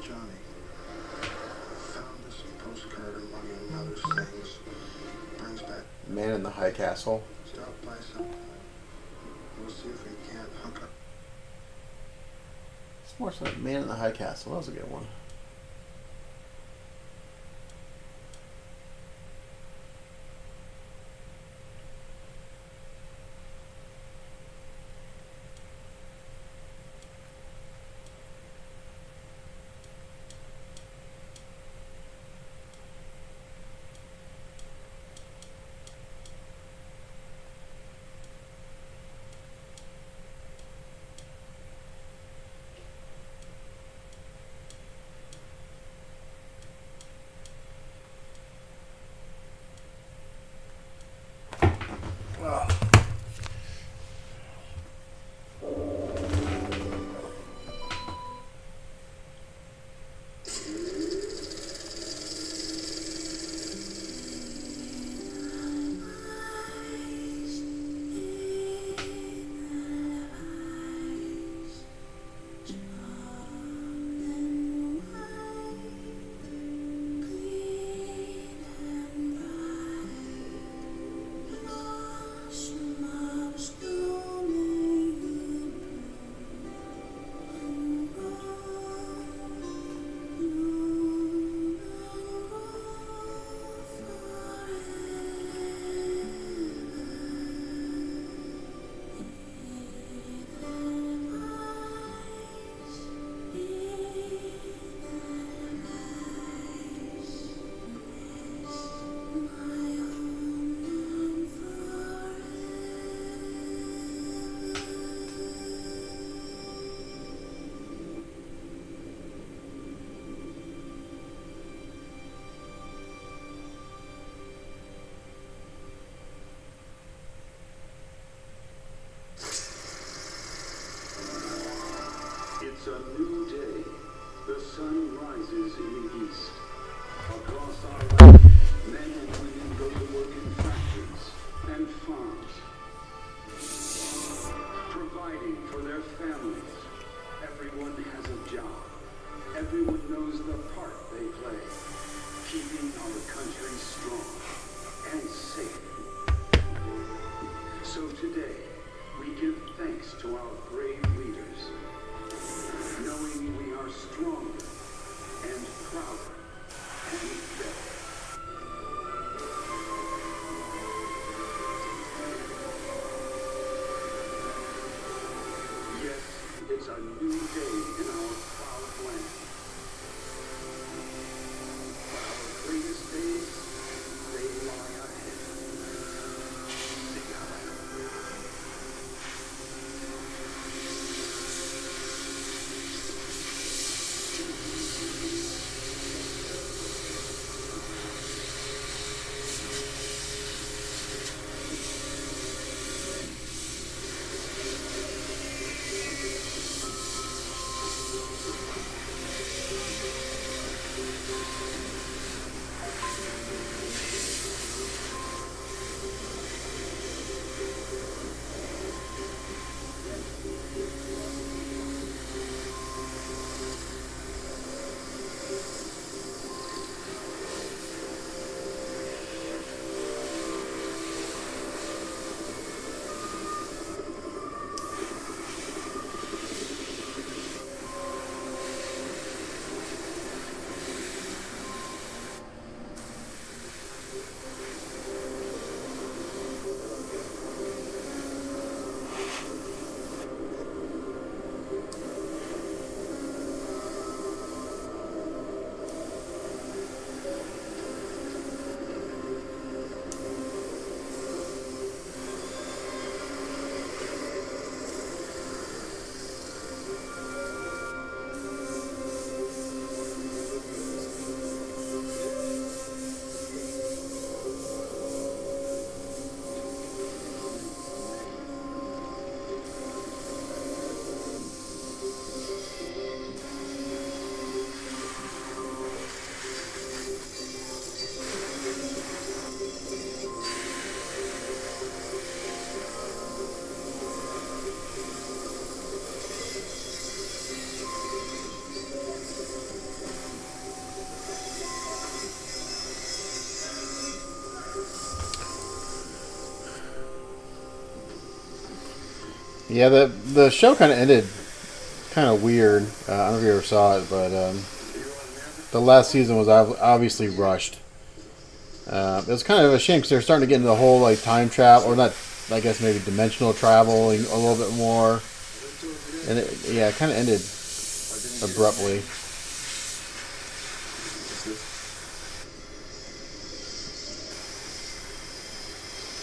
Johnny, found this postcard among other things. Brings back. Man in the High Castle. Stop by sometime. We'll see if we can't hook up. It's more so Man in the High Castle. That was a good one. It's a new day. The sun rises in the east. Across our land, men and women go to work in factories and farms, providing for their families. Everyone has a job. Everyone knows the part they play, keeping our country strong and safe. So today, we give thanks to our brave leaders, knowing we are stronger and prouder and better. Yes, it's a new day in our proud land. But our greatest days, they lie ahead. Sing high. Yeah, the show kind of ended kind of weird. I don't know if you ever saw it, but the last season was obviously rushed. It was kind of a shame because they're starting to get into the whole like time travel, or not. I guess maybe dimensional traveling a little bit more, and it kind of ended abruptly.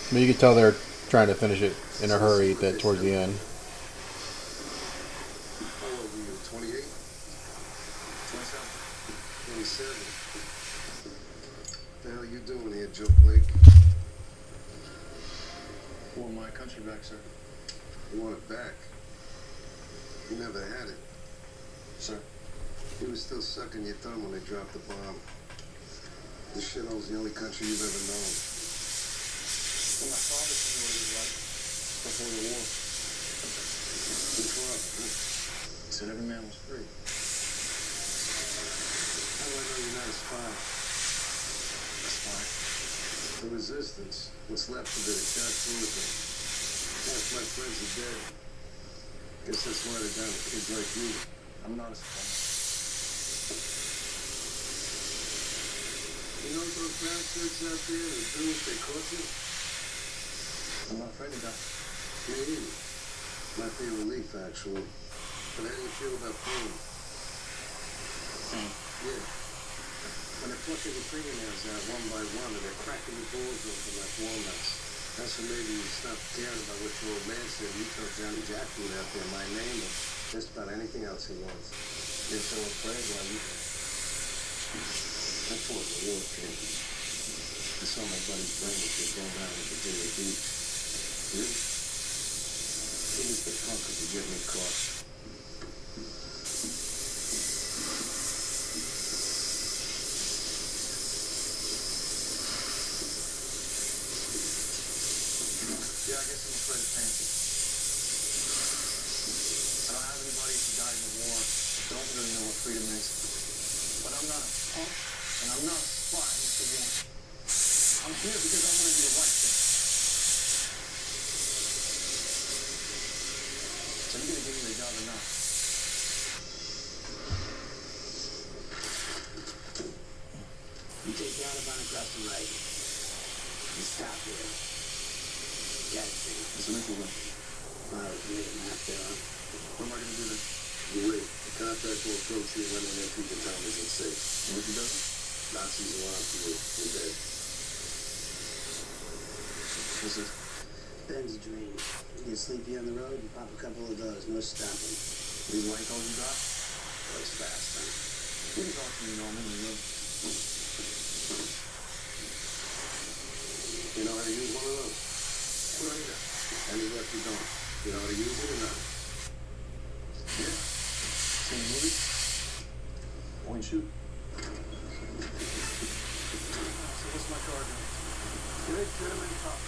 I mean, you could tell they're trying to finish it in a hurry towards the end. How old are you? 28? 27? What the hell are you doing here, Joe Blake? For my country back, sir. You want it back? You never had it. Sir. You were still sucking your thumb when they dropped the bomb. This shithole's the only country you've ever known. Well, my father told me what it was like before the war. Which one? He said every man was free. How do I know you're not a spy? A spy. The resistance. What's left of it shot through with them. Half my friends are dead. Guess that's why they're down to kids like you. I'm not a spy. You know those brown shirts out there that do if they caught you? I'm not afraid to die. Me either. Might be a relief, actually. But how do you feel about pain? Pain. Yeah. When they're plucking your fingernails out one by one and they're cracking your balls open like walnuts. That's when maybe you stop caring about what your old man said. You tell Johnny Jackwood out there my name or just about anything else he wants. You're so afraid, why you? I fought in the war, kid. I saw my buddy's brain get blown out at Virginia Beach. Really? He was the punk who could get me caught. Yeah, I guess I'm afraid of pain. I don't have anybody who died in the war. Don't really know what freedom is. But I'm not a punk, and I'm not a spy, Mr. Warren. I'm here because I want to do the right thing. So you gonna give me the job or not? You take the Autobahn across the right. You stop here. Got it, thing. It's a nickel gun. Well, you need a map there, huh? What am I gonna do then? You wait. The contract will approach you when and if you can tell me it's safe. And if he doesn't? Nazis will on to you. You're dead. What's it? Ben's a dream. You get sleepy on the road, you pop a couple of those, no stopping. These white calls you got? Goes fast, huh? You can talk to me, Norman. You know. You know how to use one of those? What do I need that? Any left you don't. You know how to use it or not? Yeah. Seen the movie? Point shoot. So what's my charge on? Good German cop.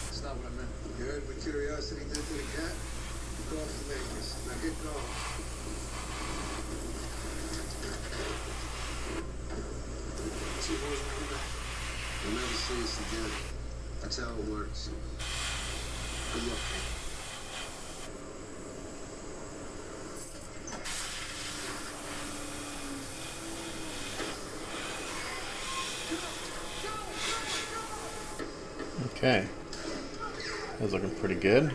That's not what I meant. You heard what curiosity did to the cat? Go off to Vegas. Now get going. See you boys when I get back. You'll never see us again. That's how it works. Good luck, kid. Okay. That's looking pretty good.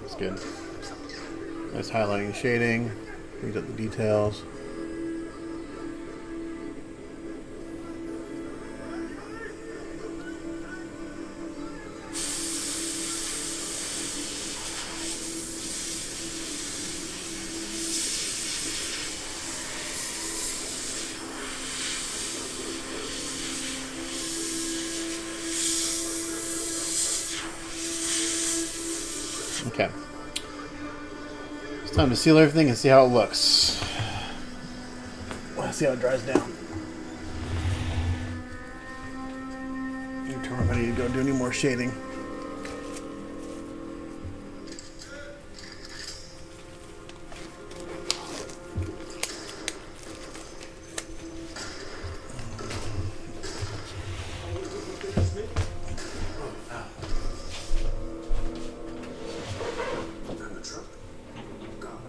That's good. Nice highlighting and shading. Brings up the details. Okay. It's time to seal everything and see how it looks. Let's see how it dries down. Determine if I need to go do any more shading. And the truck? Gone.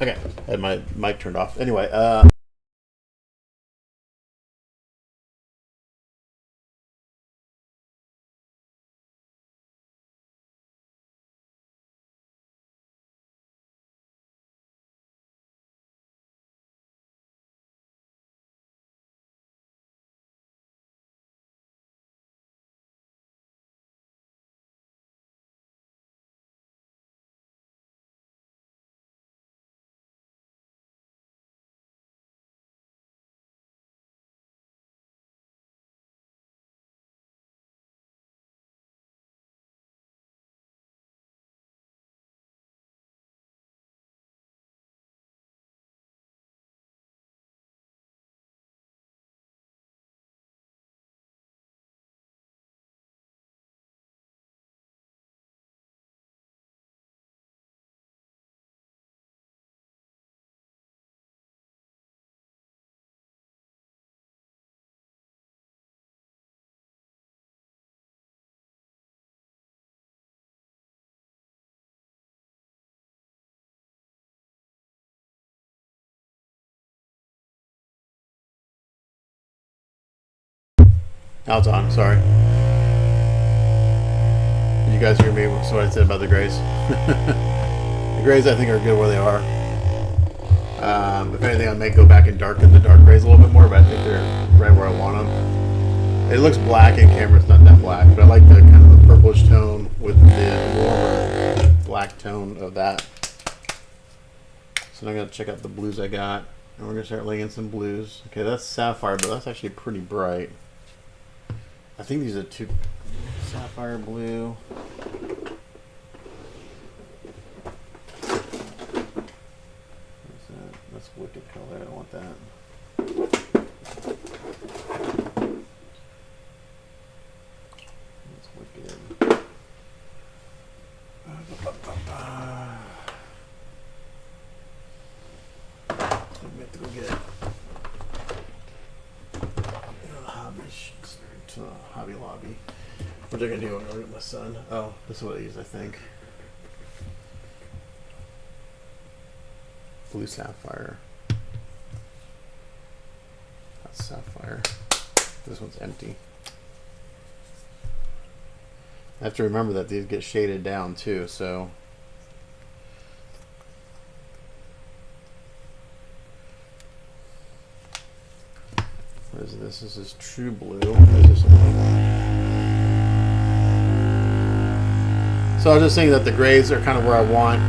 Okay, I had my mic turned off. Anyway, now it's on. Sorry. Did you guys hear me? What I said about the grays? The grays, I think, are good where they are. If anything, I may go back and darken the dark grays a little bit more, but I think they're right where I want them. It looks black in camera; it's not that black, but I like the kind of the purplish tone with the warmer black tone of that. So now I'm gonna check out the blues I got, and we're gonna start laying in some blues. Okay, that's sapphire, but that's actually pretty bright. I think these are two sapphire blue. That's wicked color. I don't want that. That's wicked. We have to go get to the Hobby Lobby. What they're gonna do? I'm gonna get my son. Oh, this is what I use, I think. Blue sapphire. That's sapphire. This one's empty. I have to remember that these get shaded down too, so. What is this? This is true blue. What is this? So I was just saying that the grays are kind of where I want,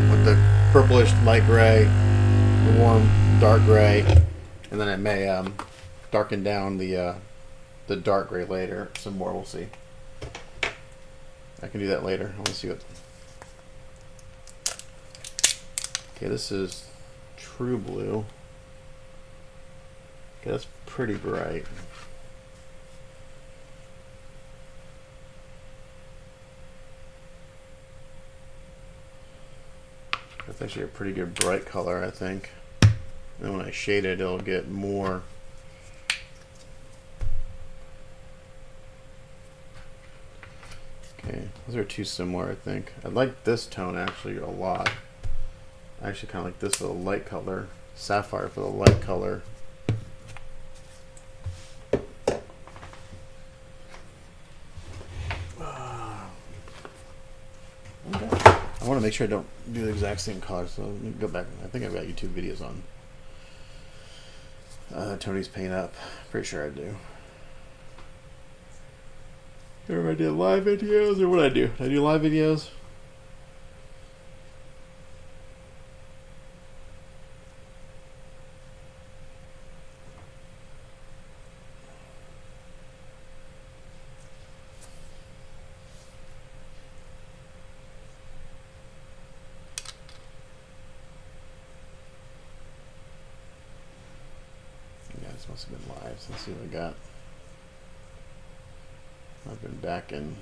with the purplish light gray, the warm dark gray, and then I may darken down the dark gray later some more. We'll see. I can do that later. I want to see what. Okay, this is true blue. Okay, that's pretty bright. That's actually a pretty good bright color, I think. And when I shade it, it'll get more. Okay, those are too similar, I think. I like this tone actually a lot. I actually kind of like this for the light color. Sapphire for the light color. I want to make sure I don't do the exact same color, so let me go back. I think I've got YouTube videos on Tony's paint up. Pretty sure I do. Or I did live videos, or what did I do? Did I do live videos? Must have been live. So let's see what I got. I've been back in.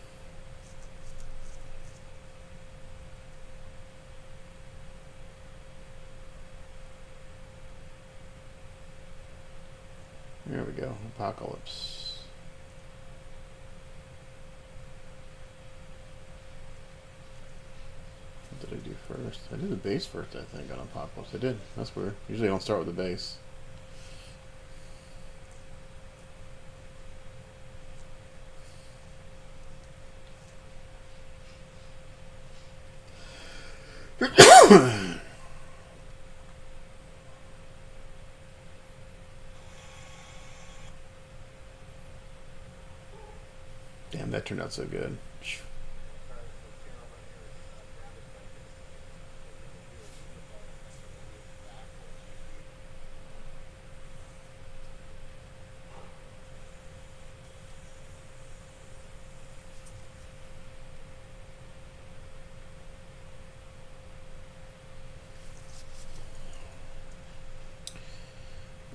There we go. Apocalypse. did I do first? I did the base first, I think, on Apocalypse. I did. That's weird. Usually I don't start with the base. Damn, that turned out so good.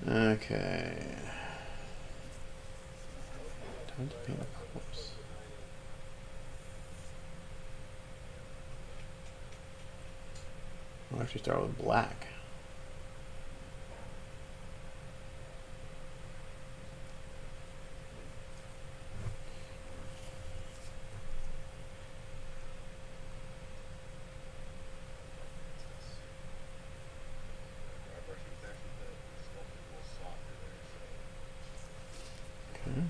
Okay. Time to paint Apocalypse. I'll actually start with black. Okay.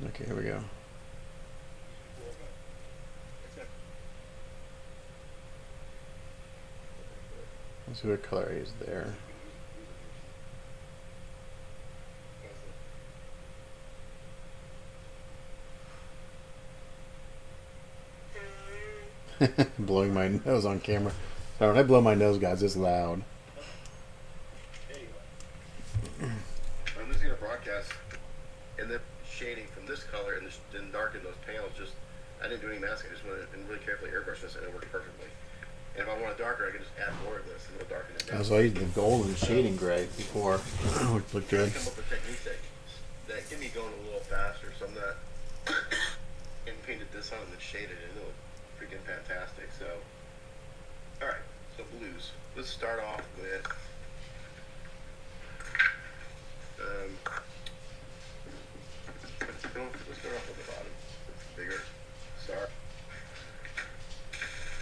Okay, here we go. Let's see what color is there. Blowing my nose on camera. Sorry, when I blow my nose, guys, it's loud. I'm just gonna broadcast, and then shading from this color and then darken those panels. Just I didn't do any masking. I just went and really carefully airbrush this, and it worked perfectly. And if I want it darker, I can just add more of this, and it'll darken it down. So I used the gold and shading gray before. Which looked good. I come up with techniques that get me going a little faster, so I'm not and painted this on and then shaded it. It'll look freaking fantastic. So, all right. So blues. Let's start off with. Let's start off with the bottom. Bigger. Start.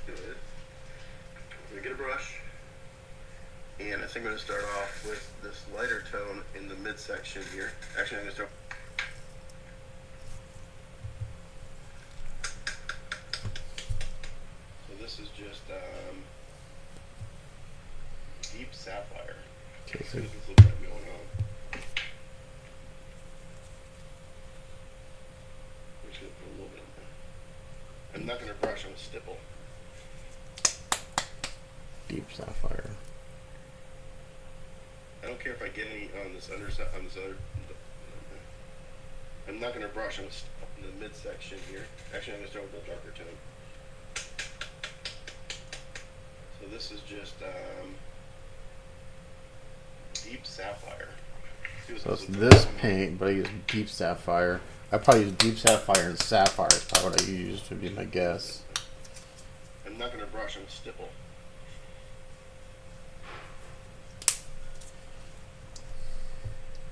Good. We get a brush. And I think I'm going to start off with this lighter tone in the midsection here. Actually, I'm going to start. So this is just deep sapphire. Okay, So so this looks like going on. I'm just going to put a little bit in there. I'm not going to brush on a stipple. deep sapphire. I don't care if I get any on this underside, on this other. I'm not going to brush on the midsection here. Actually, I'm going to start with a darker tone. So this is just deep sapphire. So it's this paint, but I use deep sapphire. I probably use deep sapphire and sapphire is probably what I used, would be my guess. I'm not going to brush on a stipple.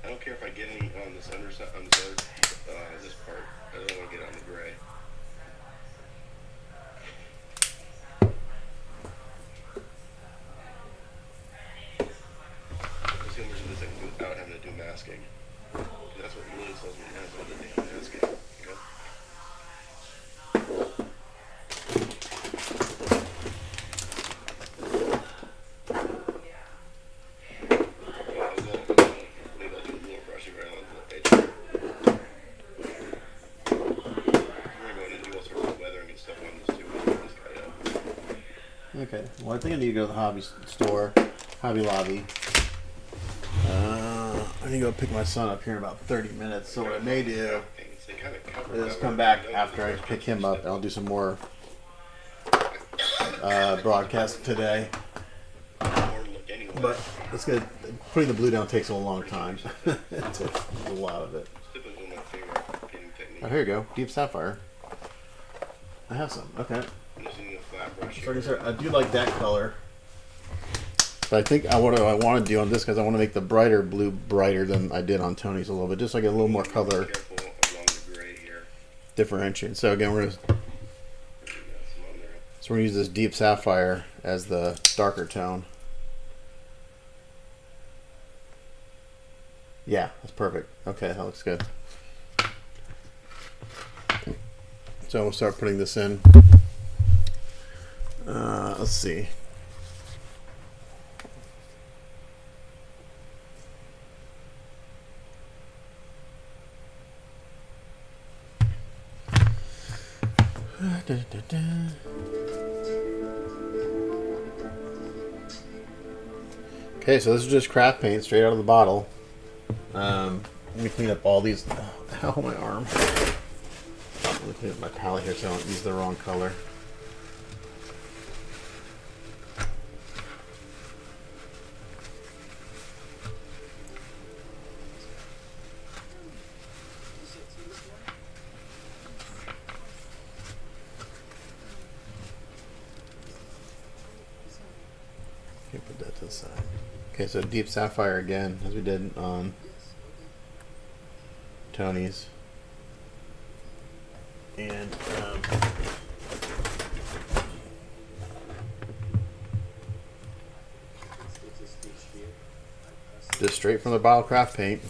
I don't care if I get any on this underside, on this other, this part. I don't want to get on the gray. Let's see how much of this I can do without having to do masking. That's what really tells me now about the damn masking. Okay? Okay, well I think I need to go to the hobby store, Hobby Lobby. I need to go pick my son up here in about 30 minutes, so what I may do is come back after I pick him up and I'll do some more broadcast today. But it's good. Putting the blue down takes a long time. It took a lot of it. Typically my favorite painting technique. Oh, here you go. Deep sapphire. I have some. Okay. I'm just using a flat brush So here. I do like that color. But I think what I want to do on this, because I want to make the brighter blue brighter than I did on Tony's a little bit, just so I get a little more color Careful along the gray here. differentiation. So again, we're gonna use this deep sapphire as the darker tone. Yeah, that's perfect. Okay, that looks good. So we'll start putting this in. Let's see. Okay, so this is just craft paint straight out of the bottle. Let me clean up all these. Ow, my arm. Let me clean up my palette here so I don't use the wrong color. Okay, put that to the side. Okay, so deep sapphire again, as we did on Tony's. And just straight from the bottle craft paint.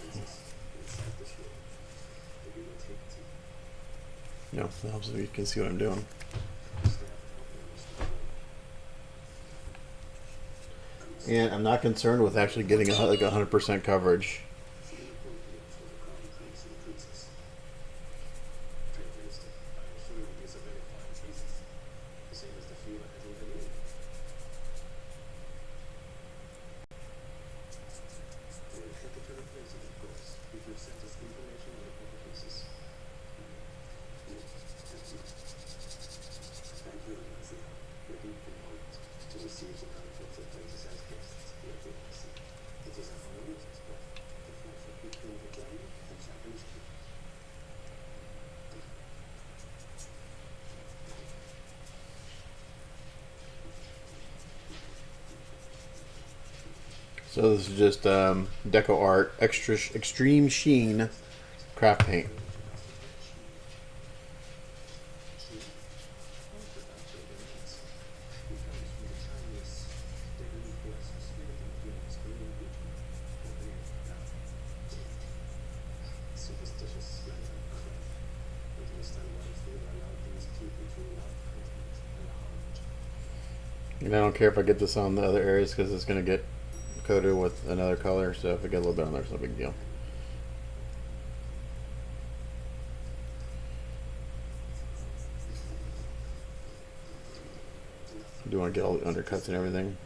You know, that helps if you can see what I'm doing. And I'm not concerned with actually getting like 100% coverage. So this is just Deco Art Extreme Sheen craft paint. And I don't care if I get this on the other areas because it's going to get coated with another color, so if I get a little bit on there, it's no big deal. Do you want to get all the undercuts and everything?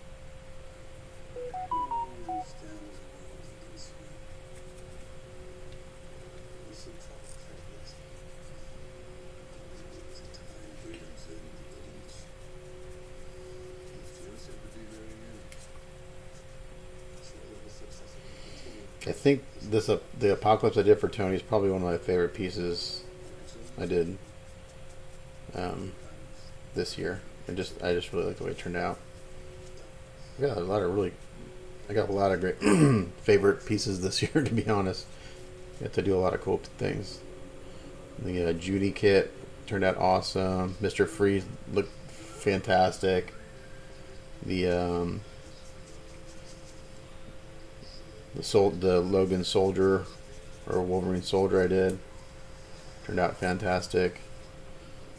I think this the Apocalypse I did for Tony is probably one of my favorite pieces I did this year. I just really like the way it turned out. I got a lot of great favorite pieces this year, to be honest. Got to do a lot of cool things. The Judy kit turned out awesome. Mr. Freeze looked fantastic. The Logan Soldier or Wolverine Soldier I did turned out fantastic.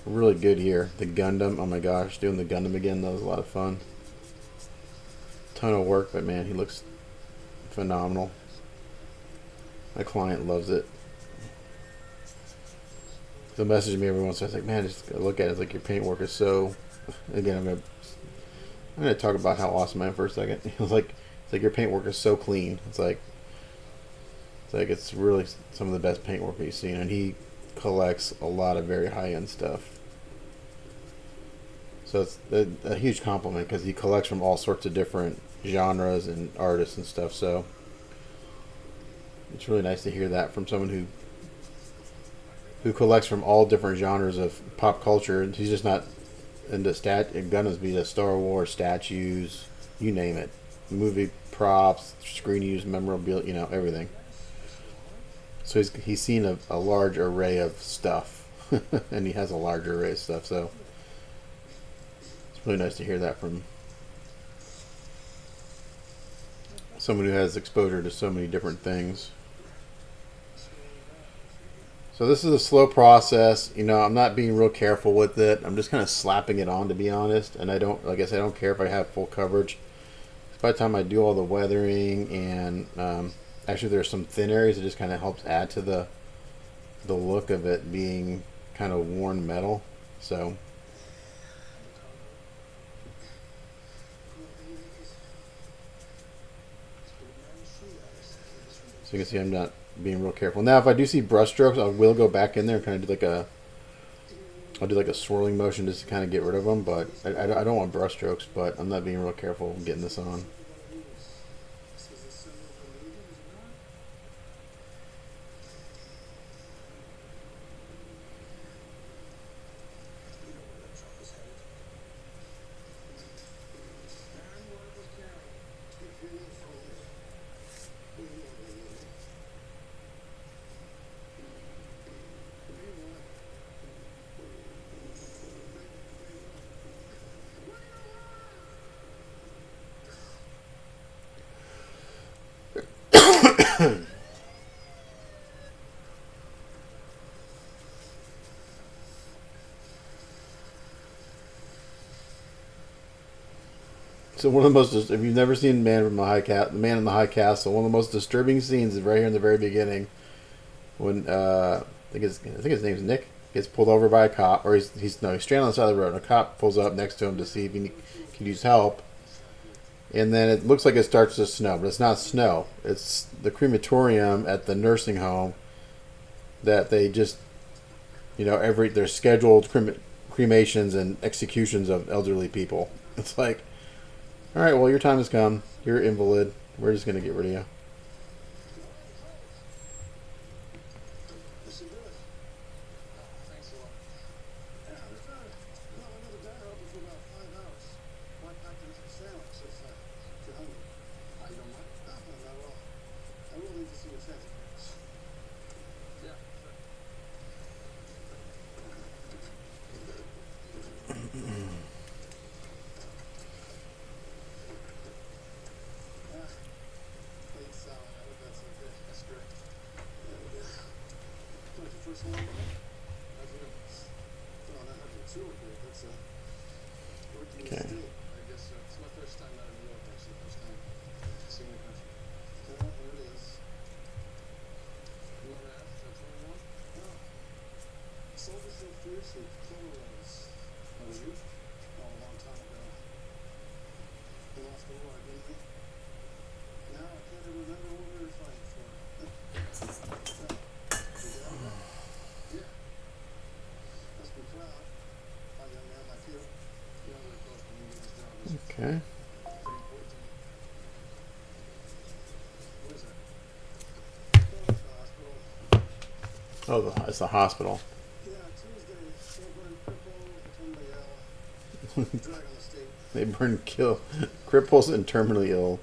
Really good year. The Gundam, oh my gosh, doing the Gundam again, that was a lot of fun. Ton of work, but man, he looks phenomenal. My client loves it. They'll message me every once in a while. It's like, man, just look at it. It's like your paint work is so. Again, I'm gonna talk about how awesome I am for a second. It's like your paint work is so clean. It's really some of the best paint work you've seen, and he collects a lot of very high-end stuff. So it's a huge compliment because he collects from all sorts of different genres and artists and stuff. So it's really nice to hear that from someone who collects from all different genres of pop culture. He's just not into gonna be the Star Wars statues, you name it, movie props, screen use, memorabilia, everything. So he's seen a large array of stuff, and he has a large array of stuff. So it's really nice to hear that from someone who has exposure to so many different things. So this is a slow process. I'm not being real careful with it. I'm just kind of slapping it on, to be honest. And I don't, like I said, I don't care if I have full coverage. By the time I do all the weathering and actually there's some thin areas, it just kind of helps add to the look of it being kind of worn metal. So you can see I'm not being real careful. Now, if I do see brush strokes, I will go back in there and kind of do I'll do like a swirling motion just to kind of get rid of them. But I don't want brush strokes, but I'm not being real careful getting this on. So one of the most, if you've never seen Man in the High Castle, one of the most disturbing scenes is right here in the very beginning, when I think his name's Nick, gets pulled over by a cop, or he's stranded on the side of the road, and a cop pulls up next to him to see if he can use help, and then it looks like it starts to snow, but it's not snow. It's the crematorium at the nursing home that they just, there's scheduled cremations and executions of elderly people. It's like, all right, well, your time has come. You're an invalid. We're just going to get rid of you. Okay. Okay. Oh, it's the hospital. They burn, kill cripples and terminally ill.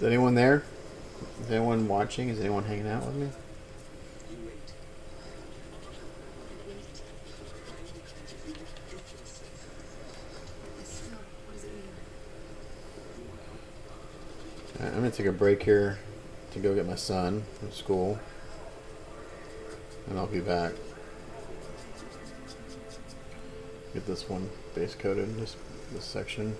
Is anyone there? Is anyone watching? Is anyone hanging out with me? You wait. Wait. Can't you feel it? It feels safe. Yes, still. What does it mean? You want to help? Alright, I'm gonna take a break here to go get my son from school, and I'll be back. Get this one base coated, this section.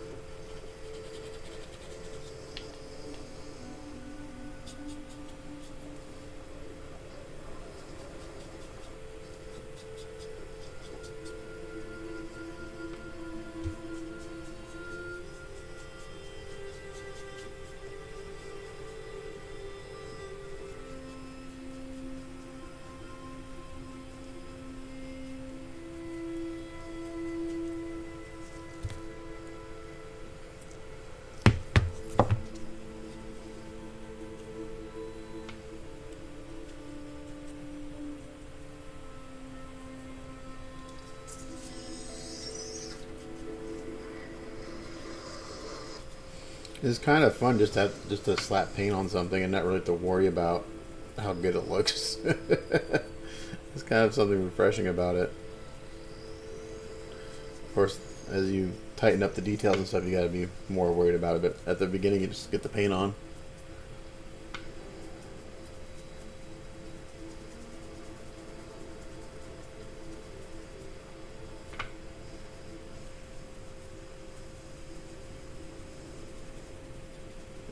It's kind of fun just to slap paint on something and not really have to worry about how good it looks. It's kind of something refreshing about it. Of course, as you tighten up the details and stuff, you got to be more worried about it. But at the beginning, you just get the paint on.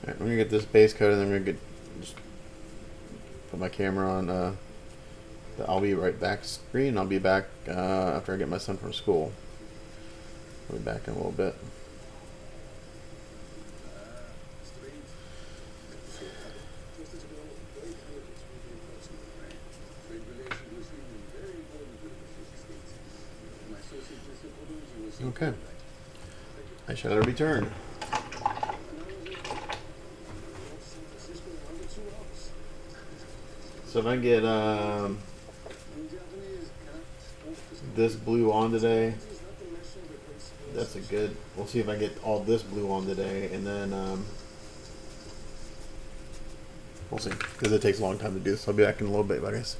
Alright, I'm gonna get this base coat, and then I'm gonna just put my camera on the I'll be right back screen. I'll be back after I get my son from school. I'll be back in a little bit. Okay. I shall return. So if I get this blue on today, that's a good. We'll see if I get all this blue on today, and then we'll see, because it takes a long time to do this. I'll be back in a little bit, guys.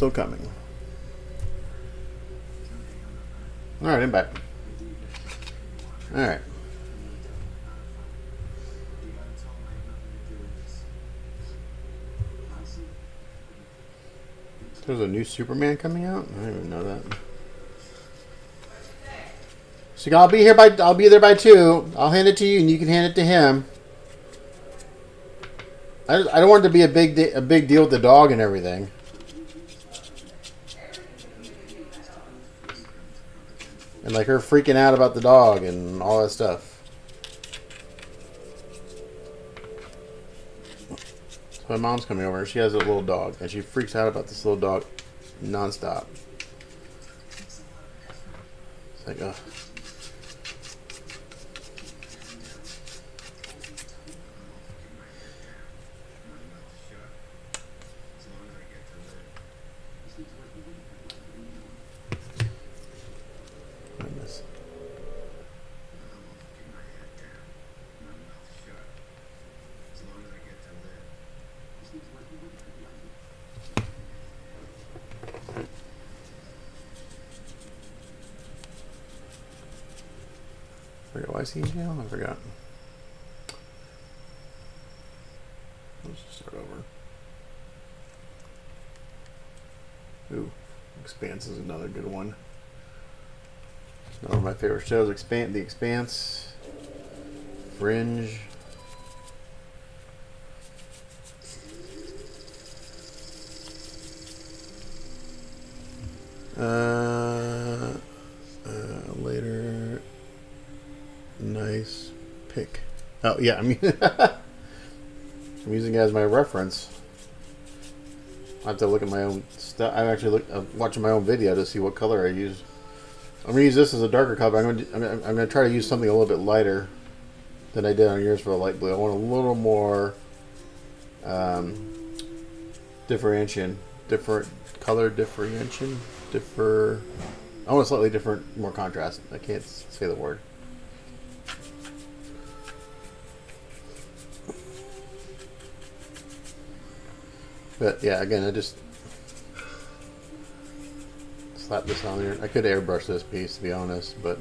still coming. Alright, I'm back. Alright. There's a new Superman coming out? I didn't even know that. So I'll be there by 2. I'll hand it to you and you can hand it to him. I don't want it to be a big deal with the dog and everything. And like her freaking out about the dog and all that stuff. So my mom's coming over. She has a little dog and she freaks out about this little dog nonstop. It's like, ugh. Why is he in jail? I forgot. Let's just start over. Ooh, Expanse is another good one. One of my favorite shows. The Expanse, Fringe. Later. Nice pick. Oh yeah, I mean, I'm using it as my reference. I have to look at my own stuff. I'm actually watching my own video to see what color I use. I'm gonna use this as a darker color. I'm gonna try to use something a little bit lighter than I did on yours for the light blue. I want a little more different color differentiation. I want a slightly different, more contrast. I can't say the word. But yeah, again, I just slap this on there. I could airbrush this piece, to be honest, but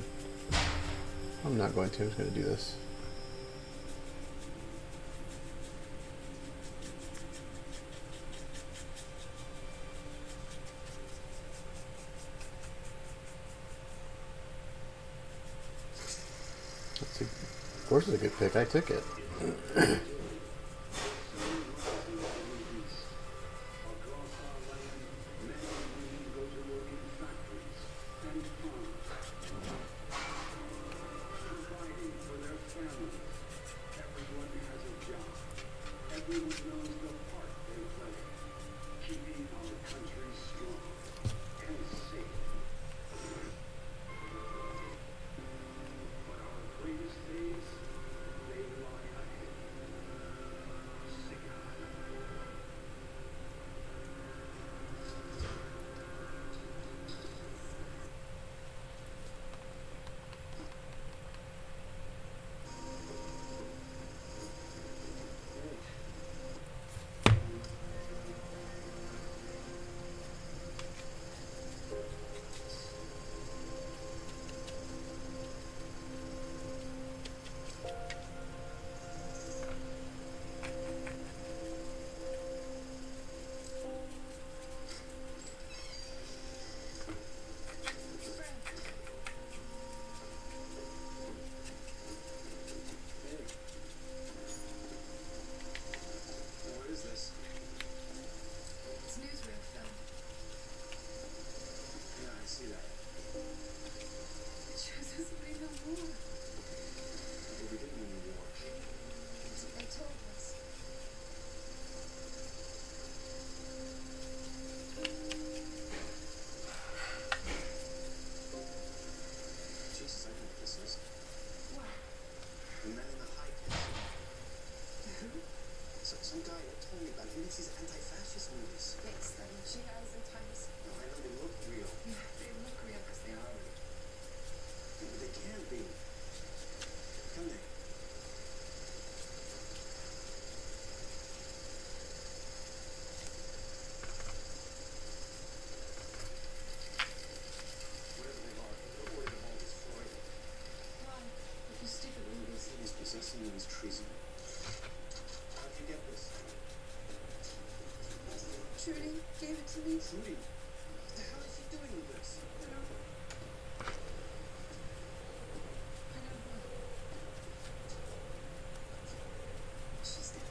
I'm not going to. I'm just going to do this. Of course, it's a good pick. I took it. Possessing them is treason. How'd you get this? Trudy gave it to me. Trudy, what the hell is she doing with this? I don't know. She's dead.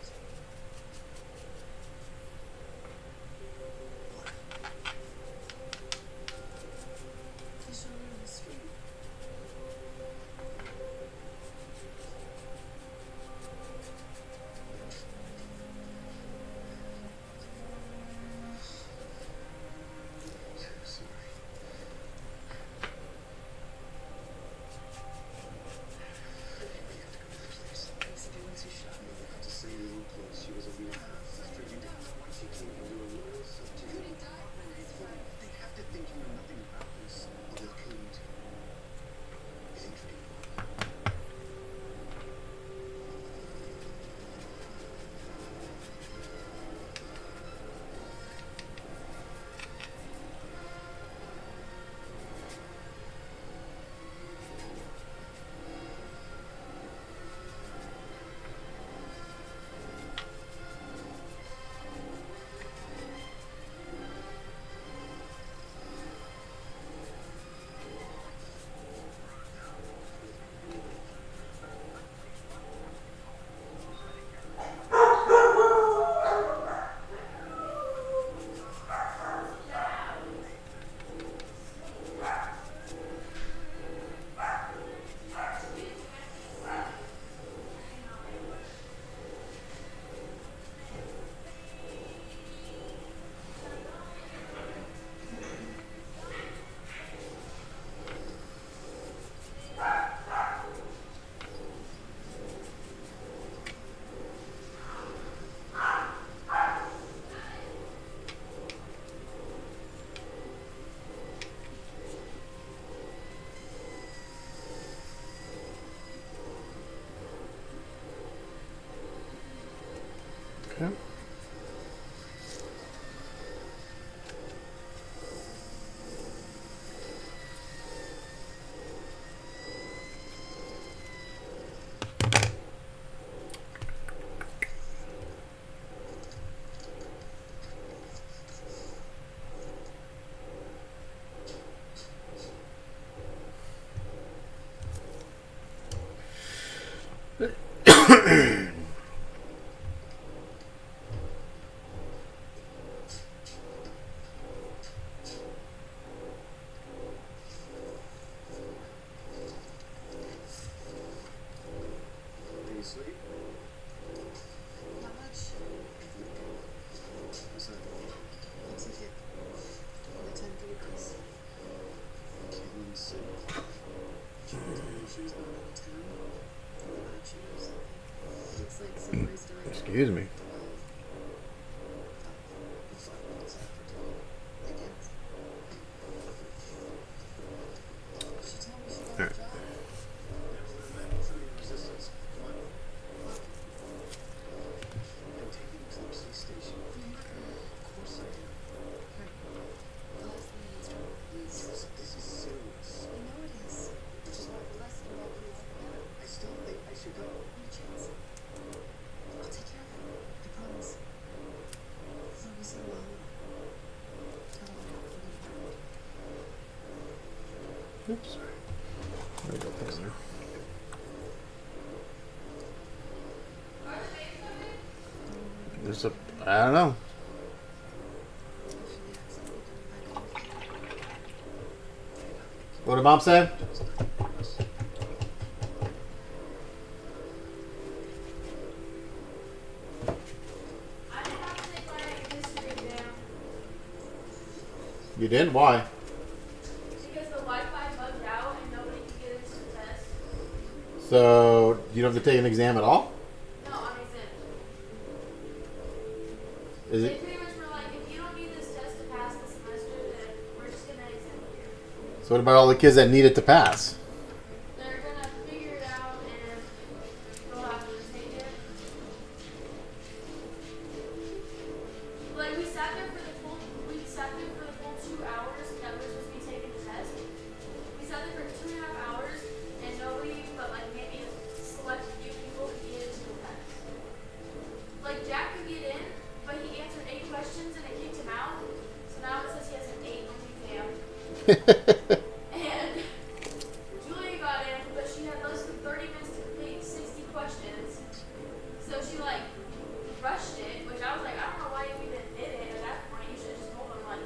I showed her on the street. I'm sorry. Thanks to the ones who shot me. To say you were close, she was a weak after you. Once she came in, you were loyal, so to you. Trudy died when I survived. They have to think you know nothing about this, or they'll kill you too. You think Trudy will? Okay. Do you sleep? Not much. What's that? Looks like it. All the time for you, please. Can't even sit. She was not out of town. Action or something. Looks like somebody's dying. Excuse me. 5 minutes after 12. I guess. She told me she got Alright. a job. Never would have met through your resistance. Come on. I'm taking you to the police station. Of course I am. Right. I'll ask the minister. Please. This is serious. I know it is. Which is why the less you all do is the better. I still think I should go. No chance. I'll take care of it. I promise. As long as you're well. Tell her what happened. Oops. There we go. Put it there. There's a. I don't know. What did Mom say? I didn't have to take my history exam You didn't? Why? because the Wi-Fi bugged out and nobody could get into the test. So you don't have to take an exam at all? No, I'm exempt. Is They it? pretty much were like, if you don't need this test to pass the semester, then we're just gonna exempt you. So what about all the kids that need it to pass? They're gonna figure it out and they'll have to take it. Like we sat there for the full 2 hours that we're supposed to be taking the test. We sat there for 2.5 hours and nobody but like maybe a select few people And Julia got in, but she had less than 30 minutes to complete 60 questions. So she like rushed it, which I was like, I don't know why you even did it at that point. You should have just told them like,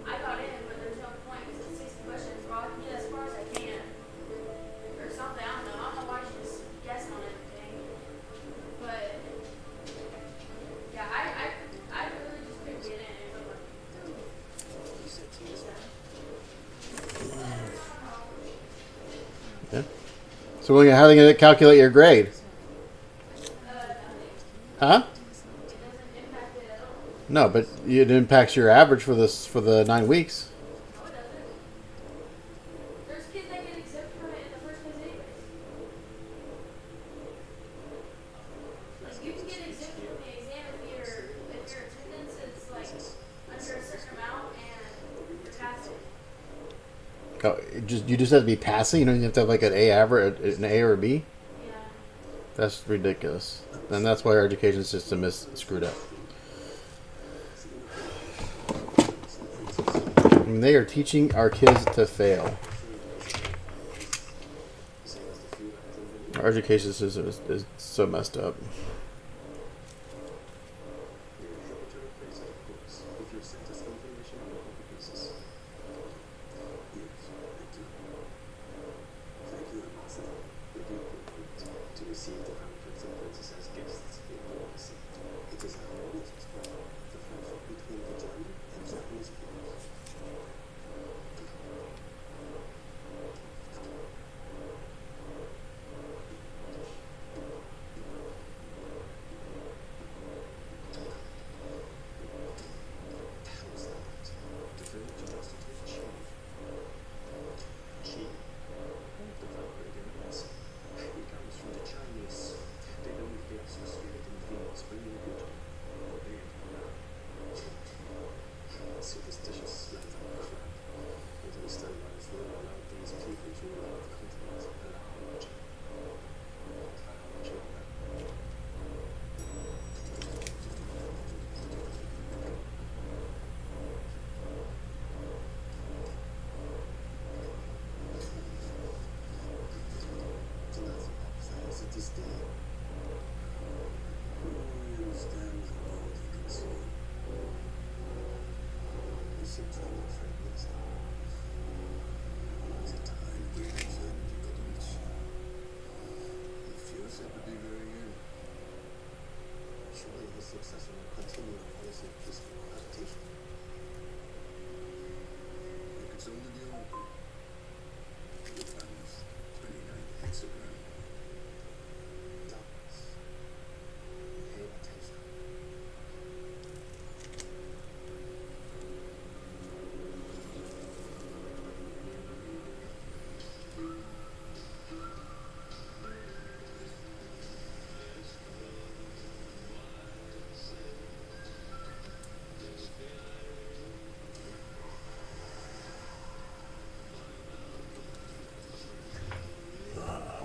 I got in, but there's no point because it's 60 questions. Well, I can get as far as I can, or something. I don't know. I don't know why she just guessed on everything. But yeah, I really just couldn't get in. It was like, You said Tuesday. Yeah. So how are they going to calculate your grade? nothing. Huh? It doesn't impact it at all. No, but it impacts your average for the 9 weeks. No, it doesn't. There's kids that get exempt from it in the first place anyways. Like, you can get exempt from the exam if your attendance is, like, under a certain amount and you're passing. Oh, you just have to be passing. You don't even have to have like an A average, an A or a B. Yeah. That's ridiculous, and that's why our education system is screwed up. I mean, they are teaching our kids to fail. Our education system is so messed up.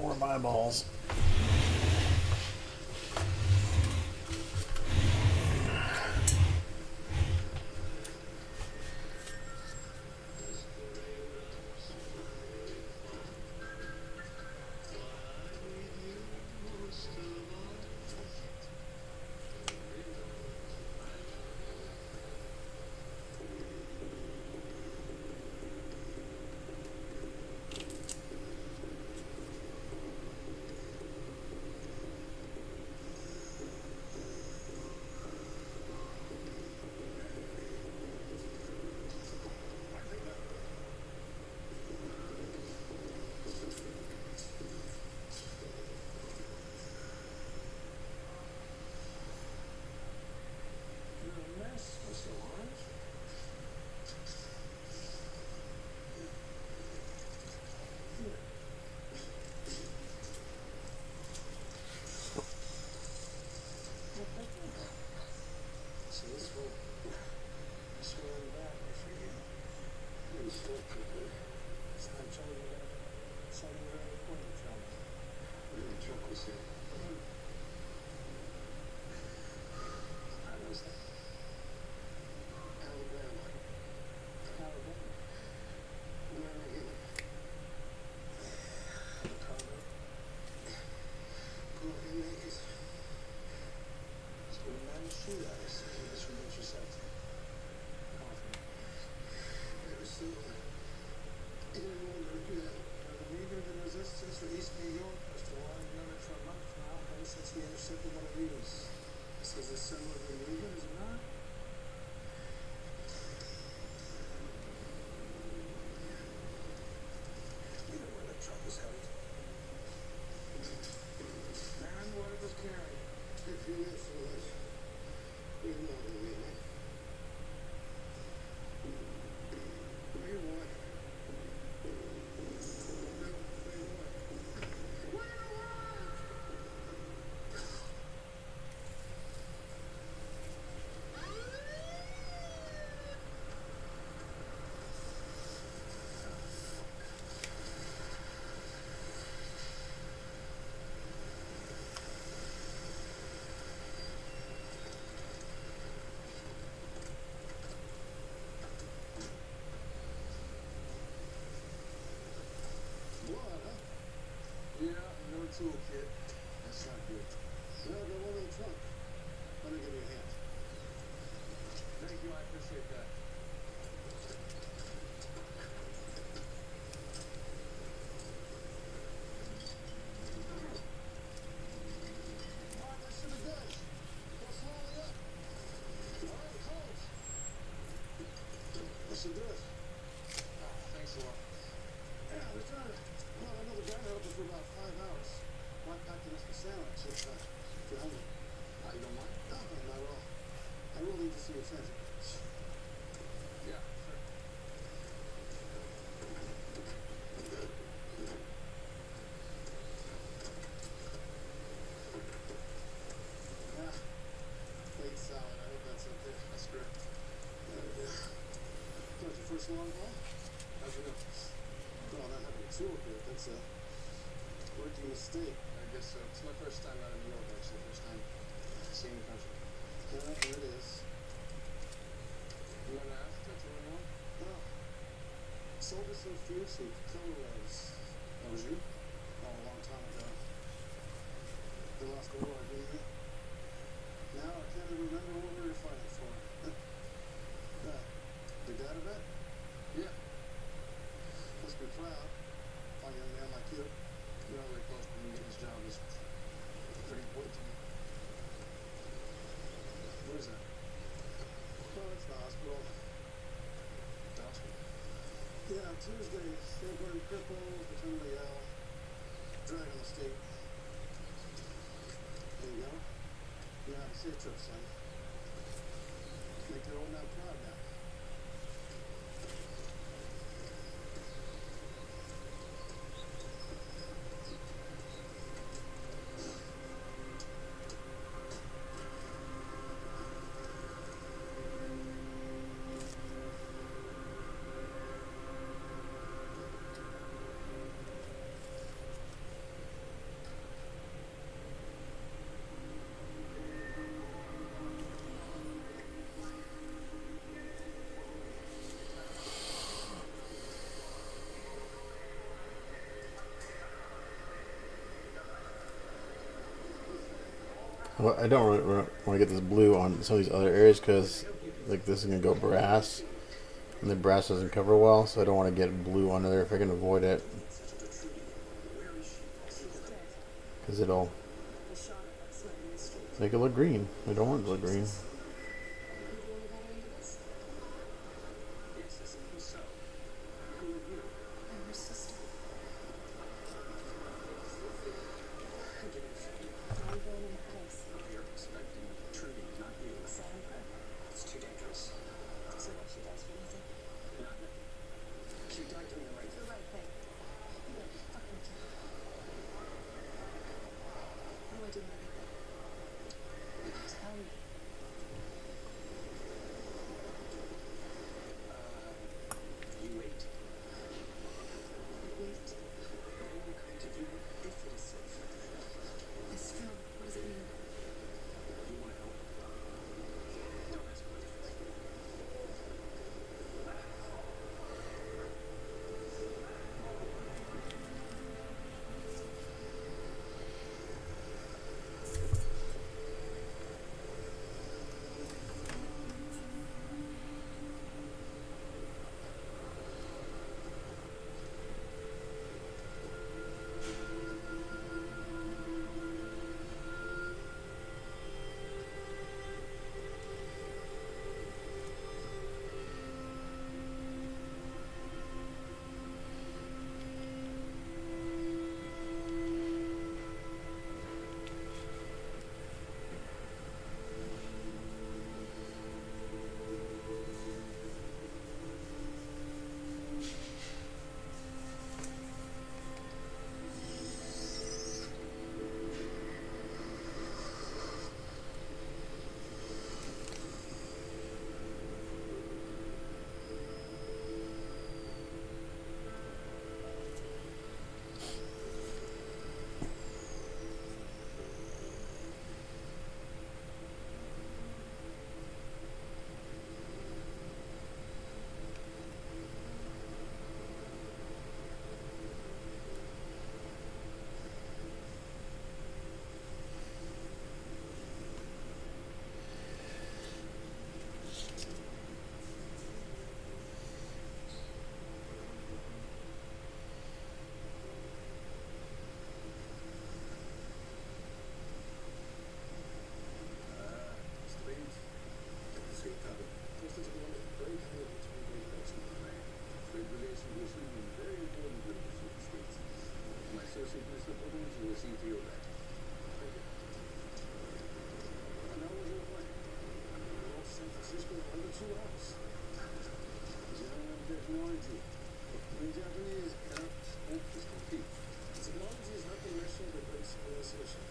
Or my balls. toolkit. That's not good. Yeah, I got one in the trunk. Let me give you a hand. Thank you, I appreciate that. All right, that should be good. Go slowly up. All right, close. That should do it. Thanks a lot. Yeah, we're trying to. Well, I know the guy held us for about 5 hours. Why packed us for sandwich if you're hungry? You don't mind? No, not at all. I will need to see your transit. Yeah, sure. Yeah. Late salad. I hope that's okay. That's great. That was your first long haul? How's it go? Well, not having a toolkit, that's a rookie mistake. I guess so. It's my first time out of New York, actually. First time seeing the country. Yeah, here it is. You want to ask that to anyone? Oh. Sold us some fierce and killer rose. That was you? Oh, a long time ago. They lost the war, didn't they? Now I can't even remember what we were fighting for. Your dad a vet? Yeah. Must be proud. Fine young man like you. You're not really close to me getting this job is pretty important to me. What is that? Oh, it's the hospital. The hospital? Yeah, Tuesday, stillborn cripple, paternally ill, drag on the state. There you go. Yeah, safe trip, son. Make your old man proud now. Well, I don't really want to get this blue on some of these other areas because like this is gonna go brass, and the brass doesn't cover well, so I don't want to get blue on there if I can avoid it, because it'll make it look green. I don't want it to look green. Who else? German technology. In Japanese, count is complete. Technology is not the measure of a great civilization.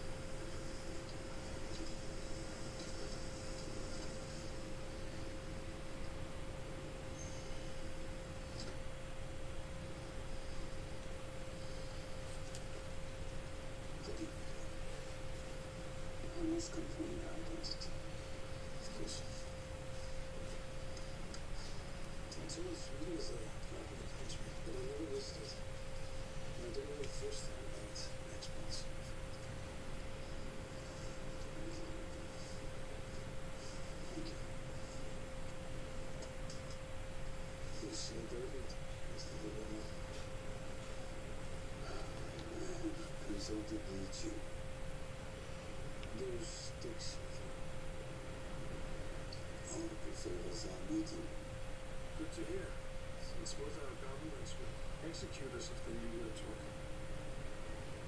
I must confirm your identity. Of course. I'm told Sweden is a capital country, but I never visited. And I don't know the first thing about exports. Thank you. You seem burdened, Mr. Viviano. I have consulted the two. Those sticks with you. Oracle favors our meeting. Good to hear. Since both our governments would execute us if they knew we were talking.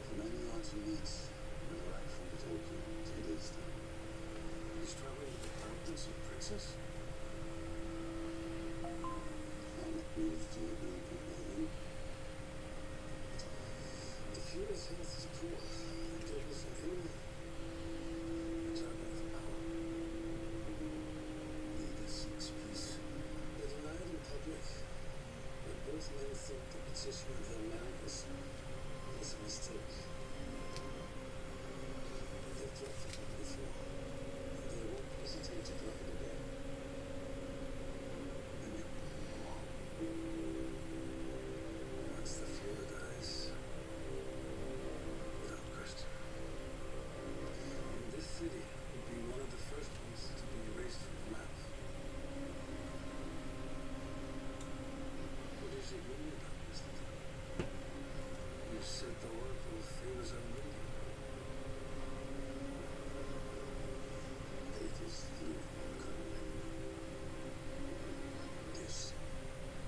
The men we are to meet will arrive from Tokyo in 2 days' time. He's traveling with the Crown Prince and Princess. And it means to be companion. The Fuhrer's health is poor. The devils and anyone examining the power. Leader seeks peace. They deny it in public. But both men think the position of their man is a mistake. They've dropped it before, and they won't hesitate to drop it again. Once the Fuhrer dies, without question, and this city will be one of the first ones to be erased from the map. What does it mean about Mr. Tan? You said the Oracle favors our meeting. It is here, Colonel. This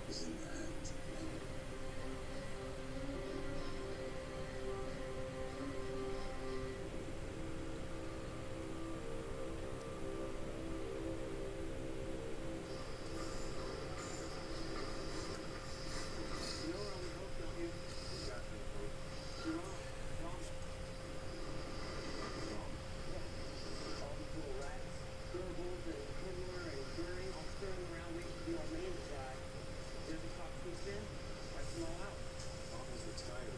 is in the hands of men. You know where we hope, don't you? Exactly. You're wrong. Wrong. Yeah. All these little rats, Goebbels and Himmler and Goering all scurrying around waiting for the old man to die. There's a cop swoops in, wipes them all out. Almost retired.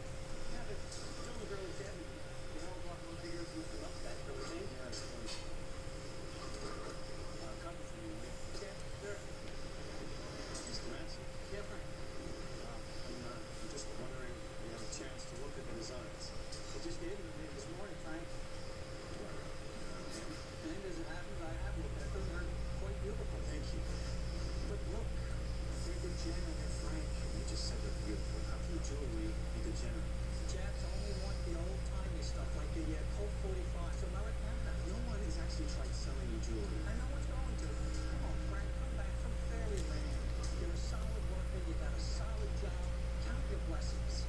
Yeah, but still in the early 70s. The hell of a lot more vigorous and looking up that, don't you think? Yeah, I suppose. Copy from you, mate. Yeah, sure. Mr. Manson. Yeah, Frank. I'm just wondering if you had a chance to look at the designs. I just did it this morning, Frank. And as it happens, I have looked at them. They're quite beautiful. Thank you. But look, they're degenerate, Frank. You just said they're beautiful. How can jewelry be degenerate? Japs only want the old-timey stuff, like the Colt 45. So Americana. No one has actually tried selling you jewelry. I know what's going to. Come on, Frank, come back from fairyland. You're a solid worker, you got a solid job. Count your blessings.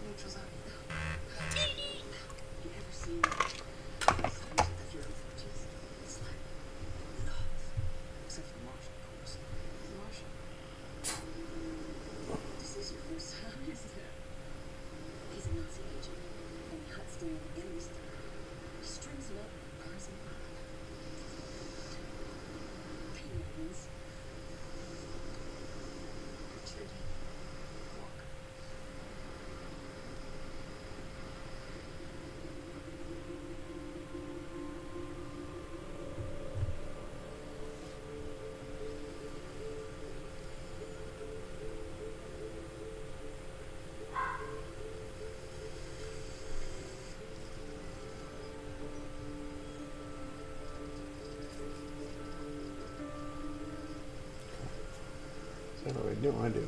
Neutral's on. You ever seen signs of your approaches? It's like lit off. Except for Marshall, of course. Marshall. This is your first time, isn't it? He's a Nazi agent, and he hunts down enemies. He strings them up and burns them alive. Opinions. Richard Walker. What do I do? I do.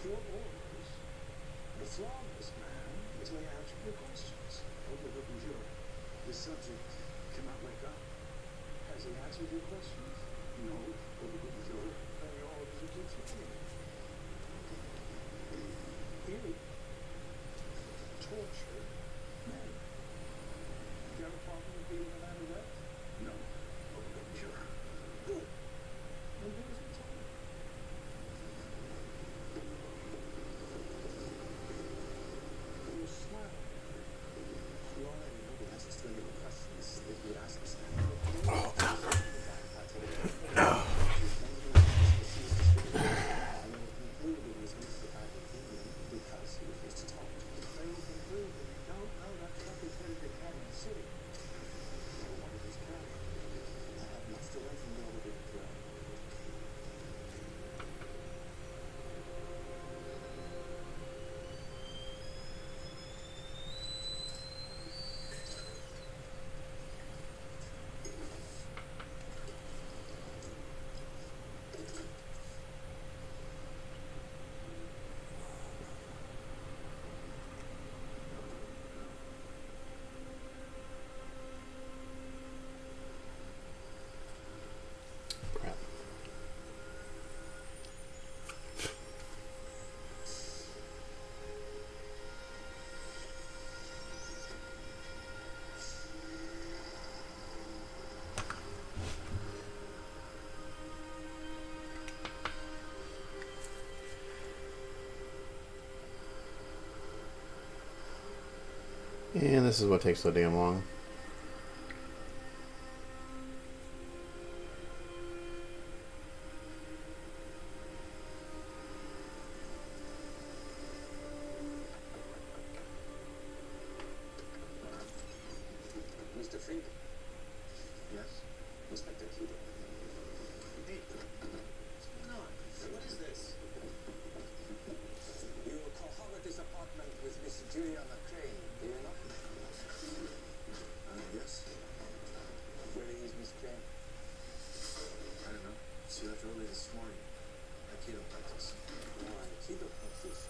Your orders. The flawless man is may answer your questions. Bonjour. The subject cannot wake up. Has he answered your questions? No. Bonjour. Then your orders are continuing. You torture men. Do you have a problem with being a man erect? No. Bonjour. Good. Then do as we told you. You're smiling. You already know the answers to any of the questions that you would ask us. And this is what takes so damn long. Mr. Fink? Yes? Inspector Keating. Hey, what's going on? What is this? You cohabit this apartment with Miss Juliana Crane, do you not? Yes. Where is Miss Crane? I don't know. She left early this morning. Aikido practice. Oh, Aikido practice.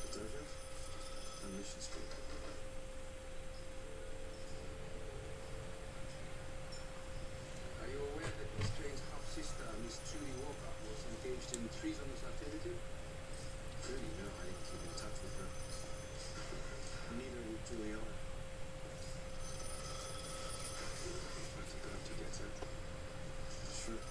The dojo? On Mission Street. Are you aware that Miss Crane's half-sister, Miss Julie Walker, was engaged in treasonous activity? Really, no, I didn't keep in touch with her. Neither would Juliana. I think I'll have to get her. Sure.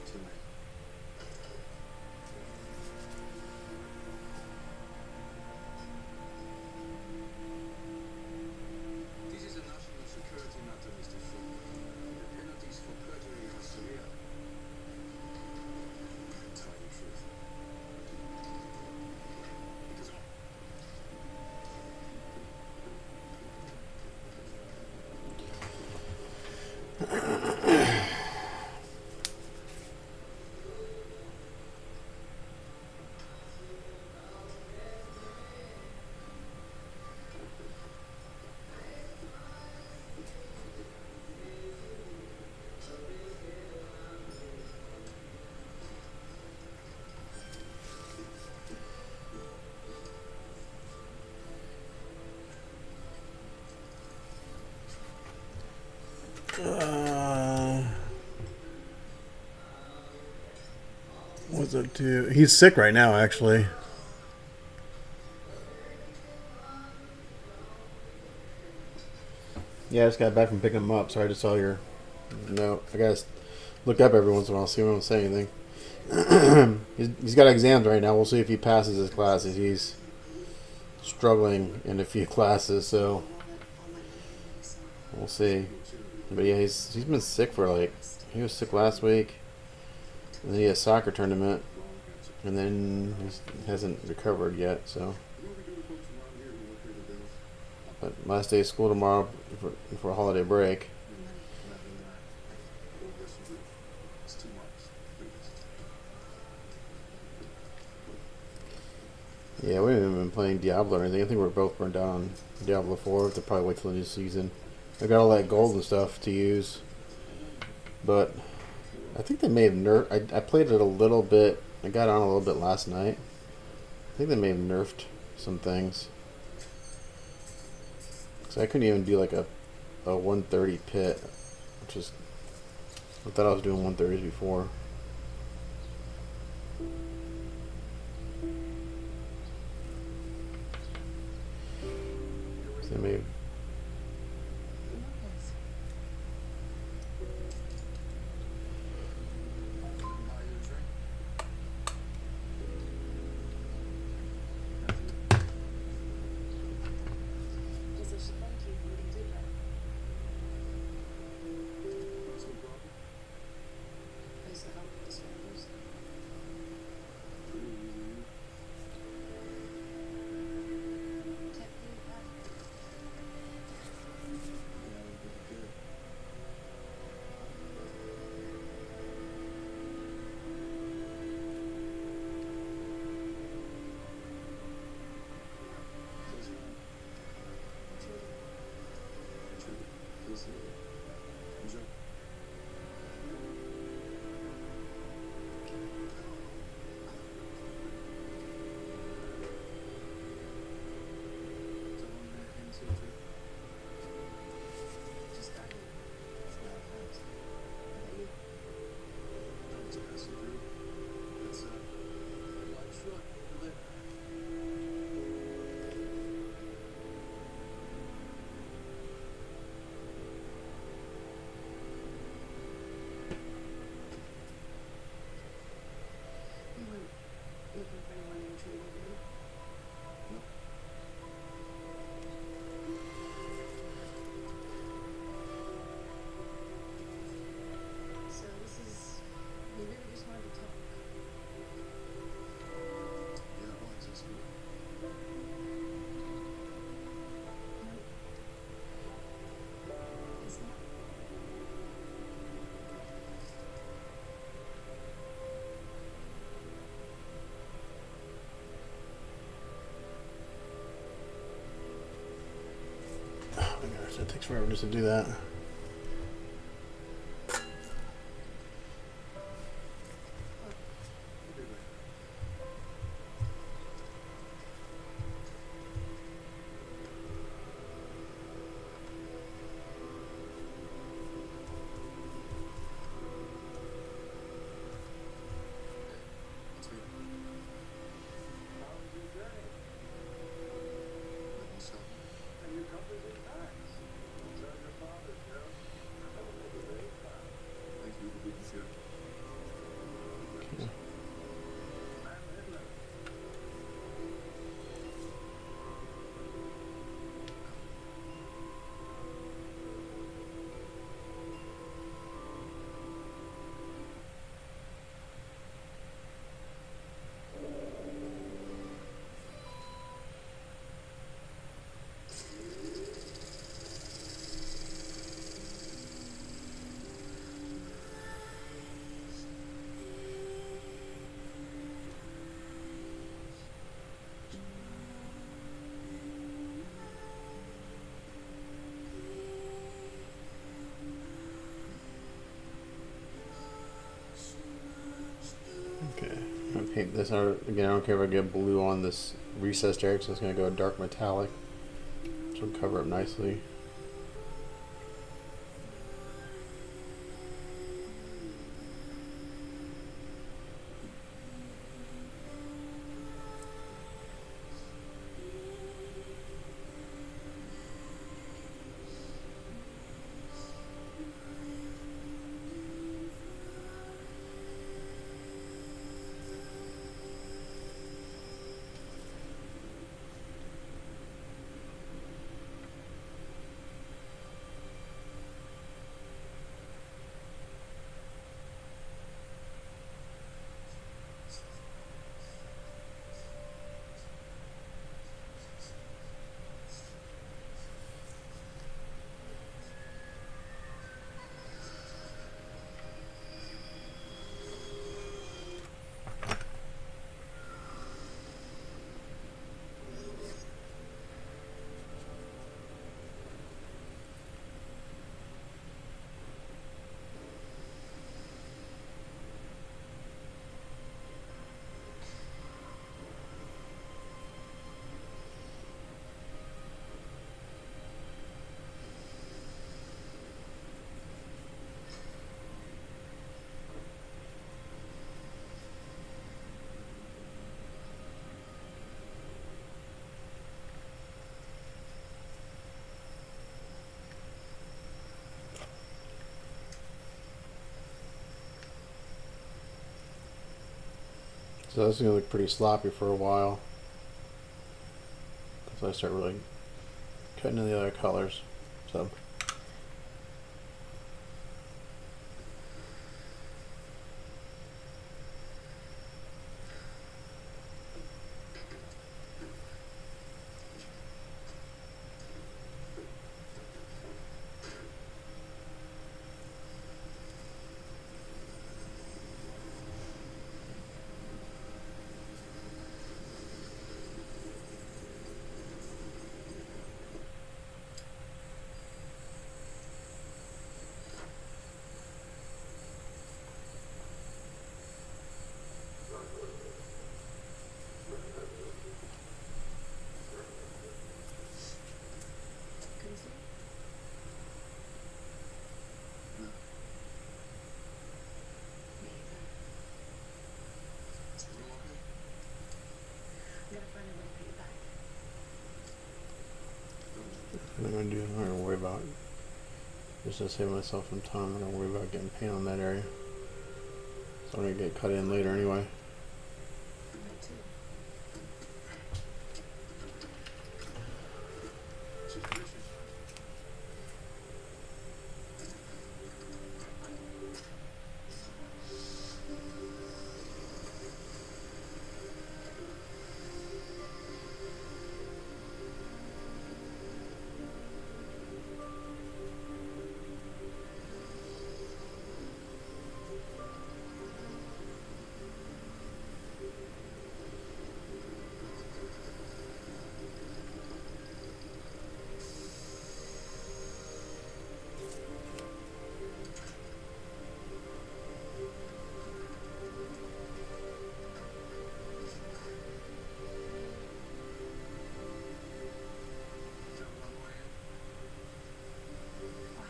Too late. This is a national security matter, Mr. Fink. The penalties for perjury are severe. Tell you the truth. Because What's up to? He's sick right now, actually. Yeah, I just got back from picking him up. Sorry, I just saw your note. I gotta look up every once in a while, see if I don't say anything. he's got exams right now. We'll see if he passes his classes. He's struggling in a few classes, so we'll see. But yeah, he's been sick for he was sick last week, and then he had a soccer tournament, and then he hasn't recovered yet. So what we do with folks around here But last day of school tomorrow for holiday break. It's too much. Yeah, we haven't even been playing Diablo or anything. I think we're both burned out on Diablo 4. They'll probably wait till the new season. I got all that gold and stuff to use. But I think they may have nerfed. I played it a little bit. I got on a little bit last night. I think they may have nerfed some things. So I couldn't even do like a 130 pit, which is, I thought I was doing 130s before. So they may have, oh my gosh, that takes forever just to do that. Okay, I'm gonna paint this out again. I don't care if I get blue on this recessed area, so it's gonna go dark metallic, which will cover up nicely. So that's gonna look pretty sloppy for a while. So I start really cutting in the other colors. So. Couldn't see. No. Me either. Is the room okay? I'm gonna find a way to put you back. I'm not gonna worry about it. Just to save myself some time, I'm not gonna worry about getting paint on that area. So I'm gonna get cut in later anyway. Me too. Chief Richard. Is that one way in? Wow.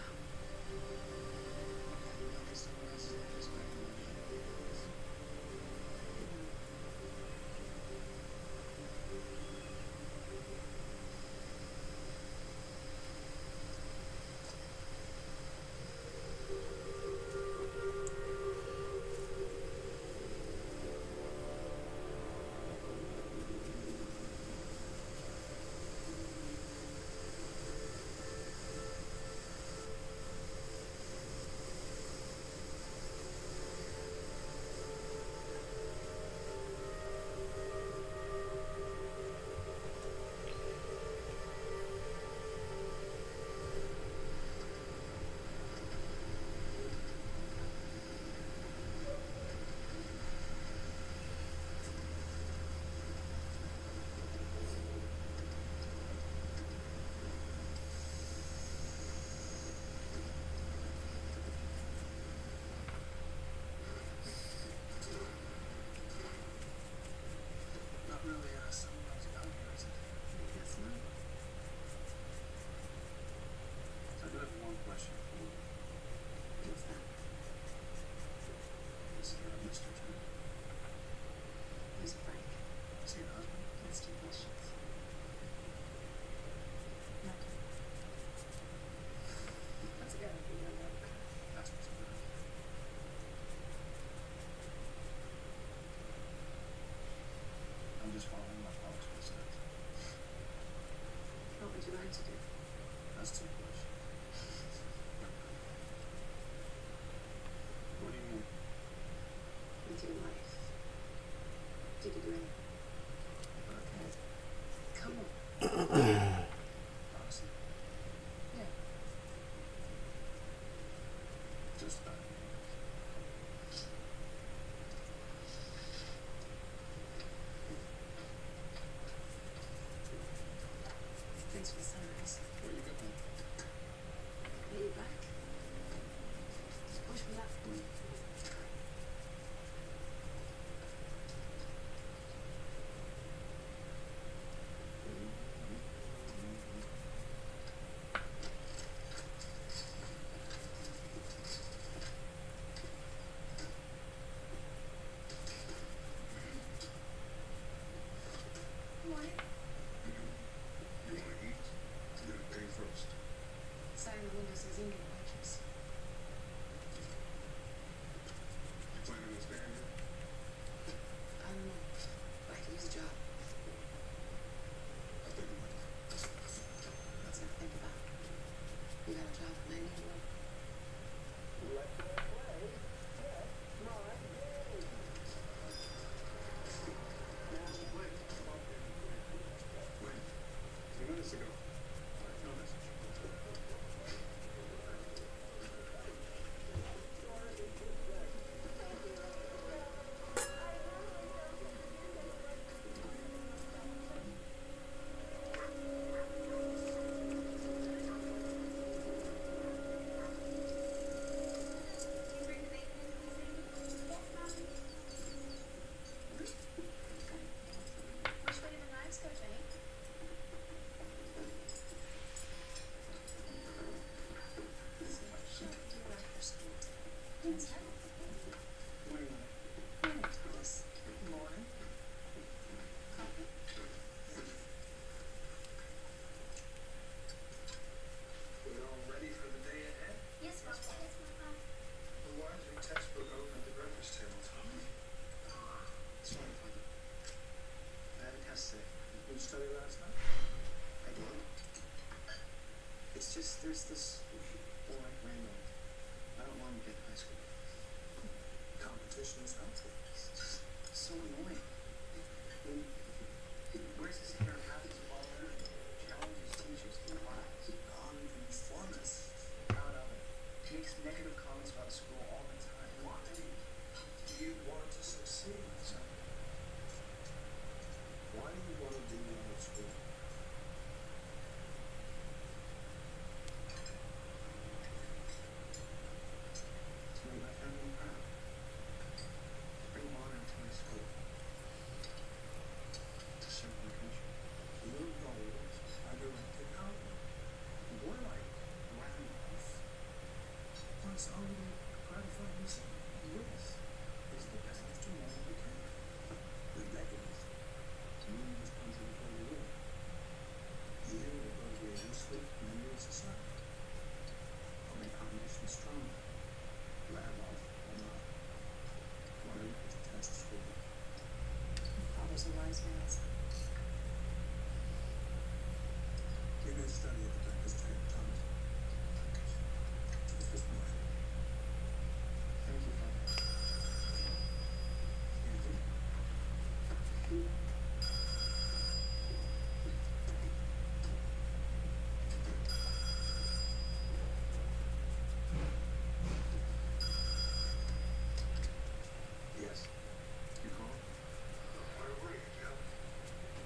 Maybe someone else is expecting me. Not really sunrise down here, is it? I guess not. I do have one question for you. What's that? Is Mr. Turner? Who's Frank? Is he your husband? That's two questions. Nothing. That's a gotta be your look. That's what's good. I'm just following my father's footsteps. What would you like to do? That's too close. What do you mean? With your life. If you could do anything. Okay. Come on. Honestly, Yeah. just about anything. Thanks for the sunrise. Where you going? Are you back? Wish me luck. Morning. You want to eat? You gotta pay first. Sign the window says Indian waitress. there's this boy, Raymond. I don't want him to get in high school. Competition is healthy. He's just so annoying. He wears his hair half his baller, challenges teachers in class. Nonconformist. Proud of it. Makes negative comments about school all the time. Why do you want to succeed, son? Why do you want to do well at school? To make my family proud. To bring honor to my school. To serve my country. Your goals are directed outward. A boy like Randolph wants only to gratify himself. This is the path to moral decay. Rebellious. To me, responsible for the war. You will go to a useful member of society. I'll make our nation stronger. Randolph will not. Learn his test school. Father's a wise man, son. You may study at the Breakfast Trade, Thomas. This was mine. Thank you, Father. Yes. You called? Where were you, Joe?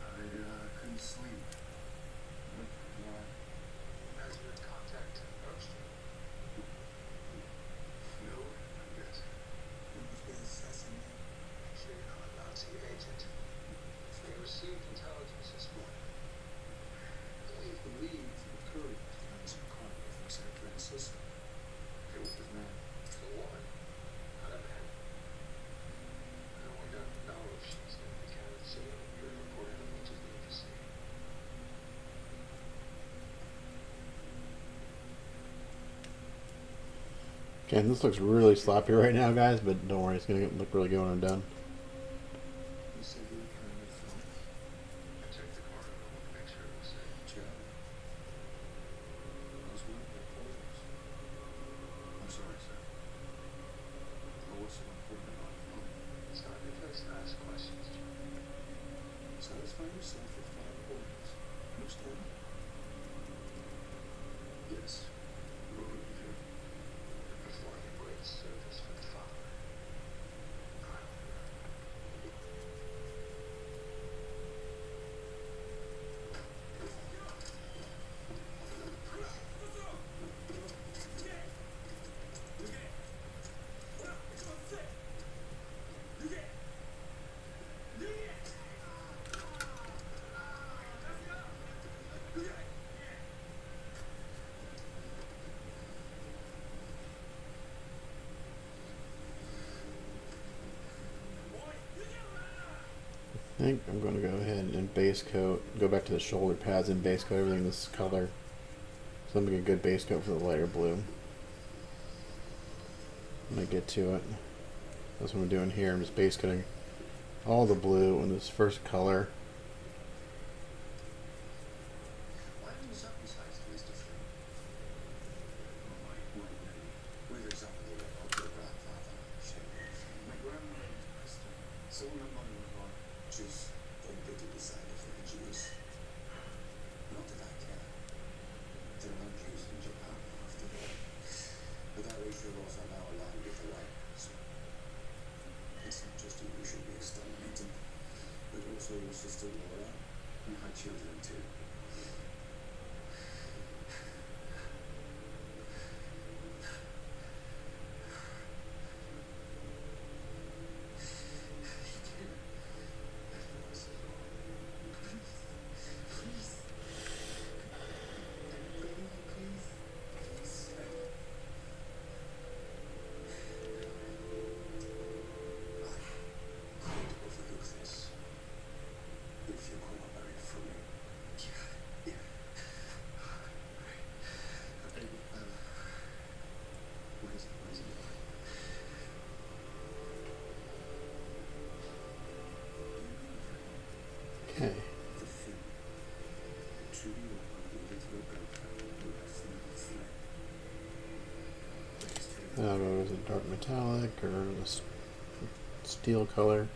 I couldn't sleep. Why? Has your contact approached you? No, not yet. He must be assessing you. Sure you're not a Nazi agent. We received intelligence this morning. We believe the courier is carrying some cargo from San Francisco. It was his man. The woman, not a man. And we don't know if she's in the Canada City. You're reporting on what you need to see. Okay, this looks really sloppy right now, guys, but don't worry, it's gonna look really good when I'm done. You said you were carrying a phone. I checked the cargo and wanted to make sure it was safe. Joe. Those weren't reporters. I'm sorry, sir. But what's so important about the phone? It's not your place to ask questions, Joe. Satisfy yourself with 5 orders. Understand? Yes. What would you do? Performing a great service for the Father. I think I'm going to go ahead and base coat, go back to the shoulder pads and base coat everything this color. So I'm going to get a good base coat for the lighter blue. When I get to it, that's what I'm doing here. I'm just base coating all the blue in this first color. Why are you circumcised, Mr. Flynn? Withers up the of your grandfather. My grandmother was Christian, so my mother-in-law. Jews don't get to decide if they're Jews. Not that I care. There are no Jews in Japan, after all. But our racial laws are now aligned with the white ones. It's not just you who should be exterminated, but also your sister Laura and her children too. Overlook this. If you cooperate for me. Yeah. What is it like? Okay. The thing. Truly will believe it your girlfriend who has I don't know, is it dark metallic or the steel color?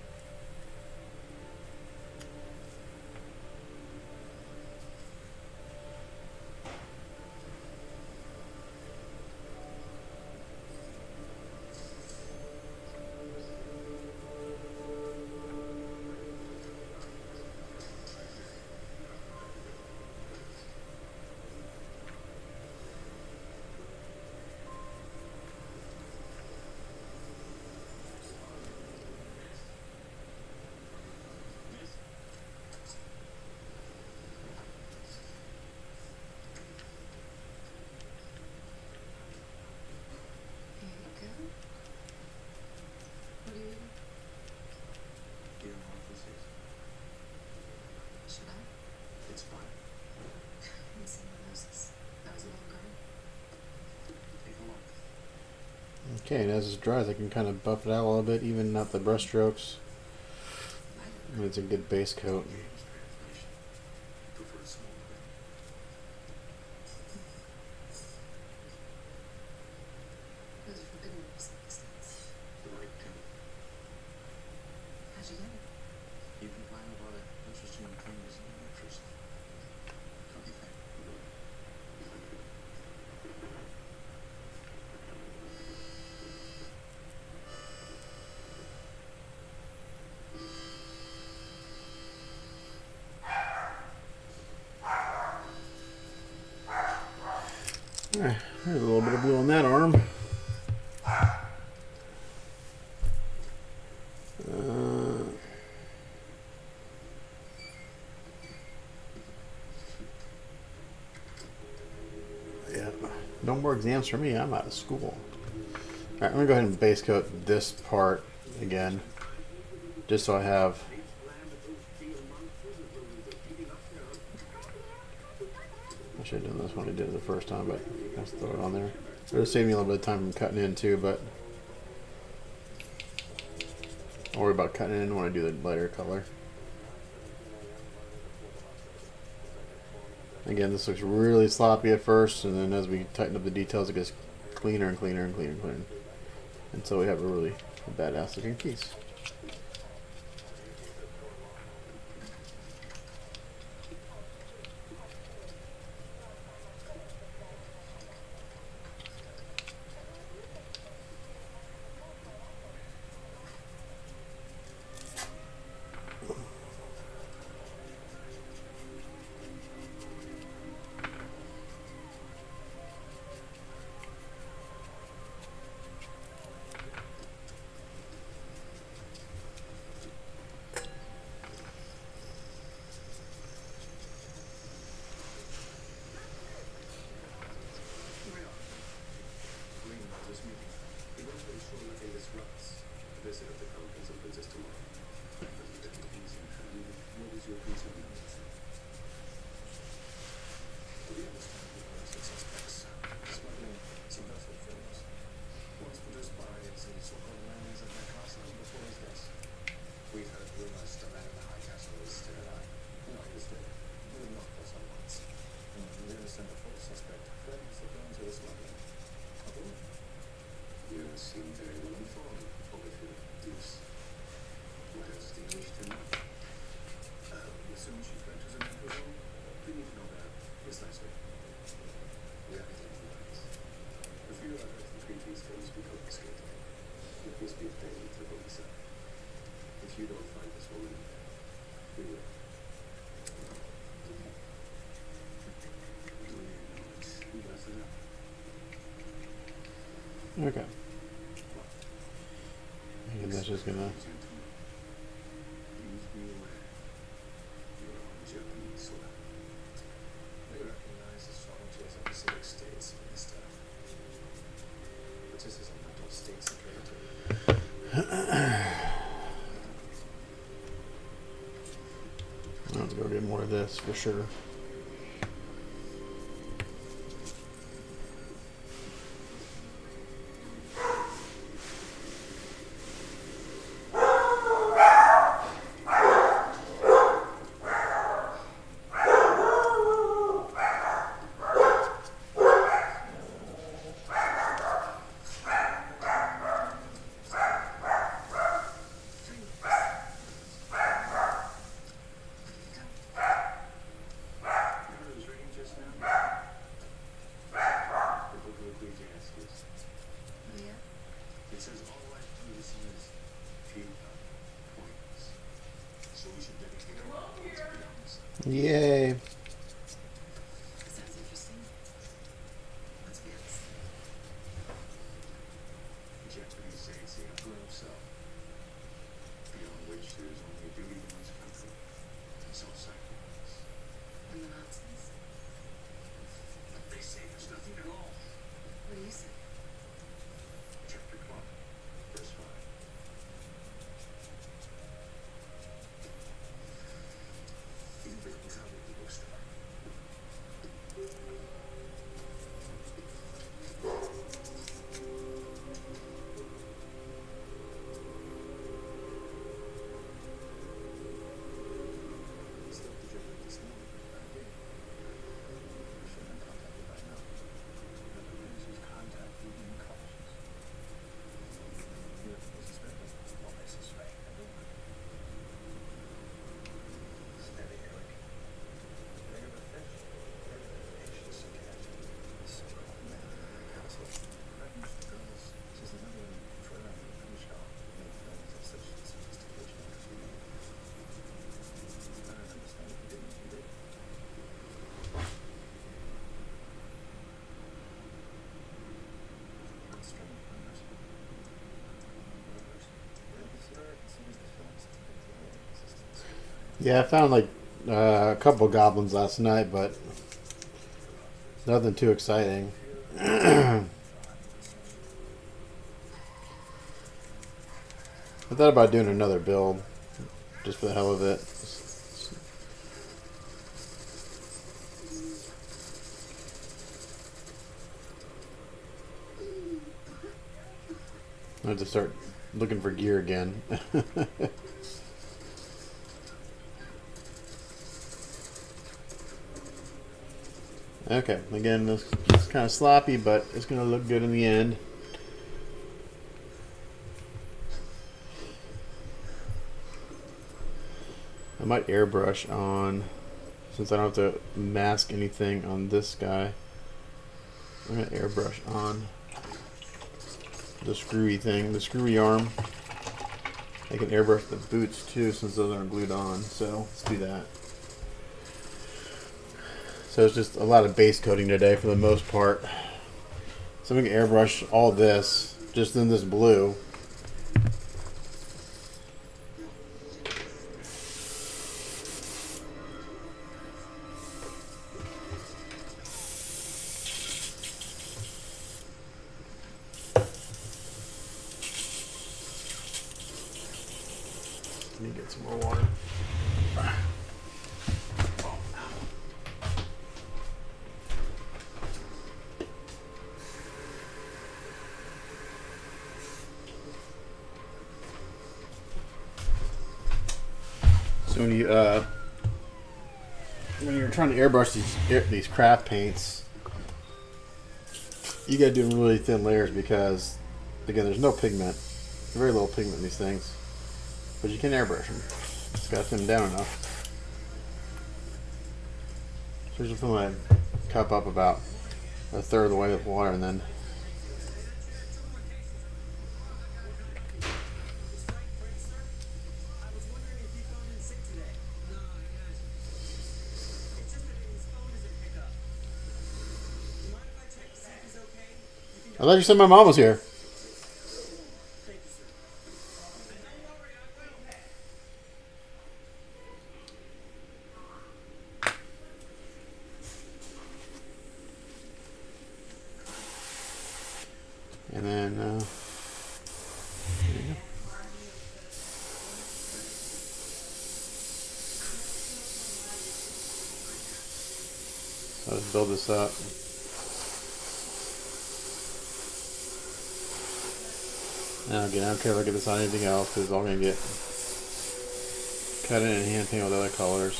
Here you go. What are you eating? You don't know what this is? Should I? It's fine. And someone else's. That was a little girl. Take a look. Okay, and as it dries, I can kind of buff it out a little bit, even out the brush strokes. And it's a good base coat. Prefer a small one. Those are forbidden in some states. The right tone. How'd you get it? You can find a lot of interesting things in the pictures. Don't you think? Alright, there's a little bit of blue on that arm. Yeah, no more exams for me. I'm out of school. Alright, I'm going to go ahead and base coat this part again, just so I have. I should have done this when I did it the first time, but let's throw it on there. It'll save me a little bit of time from cutting in too, but I'll worry about cutting in when I do the lighter color. Again, this looks really sloppy at first, and then as we tighten up the details, it gets cleaner and cleaner and cleaner and cleaner. Until we have a really badass looking piece. Visit of the conference and princess tomorrow. What is your concern? We understand the arrested suspects smuggling some vessel films. Ones produced by the so-called mayonnaise of my casa before his death. We've heard rumors the man in the high castle is still alive. No, he's dead. We will not press on once. We understand the full suspect friends the films of the smuggling. You seem very well informed. Yes. What else do you wish to know? As soon as she enters a medical room, we need to know that precisely. We have identified. A few of the previous films we confiscated. It must be obtained to the police. If you don't find this woman, we will. That's enough. Okay. And that's just gonna. They recognize the sovereignty of Pacific states, Minister. But this is a matter of state security. I'll have to go get more of this for sure. Yay. Sounds interesting. What's next? Japanese say it's the emperor himself, beyond which there is only duty to one's country and self-sacrifice. And the Nazis? But they say there's nothing at all. What do you say? Chapter 1, verse 5. The emperor was out at the bookstore. Still the Japanese know that I did. I should have contacted by now. Nevertheless, his contact will be cautious. Here, they suspect us. Well, they suspect. I don't know. Steady, Eric. Big of a fish. Patience to catch. The so-called man in the castle. Threatens the girls. Says another further on the finish off. No friends of such sophistication as we need. I don't understand if he didn't. He did. Not strange, unmerciful. Yeah, I found like a couple goblins last night, but nothing too exciting. I thought about doing another build, just for the hell of it. I have to start looking for gear again. Okay, again, this is kind of sloppy, but it's going to look good in the end. I might airbrush on, since I don't have to mask anything on this guy. I'm going to airbrush on the screwy thing, the screwy arm. I can airbrush the boots too, since those aren't glued on, so let's do that. So it's just a lot of base coating today for the most part. So I'm going to airbrush all this, just in this blue. Let me get some more water. So when you're trying to airbrush these craft paints, you gotta do really thin layers because, again, there's no pigment, very little pigment in these things, but you can airbrush them. Just gotta thin them down enough. So just fill my cup up about a third of the way with water, and then I thought you said my mom was here. And then, there you go. So let's build this up. Now again, I don't care if I get this on anything else because it's all going to get cut in and hand painted with other colors.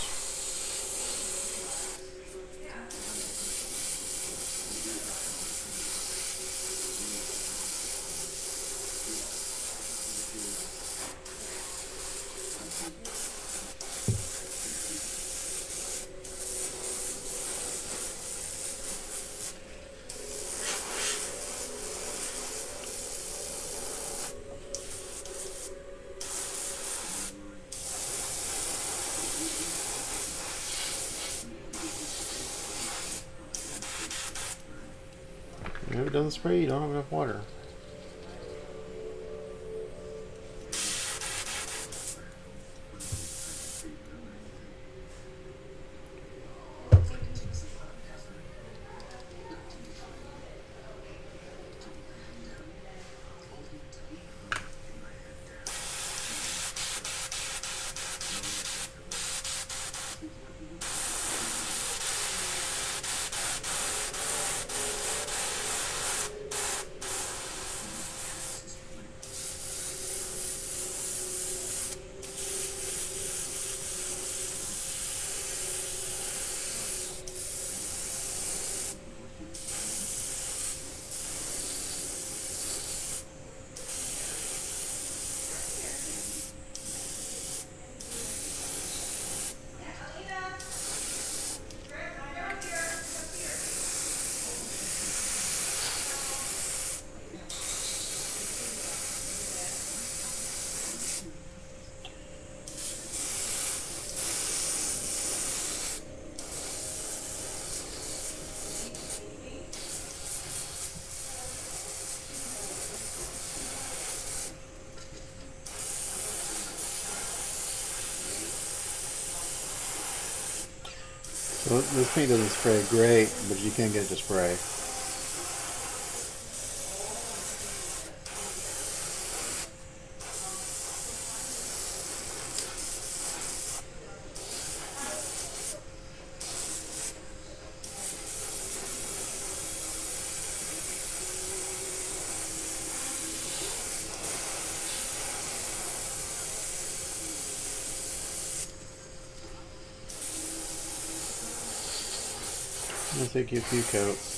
If it doesn't spray, you don't have enough water. So this paint doesn't spray great, but you can get it to spray. It'll take you a few coats.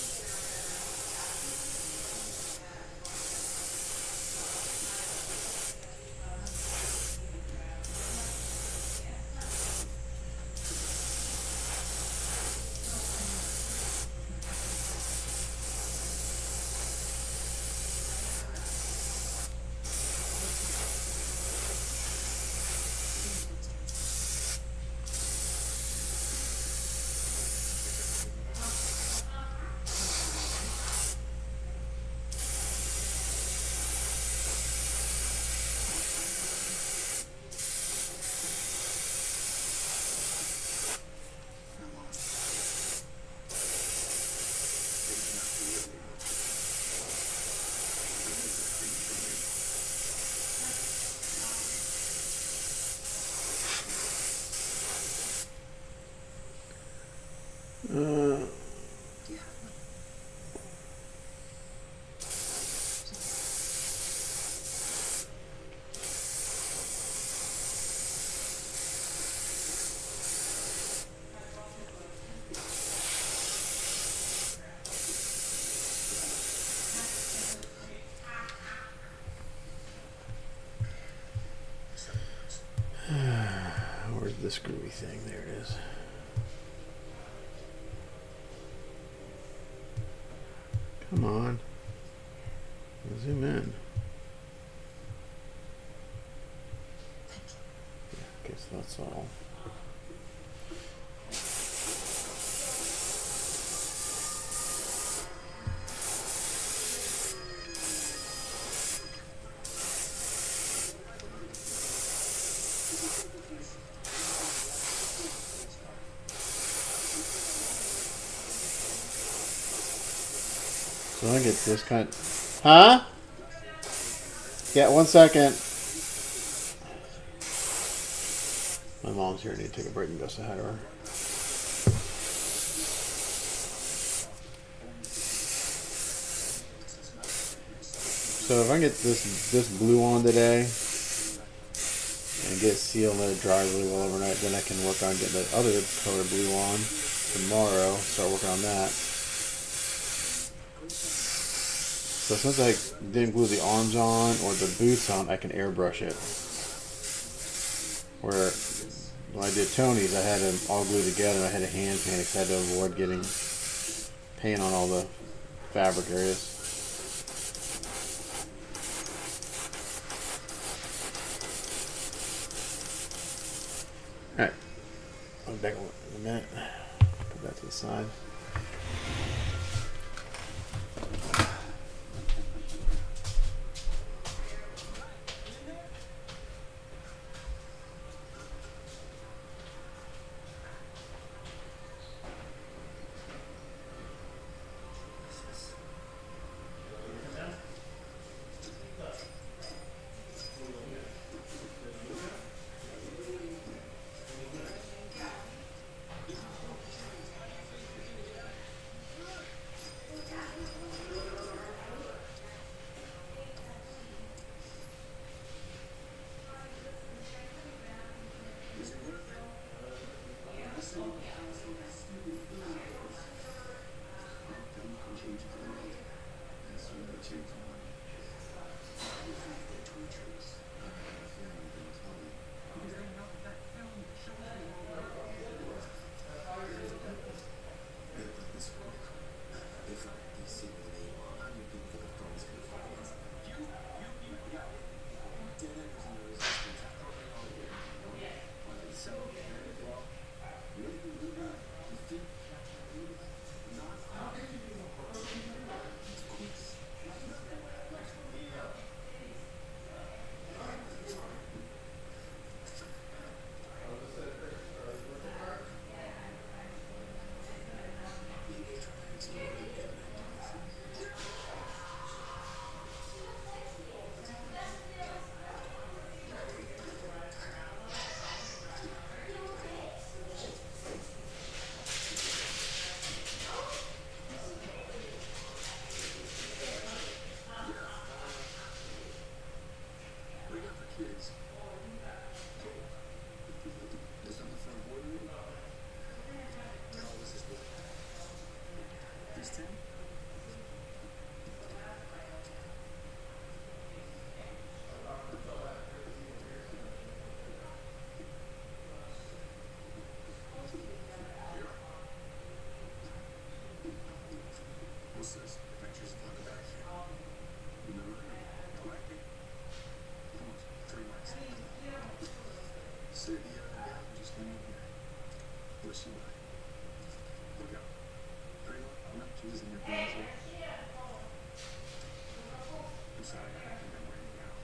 Where's the screwy thing? There it is. Come on. Zoom in. Okay, so that's all. So I get this kind. Huh? Yeah, 1 second. My mom's here. I need to take a break and go say hi to her. So if I get this blue on today and get it sealed and let it dry really well overnight, then I can work on getting the other color blue on tomorrow. Start working on that. So since I didn't glue the arms on or the boots on, I can airbrush it. Where when I did Tony's, I had them all glued together and I had a hand paint because I had to avoid getting paint on all the fabric areas. Alright, I'll be back in a minute. Put that to the side. says adventures of Huckleberry Finn. You never heard? Might be. Almost 3 miles. Say the gal just came in here. What's she like? Look out. Pretty one? You know, she's in your feelings here. I'm sorry, I think I'm wearing you out.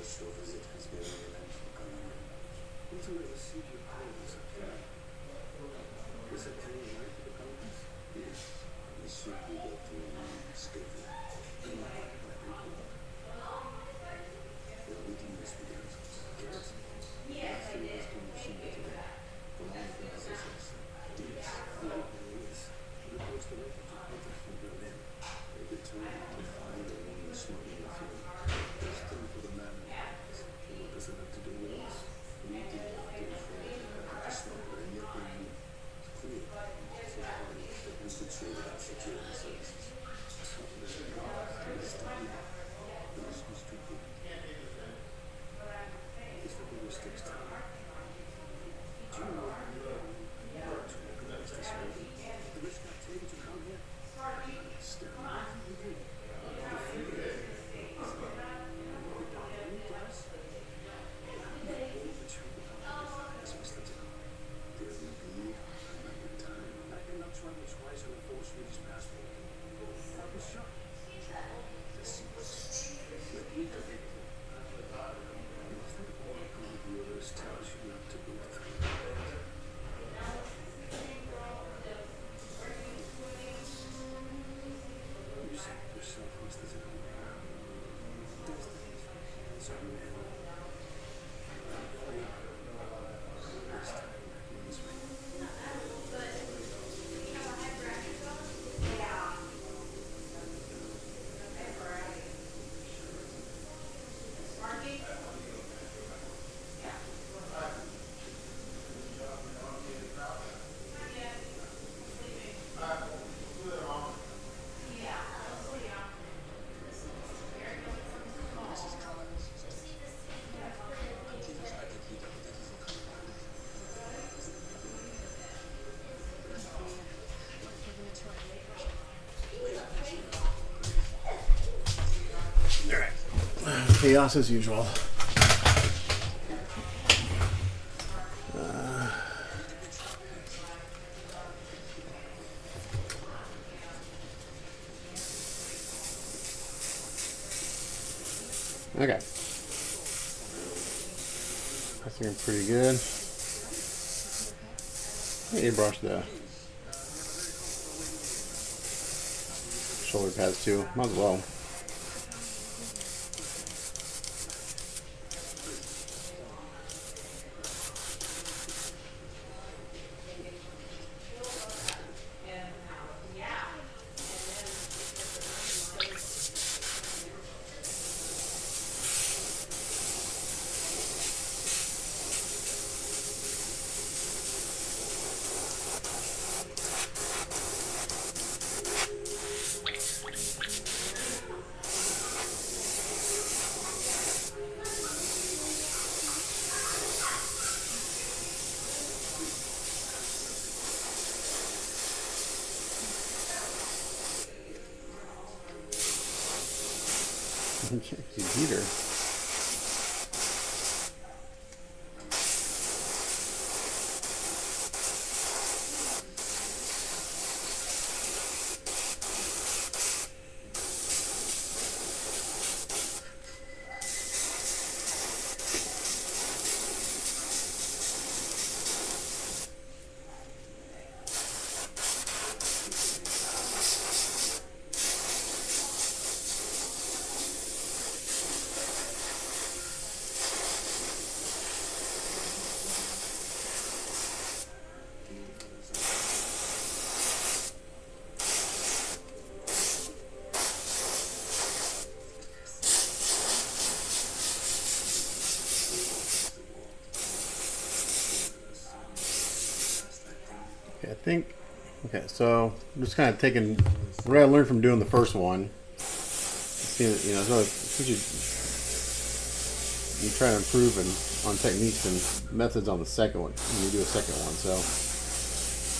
Store visit has been an eventful coming. What's the latest CG clothes up there? Is it clean right for the conference? Yes, we should be able to schedule. The meeting is with us. Yes. After this condition today, for all the processes. Yes. Yes. Reports the record to Peter from Berlin. They determined to find a woman smuggling the film. Destined for the man. What does it have to do with us? We did not inform the smuggler, and yet we knew. It's clear for parties that infiltrated our security services. Something is wrong. Understand? Those who stupid. It's the biggest takes time. Do you know what to organize this meeting? The rich got taken to come here. Stand up. chaos as usual. Okay. That's looking pretty good. Airbrush the shoulder pads too. Might as well. Heater. I think, okay, so I'm just kind of taking what I learned from doing the first one. See, you know, so since you try to improve on techniques and methods on the second one when you do a second one. So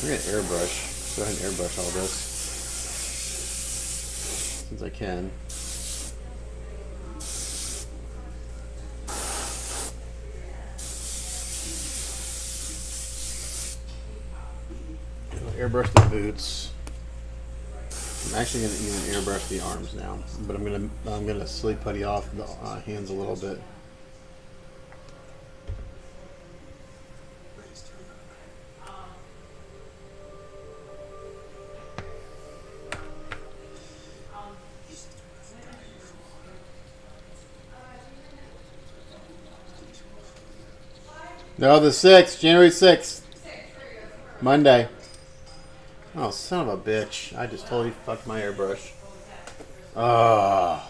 I'm gonna airbrush. Go ahead and airbrush all this since I can. Airbrush the boots. I'm actually going to even airbrush the arms now, but I'm gonna slate putty off the hands a little bit. No, the 6th, January 6th, Monday. Oh, son of a bitch. I just totally fucked my airbrush. Oh,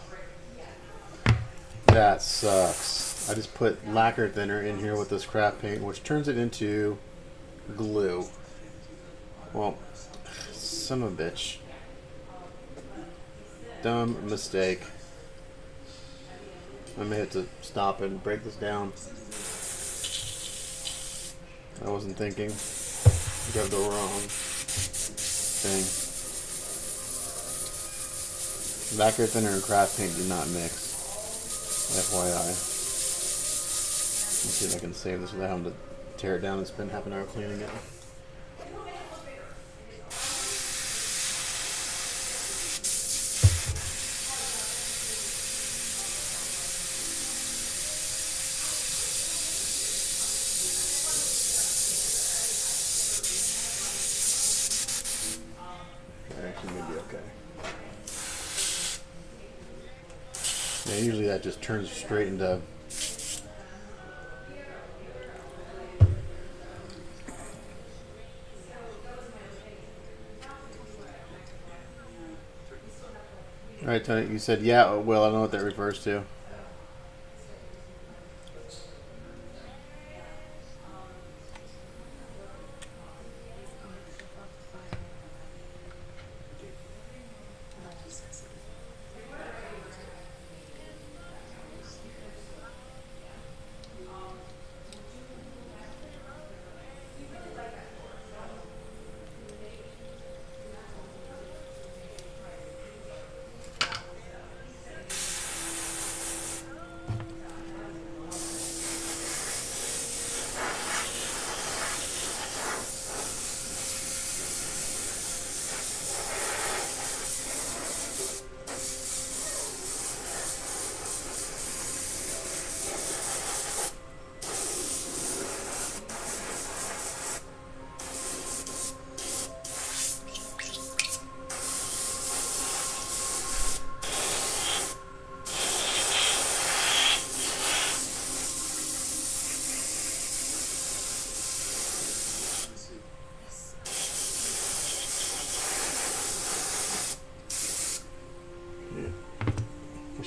that sucks. I just put lacquer thinner in here with this craft paint, which turns it into glue. Well, son of a bitch. Dumb mistake. I may have to stop and break this down. I wasn't thinking. Got the wrong thing. Lacquer thinner and craft paint do not mix. FYI. Let's see if I can save this without having to tear it down and spend half an hour cleaning it. Yeah, usually that just turns straight into Alright, Tony, you said yeah, well, I don't know what that refers to.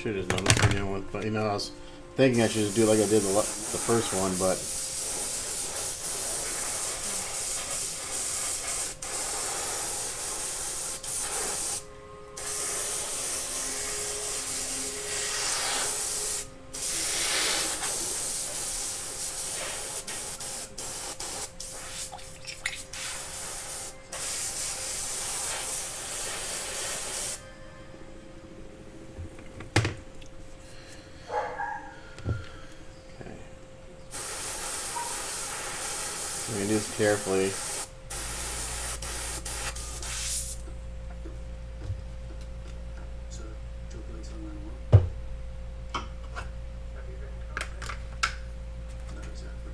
should have just done this video with, but you know, I was thinking I should just do it like I did the first one, but I'm going to do this carefully. So, joke lights on line 1? Not exactly.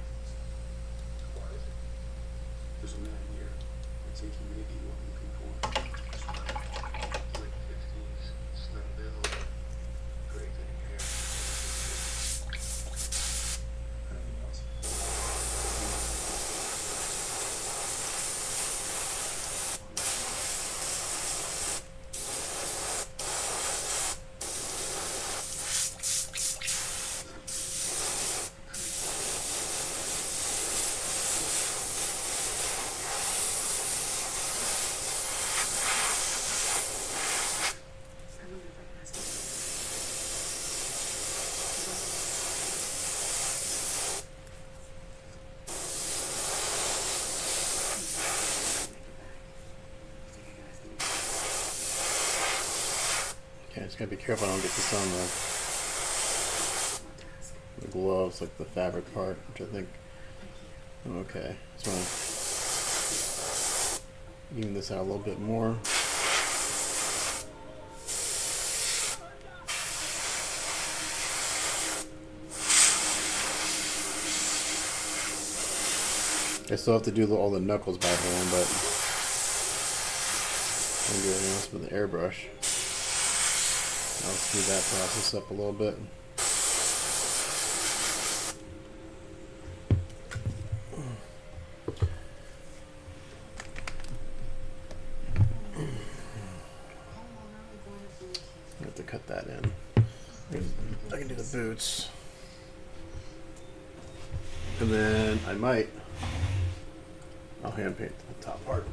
There's a man here. I think he may be what I'm looking for. Late 50s, slim build, gray thinning hair. Anything else? I wonder if I can ask him. Okay, I just gotta be careful I don't get this on the gloves, like the fabric part, which I think. Okay, just wanna even this out a little bit more. I still have to do all the knuckles by hand, but I'm doing everything else with the airbrush. I'll speed that process up a little bit. I have to cut that in. I can do the boots. And then I might, I'll hand paint the top part.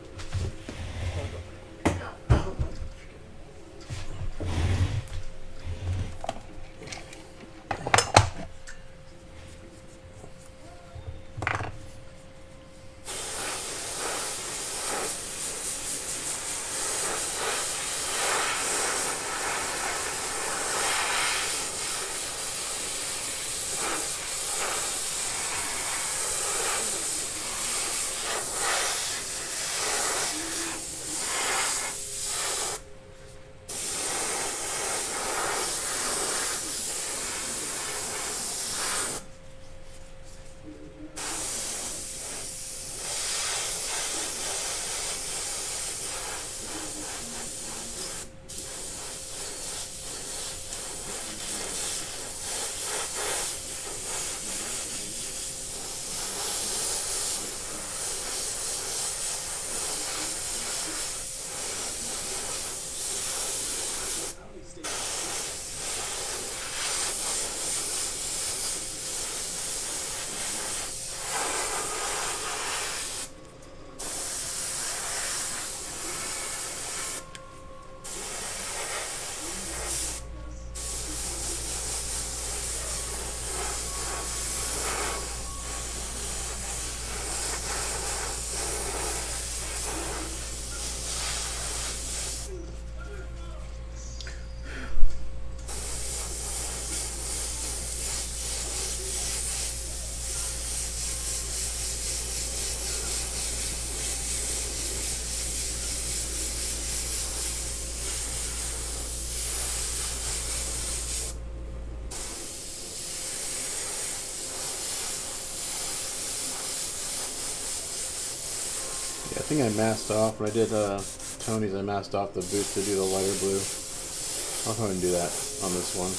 I think I masked off, when I did Tony's, I masked off the boots to do the lighter blue. I'll go ahead and do that on this one.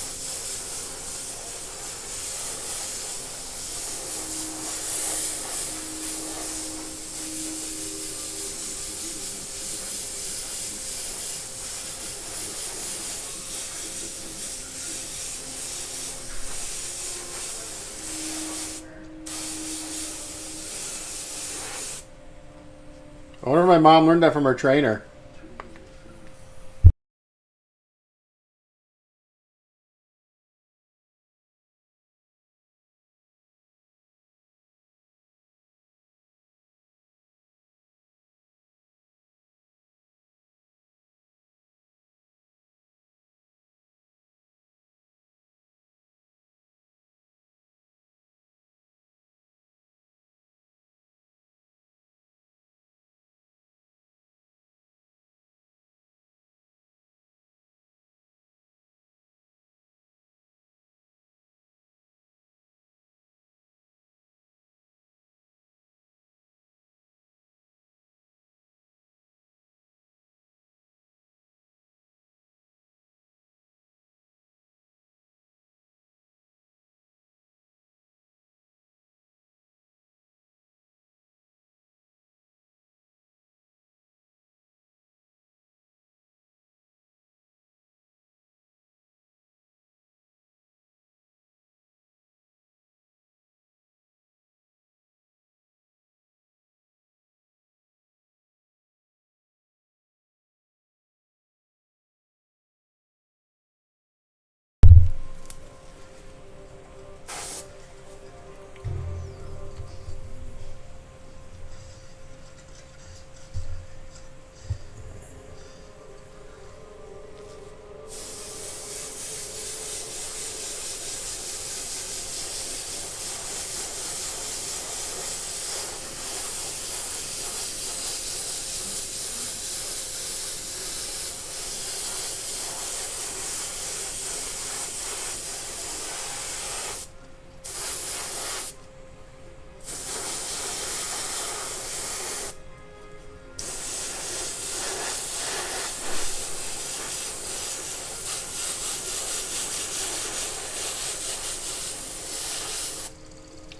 I wonder if my mom learned that from her trainer.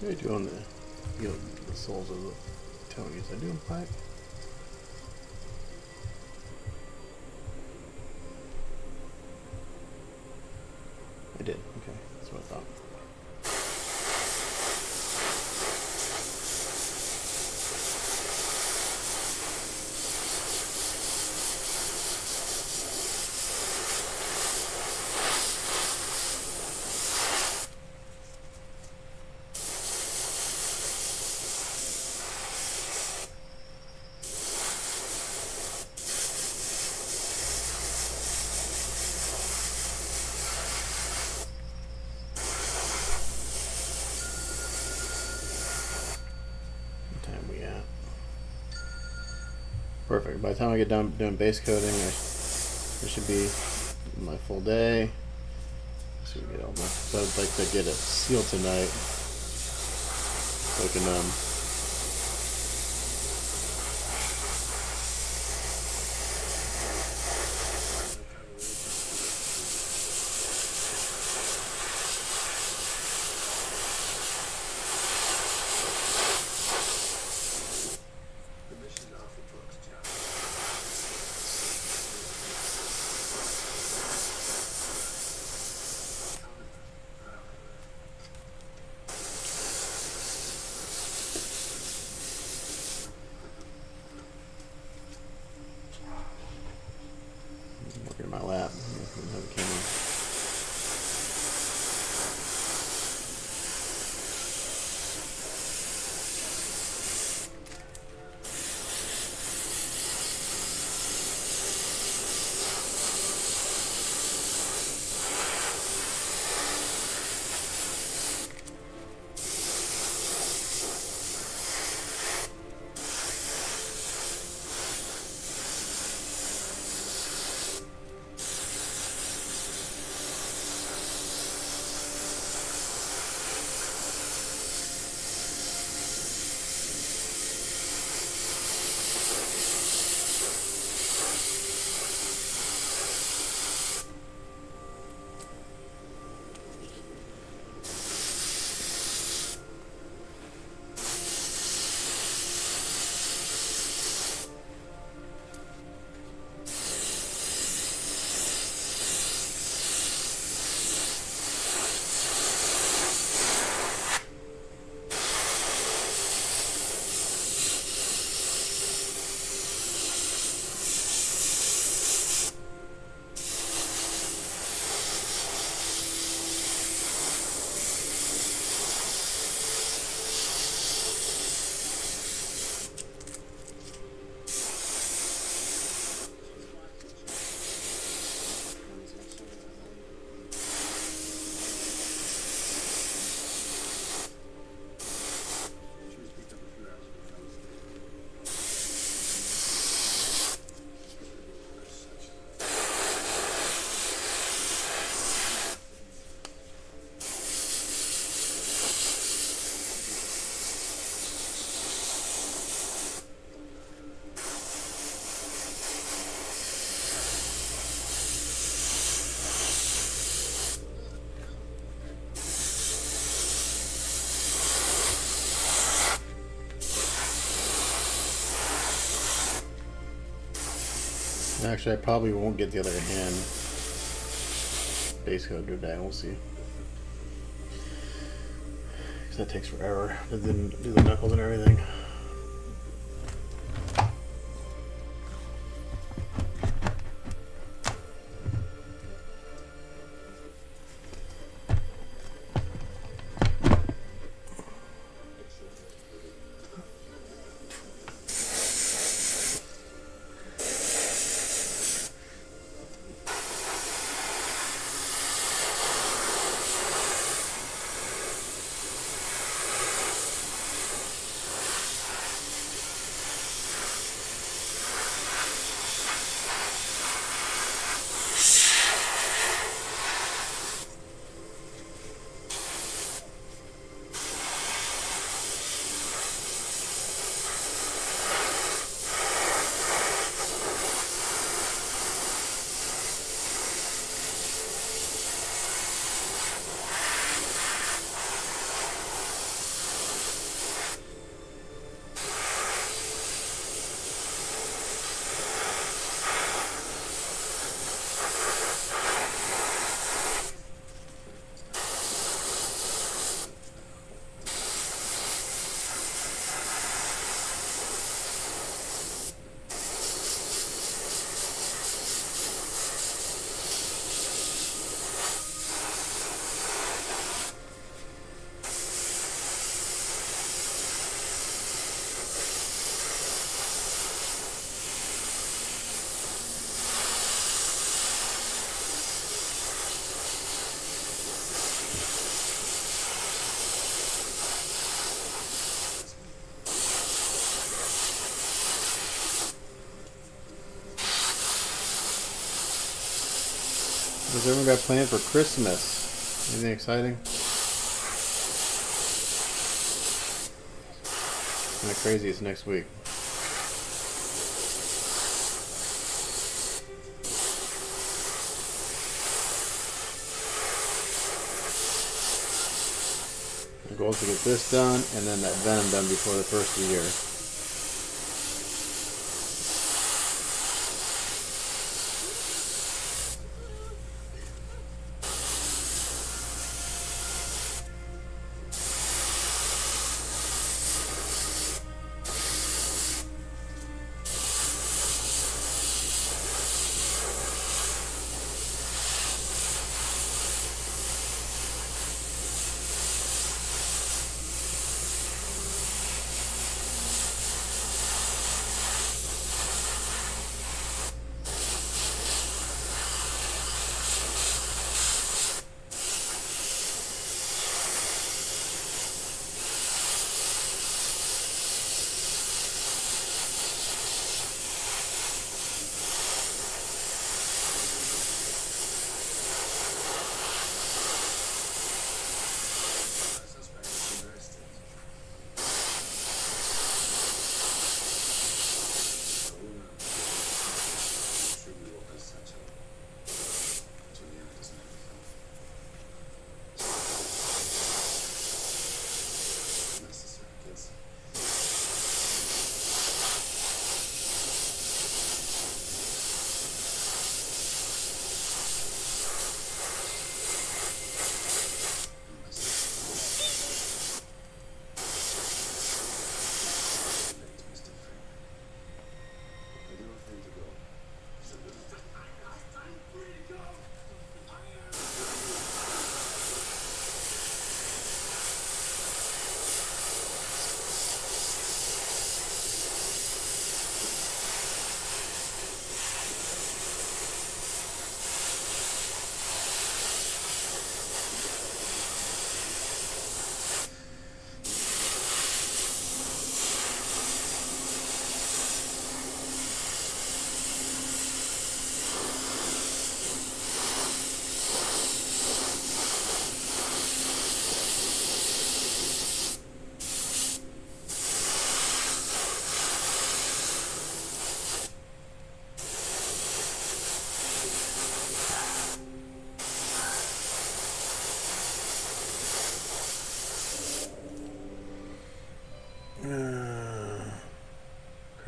What are you doing the, the soles of the toes? I doing pipe? I did. Okay, that's what I thought. Perfect. By the time I get done doing base coating, it should be my full day. So we get all my. So I'd like to get it sealed tonight, so I can Actually, I probably won't get the other hand base coat today. We'll see. Because that takes forever to then do the knuckles and everything. What's everyone got planned for Christmas? Anything exciting? Kind of crazy. It's next week. The goal is to get this done and then that Venom done before the first of the year.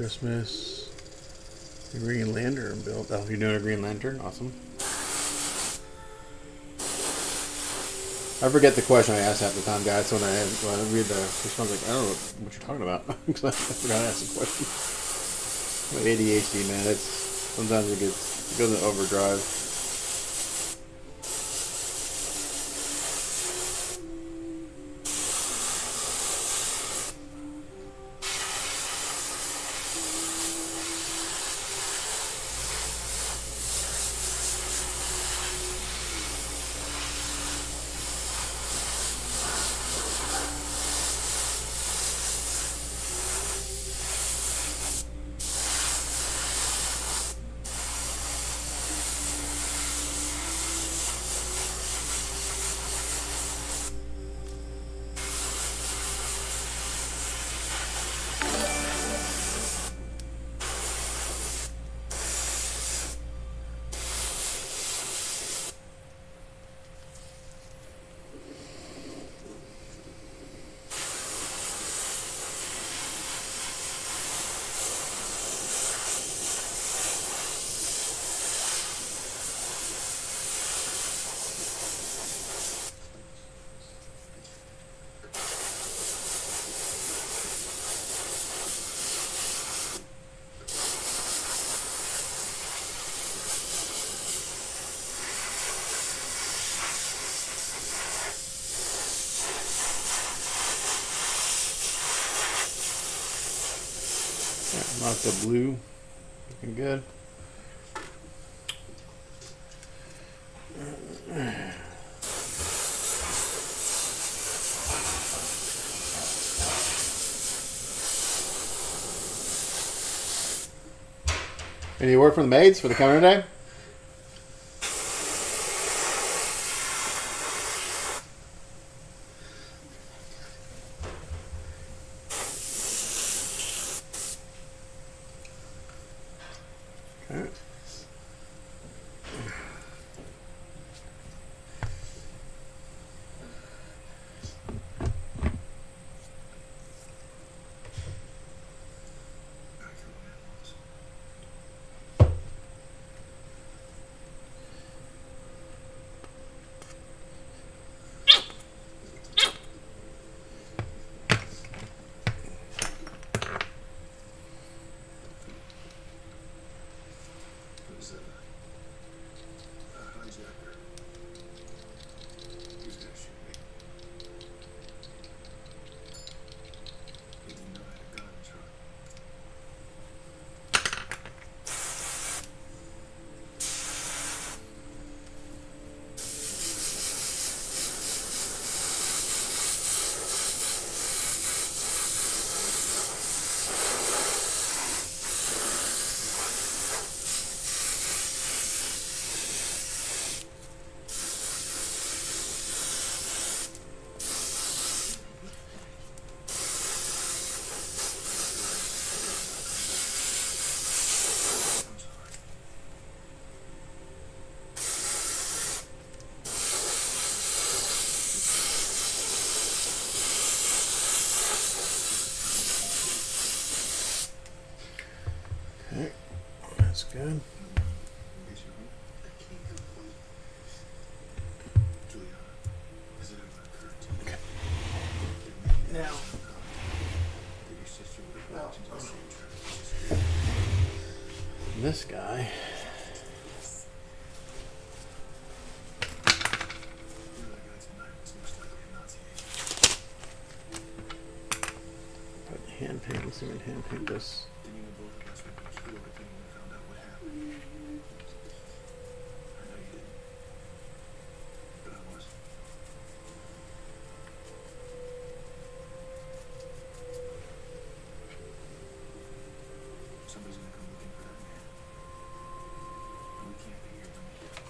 Christmas. The Green Lantern build. Oh, you're doing a Green Lantern? Awesome. I forget the question I asked half the time, guys. So when I read the response, like, I don't know what you're talking about. Because I forgot to ask the question. My ADHD, man, it's sometimes it goes in overdrive. Not the blue. Looking good. Any word from the maids for the counter today? Okay. Okay, that's good. Okay. Now, this guy. Hand paint. Let's see if we can hand paint this. Somebody's gonna come looking for that man. And we can't be here when they do.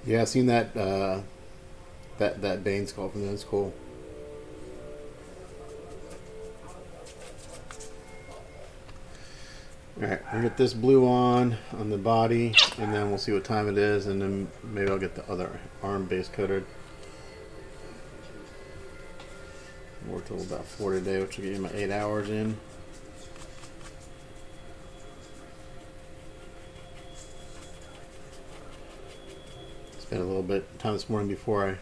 Yeah, I've seen that that Bane skull from them. It's cool. Alright, we'll get this blue on the body, and then we'll see what time it is, and then maybe I'll get the other arm base coated. Worked till about 4 today, which will get me my 8 hours in. Spent a little bit of time this morning before I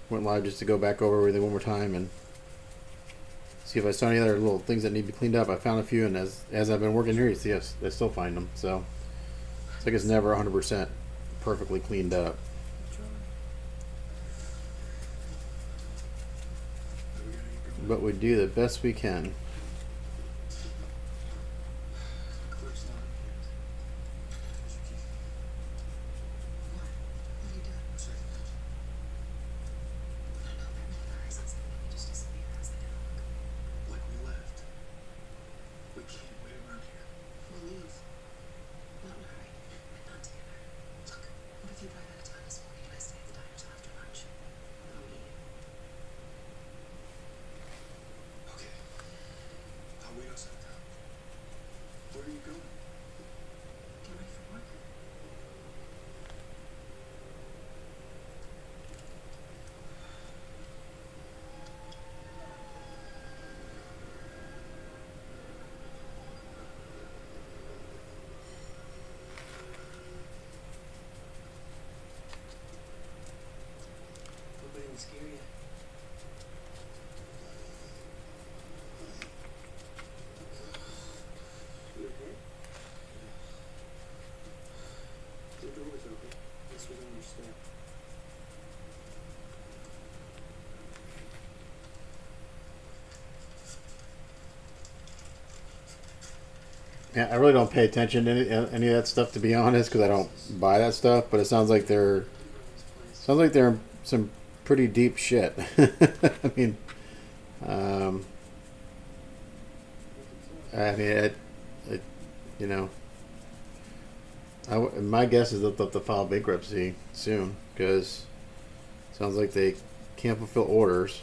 went live just to go back over everything one more time and see if I saw any other little things that need to be cleaned up. I found a few, and as I've been working here, you see I still find them. So it's like it's never 100% perfectly cleaned up. But we do the best we can. Scare you. You okay? The door was open. This was on your step. Yeah, I really don't pay attention to any of that stuff, to be honest, because I don't buy that stuff. But it sounds like they're some pretty deep shit. I mean, you know, my guess is they'll have to file bankruptcy soon, because it sounds like they can't fulfill orders.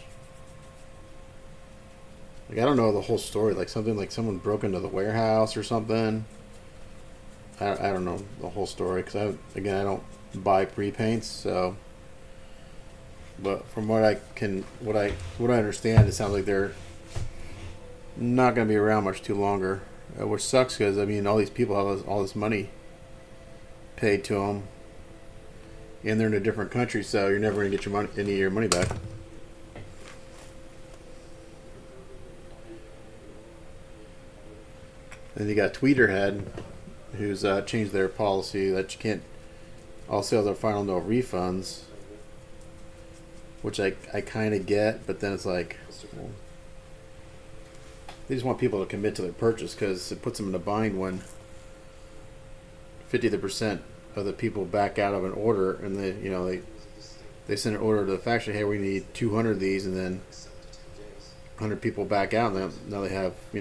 Like, I don't know the whole story. Like something like someone broke into the warehouse or something. I don't know the whole story, because I don't buy pre-paints, so. But from what I understand, it sounds like they're not going to be around much too longer, which sucks, because I mean all these people have all this money paid to them, and they're in a different country, so you're never going to get any of your money back. Then you got Tweeterhead, who's changed their policy that you can't. All sales are final, no refunds. Which I kind of get, but then it's like, well, they just want people to commit to their purchase, because it puts them in a bind when 50% of the people back out of an order, and they send an order to the factory, hey, we need 200 of these, and then 100 people back out, and now they have, who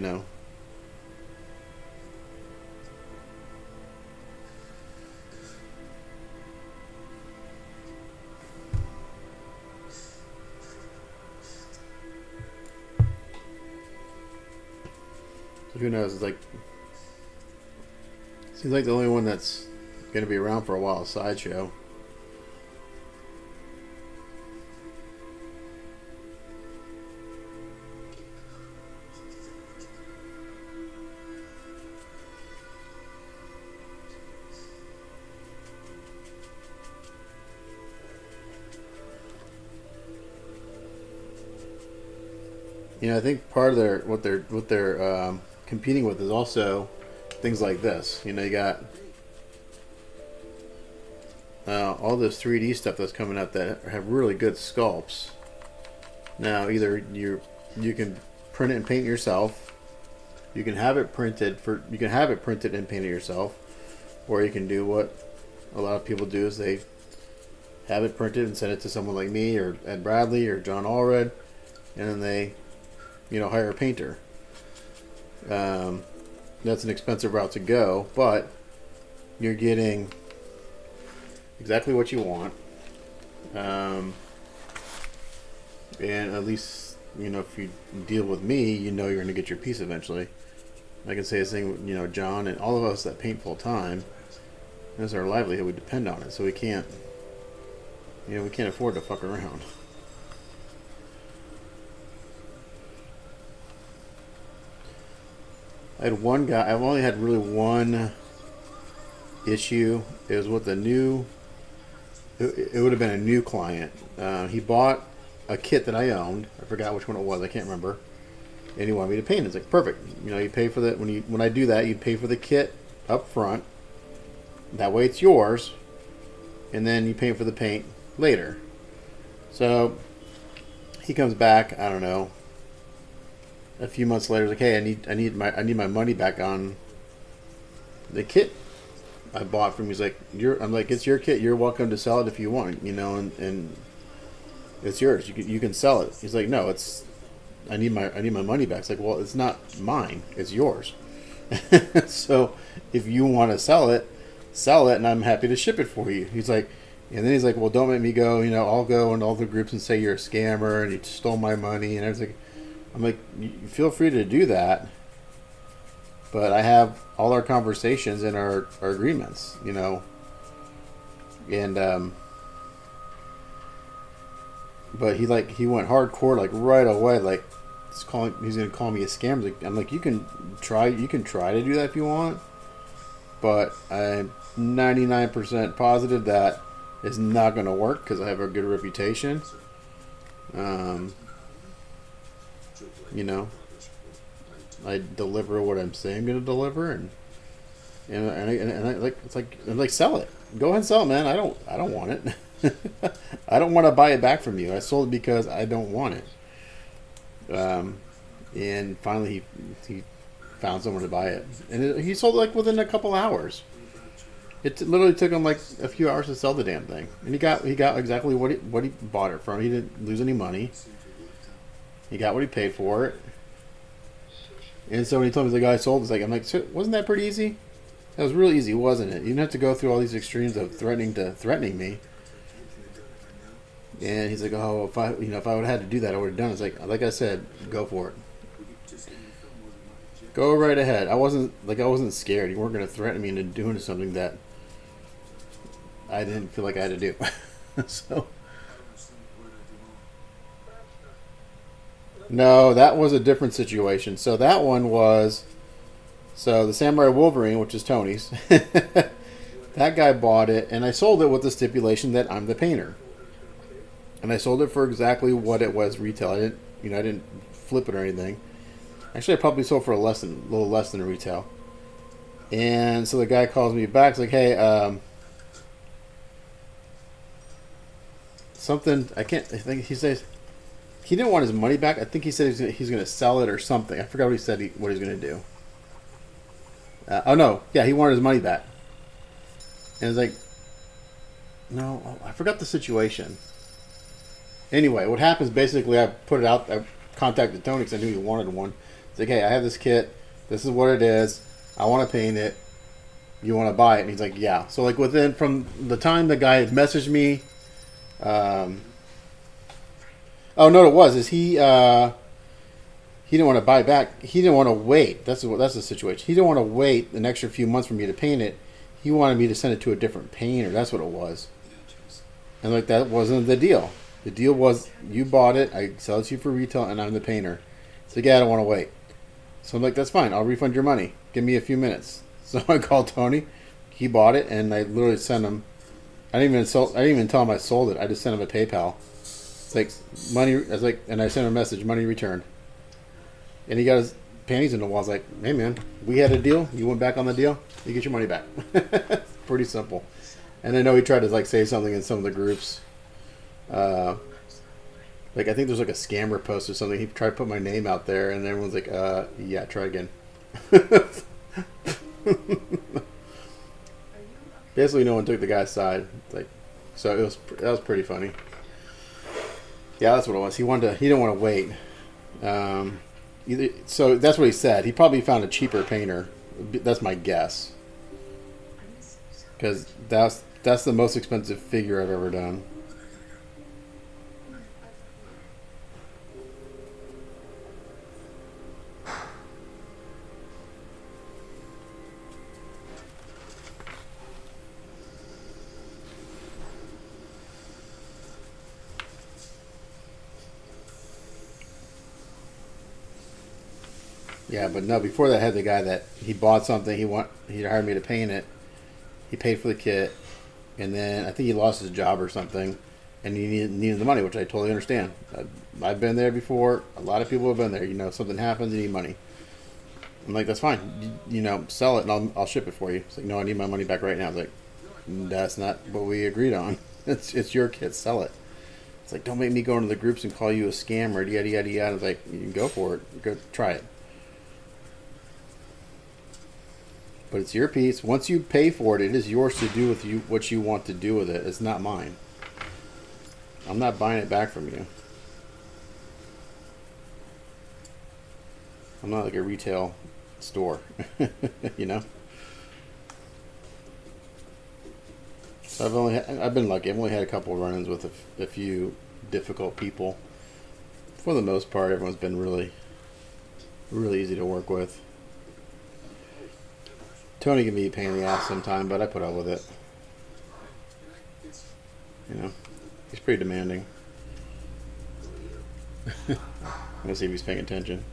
knows? It's like, seems like the only one that's going to be around for a while is Sideshow. I think part of what they're competing with is also things like this. You got all this 3D stuff that's coming out that have really good sculpts. Now, either you can print it and paint it yourself, you can have it printed and paint it yourself, or you can do what a lot of people do, is they have it printed and send it to someone like me or Ed Bradley or John Allred, and then they hire a painter. That's an expensive route to go, but you're getting exactly what you want. And at least, you know, if you deal with me, you know you're going to get your piece eventually. I can say the same, you know, John and all of us that paint full time. That's our livelihood. We depend on it, so we can't, you know, we can't afford to fuck around. I had one guy. I've only had really one issue. It was with a new. It would have been a new client. He bought a kit that I owned. I forgot which one it was. I can't remember. And he wanted me to paint it. It's like, perfect. You know, you pay for the when I do that, you pay for the kit up front. That way, it's yours, and then you pay for the paint later. So he comes back. I don't know. A few months later, like, hey, I need my money back on the kit I bought from you. He's like, I'm like, it's your kit. You're welcome to sell it if you want, you know, and it's yours. You can sell it. He's like, no, I need my money back. It's like, well, it's not mine. It's yours. So if you want to sell it, and I'm happy to ship it for you. He's like, and then he's like, well, don't make me go. You know, I'll go in all the groups and say you're a scammer and you stole my money. And I was like, I'm like, you feel free to do that, but I have all our conversations and our agreements, you know. And but he went hardcore like right away, like he's gonna call me a scammer. I'm like, you can try to do that if you want, but I'm 99% positive that it's not gonna work because I have a good reputation. You know, I deliver what I'm saying I'm gonna deliver, and I like, it's like, I'm like, sell it. Go ahead and sell it, man. I don't want it. I don't want to buy it back from you. I sold it because I don't want it. And finally he found someone to buy it, and he sold it like within a couple hours. It literally took him like a few hours to sell the damn thing, and he got exactly what he bought it from. He didn't lose any money. He got what he paid for it. And so when he told me the guy sold, it's like, I'm like, so wasn't that pretty easy? That was real easy, wasn't it? You didn't have to go through all these extremes of threatening me. And he's like, oh, if I would have had to do that, I would have done it. It's like I said, go for it. Go right ahead. I wasn't scared. You weren't going to threaten me into doing something that I didn't feel like I had to do. So. No, that was a different situation. So that one was, the Samurai Wolverine, which is Tony's. That guy bought it, and I sold it with the stipulation that I'm the painter. And I sold it for exactly what it was retail. I didn't flip it or anything. Actually, I probably sold for a little less than retail. And so the guy calls me back. He's like, hey, something. I think he says he didn't want his money back. I think he said he's going to sell it or something. I forgot what he said. What he's going to do. Oh no, yeah, he wanted his money back. And it's like, no, I forgot the situation. Anyway, what happens basically, I put it out. I contacted Tony because I knew he wanted one. It's like, hey, I have this kit. This is what it is. I want to paint it. You want to buy it? And he's like, yeah. So like from the time the guy had messaged me, oh no, it was he didn't want to buy back. He didn't want to wait. That's the situation. He didn't want to wait an extra few months for me to paint it. He wanted me to send it to a different painter. That's what it was. And like that wasn't the deal. The deal was you bought it. I sell it to you for retail, and I'm the painter. So yeah, I don't want to wait. So I'm like, that's fine. I'll refund your money. Give me a few minutes. So I called Tony. He bought it, and I literally sent him. I didn't even tell him I sold it. I just sent him a PayPal. It's like money. I was like, and I sent him a message, money returned. And he got his panties in the wall. I was like, hey man, we had a deal. You went back on the deal. You get your money back. Pretty simple. And I know he tried to like say something in some of the groups. Like I think there's like a scammer post or something. He tried to put my name out there, and everyone's like, yeah, try again. Basically, no one took the guy's side. Like, so that was pretty funny. Yeah, that's what it was. He didn't want to wait. So that's what he said. He probably found a cheaper painter. That's my guess. Because That's the most expensive figure I've ever done. Yeah, but no. Before that, I had the guy that he bought something. He hired me to paint it. He paid for the kit, and then I think he lost his job or something, and he needed the money, which I totally understand. I've been there before. A lot of people have been there. You know, something happens, you need money. I'm like, that's fine. You know, sell it, and I'll ship it for you. It's like, no, I need my money back right now. I was like, that's not what we agreed on. It's your kit. Sell it. It's like, don't make me go into the groups and call you a scammer. Yada yada yada. I was like, you can go for it. Go try it. But it's your piece. Once you pay for it, it is yours to do with you what you want to do with it. It's not mine. I'm not buying it back from you. I'm not like a retail store, you know. So I've been lucky. I've only had a couple of run-ins with a few difficult people. For the most part, everyone's been really, really easy to work with. Tony can be a pain in the ass sometime, but I put up with it. You know, he's pretty demanding. I'm gonna see if he's paying attention.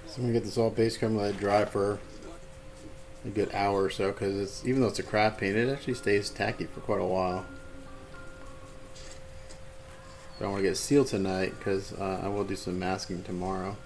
So I'm gonna get this all base coat and let it dry for a good hour or so, because it's, even though it's a craft paint, it actually stays tacky for quite a while. But I want to get it sealed tonight because I will do some masking tomorrow.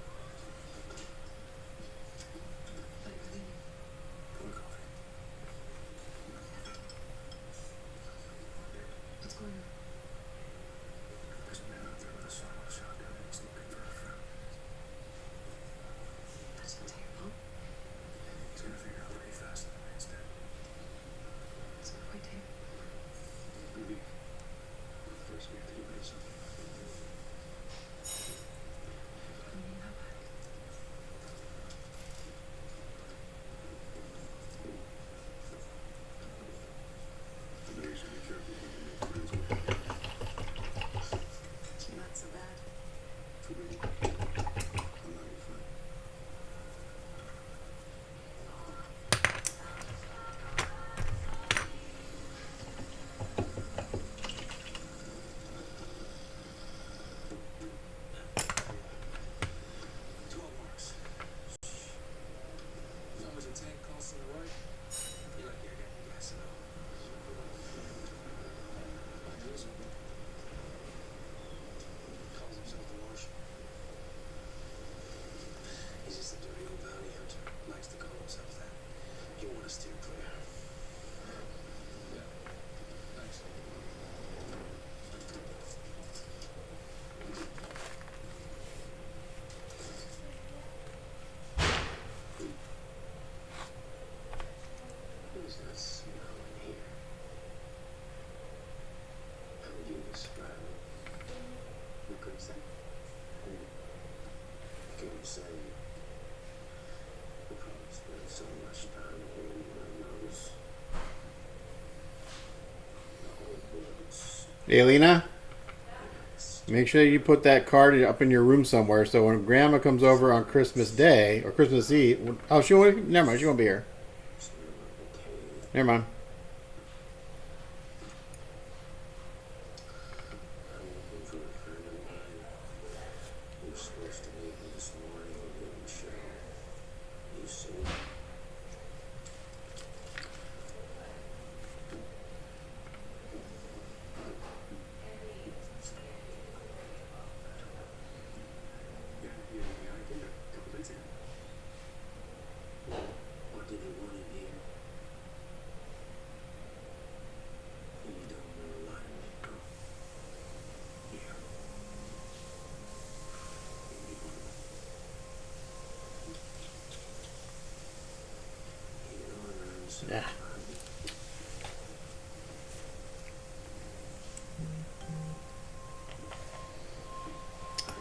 Spent so much time holding my nose. The whole bullets. Hey, Lena, make sure you put that card up in your room somewhere so when Grandma comes over on Christmas Day or Christmas Eve. Oh, she won't. Never mind. She won't be here. Never mind. I'm looking for a friend of mine. He was supposed to meet me this morning, but didn't show. You see? What did you want in here? You don't know a lot of me, girl. Here. Give me one. Here on earth. Yeah.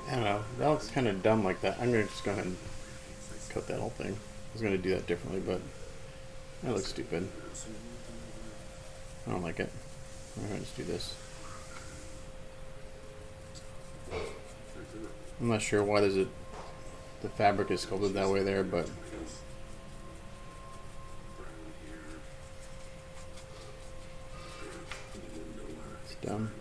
I don't know. That looks kind of dumb like that. I'm gonna just go ahead and cut that whole thing. I was gonna do that differently, but that looks stupid. I don't like it. I'm gonna just do this. I'm not sure why the fabric is sculpted that way there, but it's dumb.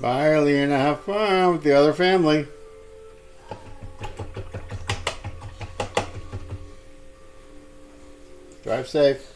Bye, Lena. Have fun with the other family. Drive safe.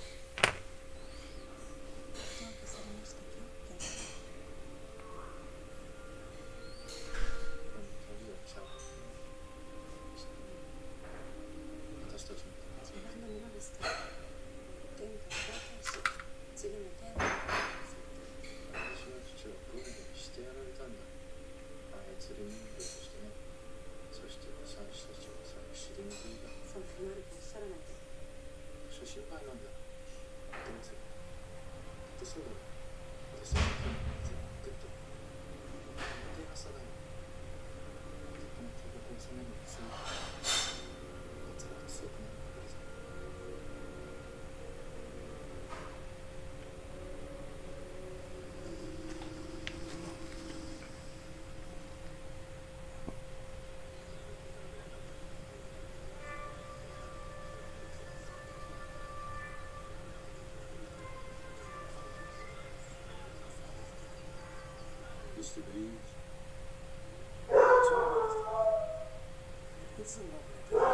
It's a lovely day. Been a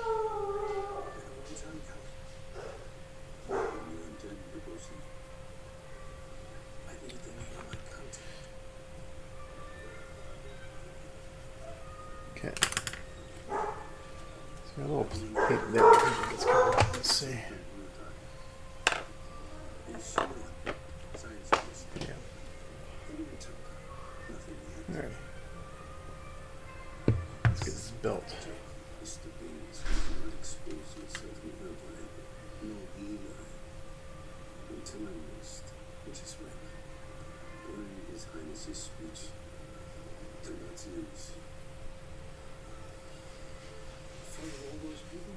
long time coming. You intend to proceed? I need the name of my contact. Okay. So a little pink there. I think it's covered. Let's see. Yeah. Alright. Let's get this built. Mr. Baines will not expose himself in her way. No Eli. Until I'm lost, which is when. During His Highness's speech. Do not lose. Find all those people?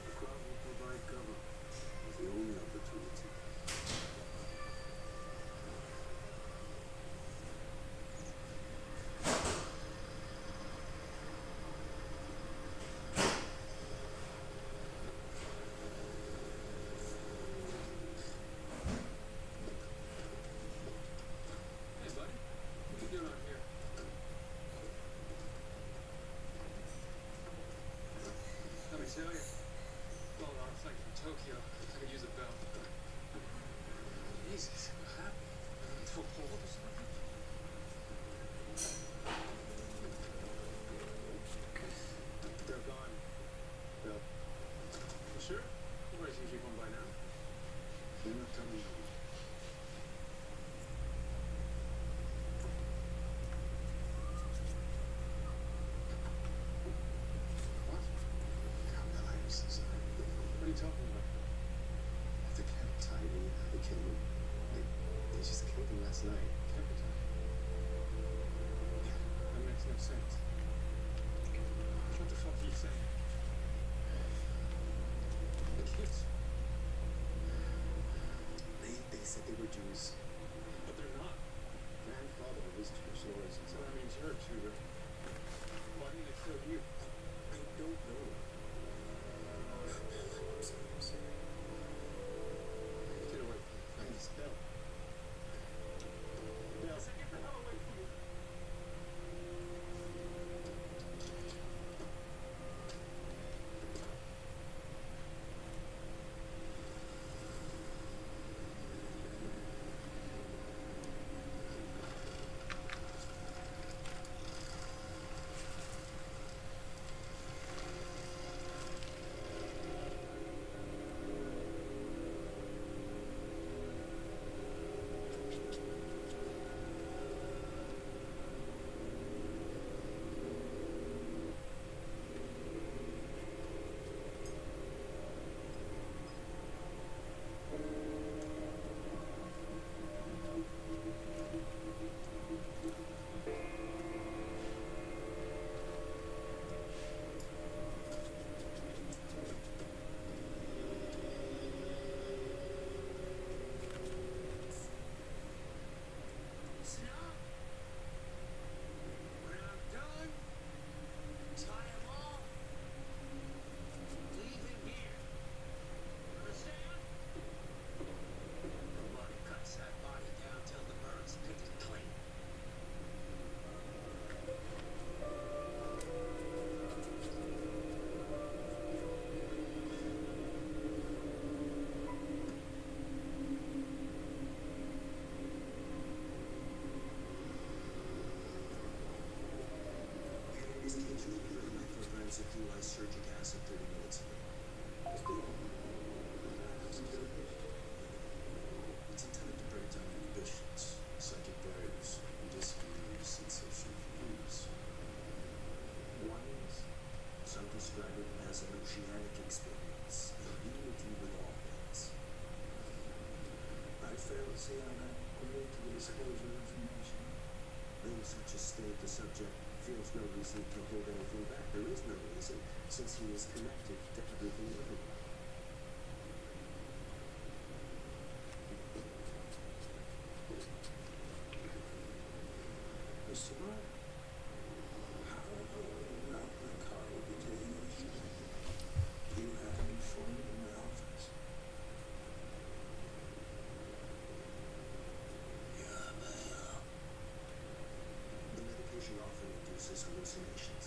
The crowd will provide cover. It's the only opportunity. Hey, buddy. What you doing out here? Let me tell you. Well, on a flight from Tokyo, I could use a belt. Jesus, what happened? Into a hole or something? They're gone. Bill. You sure? Nobody's usually gone by now. They're not coming home. What? God, I was so sorry. What are you talking about? The camp tidy. They killed him. They just killed him last night. Camp attack? That makes no sense. What the fuck are you saying? The kids? They said they were Jews. But they're not. Grandfather was Jewish origin. So that means you're Jew, right? Why didn't they kill you? I don't know. I'm sorry. Get away. Thanks, Bill. Bill, say get the hell away from me. Surgic acid 30 minutes ago. It's intended to break down inhibitions, psychic barriers, and discontinue sensation views. One, some describe it as an oceanic experience, a unity with all things. I fail to see how that relates to the disclosure of information. In such a state, the subject feels no reason to hold anything back. There is no reason, since he is connected to everything living. Mr. Mark, how about the car will be taking a ship? You have informed my office. The medication often induces hallucinations.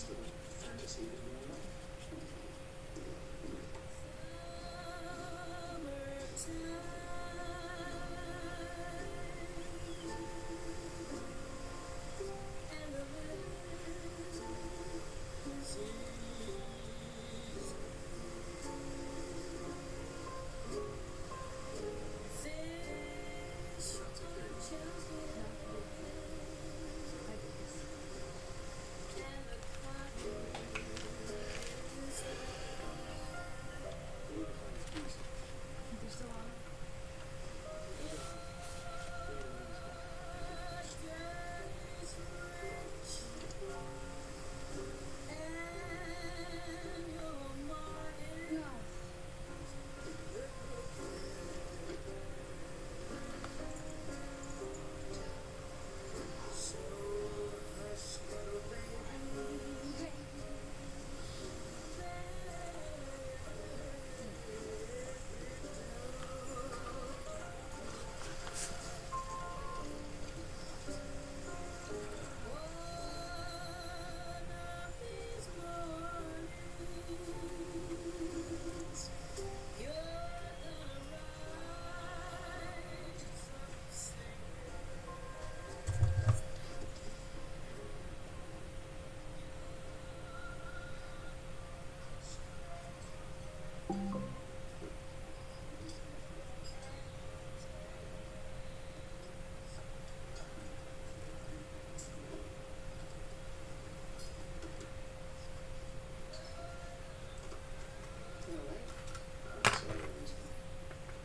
instead of fantasy is real life. They're still on.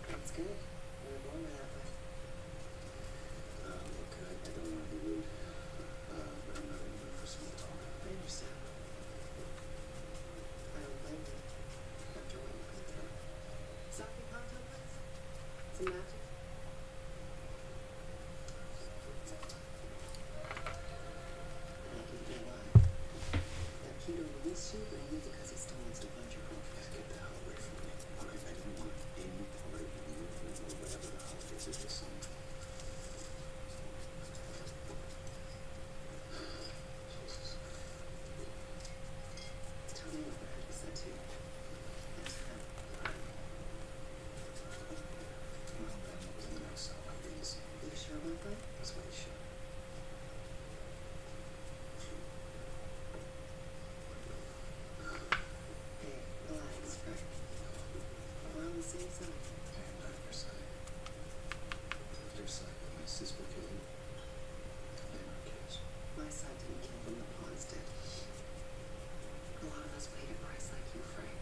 That's good. We're going that way. Look, I don't want to be rude, but I'm not in the mood for small talk. I understand. I don't blame you. After what you've been through. Sake cocktail, please? Some magic? I'll give you why. That Keto released you, but he did because he still wants to find your girlfriend. Get the hell away from me. Okay, I didn't want any part of your movement or whatever the hell it is. It's just some. Jesus. Tell me what Brad said to you. That's him. Well, Ben was in the next cell. I didn't see him. You sure about that? That's why he's sure. Hey, relax, Frank. We're on the same side. I am not your side. Your side, my sister killed him. And our kids. My side didn't kill them, the pawns did. A lot of us paid a price like you, Frank.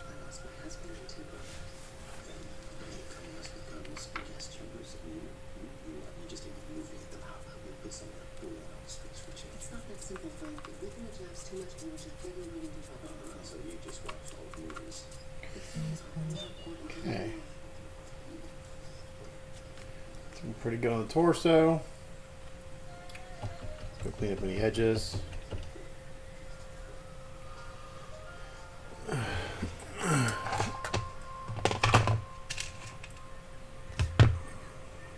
I lost my husband and two brothers. And you come us with guns and gas chambers, and you just ain't moving them out. We put some of that bullet on the streets for change. It's not that simple, Frank. We've been the jobs too much, and we're just getting ready to drop it. So you just watch all the movies. Okay. Looking pretty good on the torso. Go clean up any edges.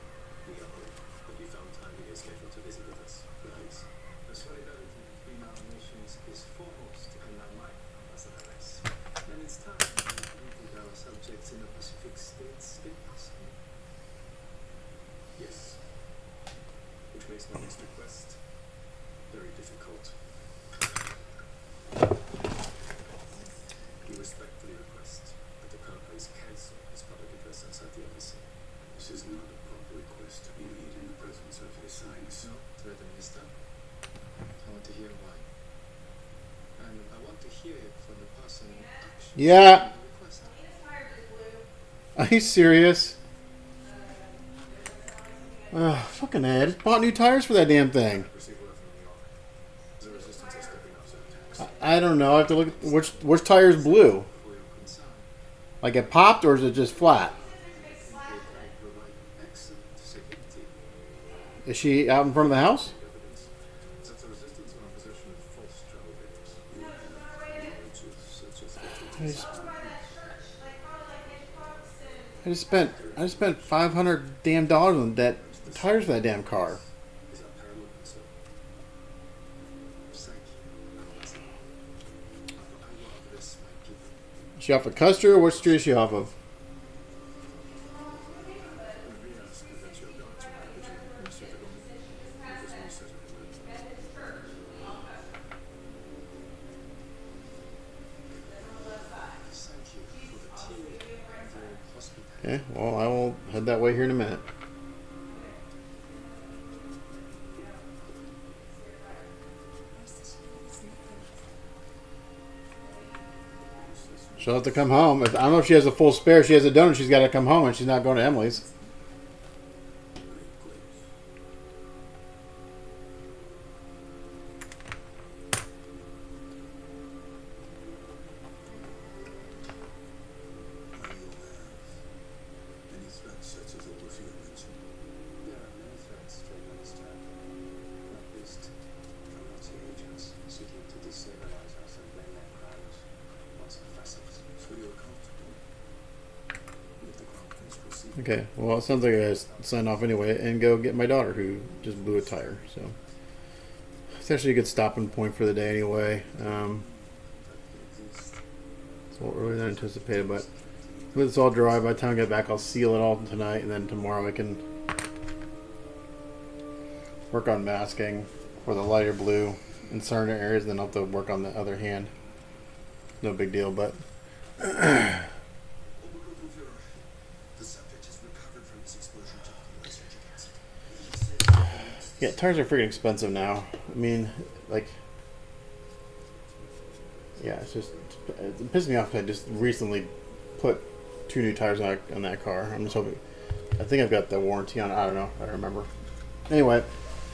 But you found time to get scheduled to visit with us. Nice. The solidarity between our nations is foremost in my mind, Ambassador Rice. And it's time we put our subjects in the Pacific states get past me. Yes. Which makes my next request very difficult. We respectfully request that the conference cancel its public address inside the embassy. This is not a proper request to be made in the presence of his Highness. No, threat and wisdom. I want to hear why. And I want to hear it from the person actually Yeah. requesting. Are you serious? Fucking A. I just bought new tires for that damn thing. Receive alert from New York. The resistance is stepping up some attacks. I don't know. I have to look at which tire's blue. For your concern, Like it popped or is it just flat? they provide excellent security. Is she out in front of the house? Evidence that the resistance are in possession of false travel papers. Such as I just spent $500 damn dollars on that tires for that damn car. is our paramount concern. Psyche. she off of Custer or what street is she off of? Okay, well, I will head that way here in a minute. She'll have to come home. I don't know if she has a full spare. She has a donut. She's got to come home, and she's not going to Emily's. Any threats such as the refinement? There are many threats to administer, not least from Nazi agents seeking to destabilize us and blame their crimes on suppressors. So you're comfortable with the conference proceeding? Okay, well, it sounds like I gotta sign off anyway and go get my daughter who just blew a tire. So it's actually a good stopping point for the day anyway. It's not really that anticipated, but let this all dry. By the time I get back, I'll seal it all tonight, and then tomorrow I can work on masking for the lighter blue in certain areas. Then I'll have to work on the other hand. No big deal, but. The subject has recovered from his exposure to lysergic acid. Yeah, tires are freaking expensive now. I mean, like, yeah, it's just, it pissed me off. I just recently put 2 new tires on that car. I'm just hoping, I think I've got the warranty on it. I don't know. I don't remember. Anyway,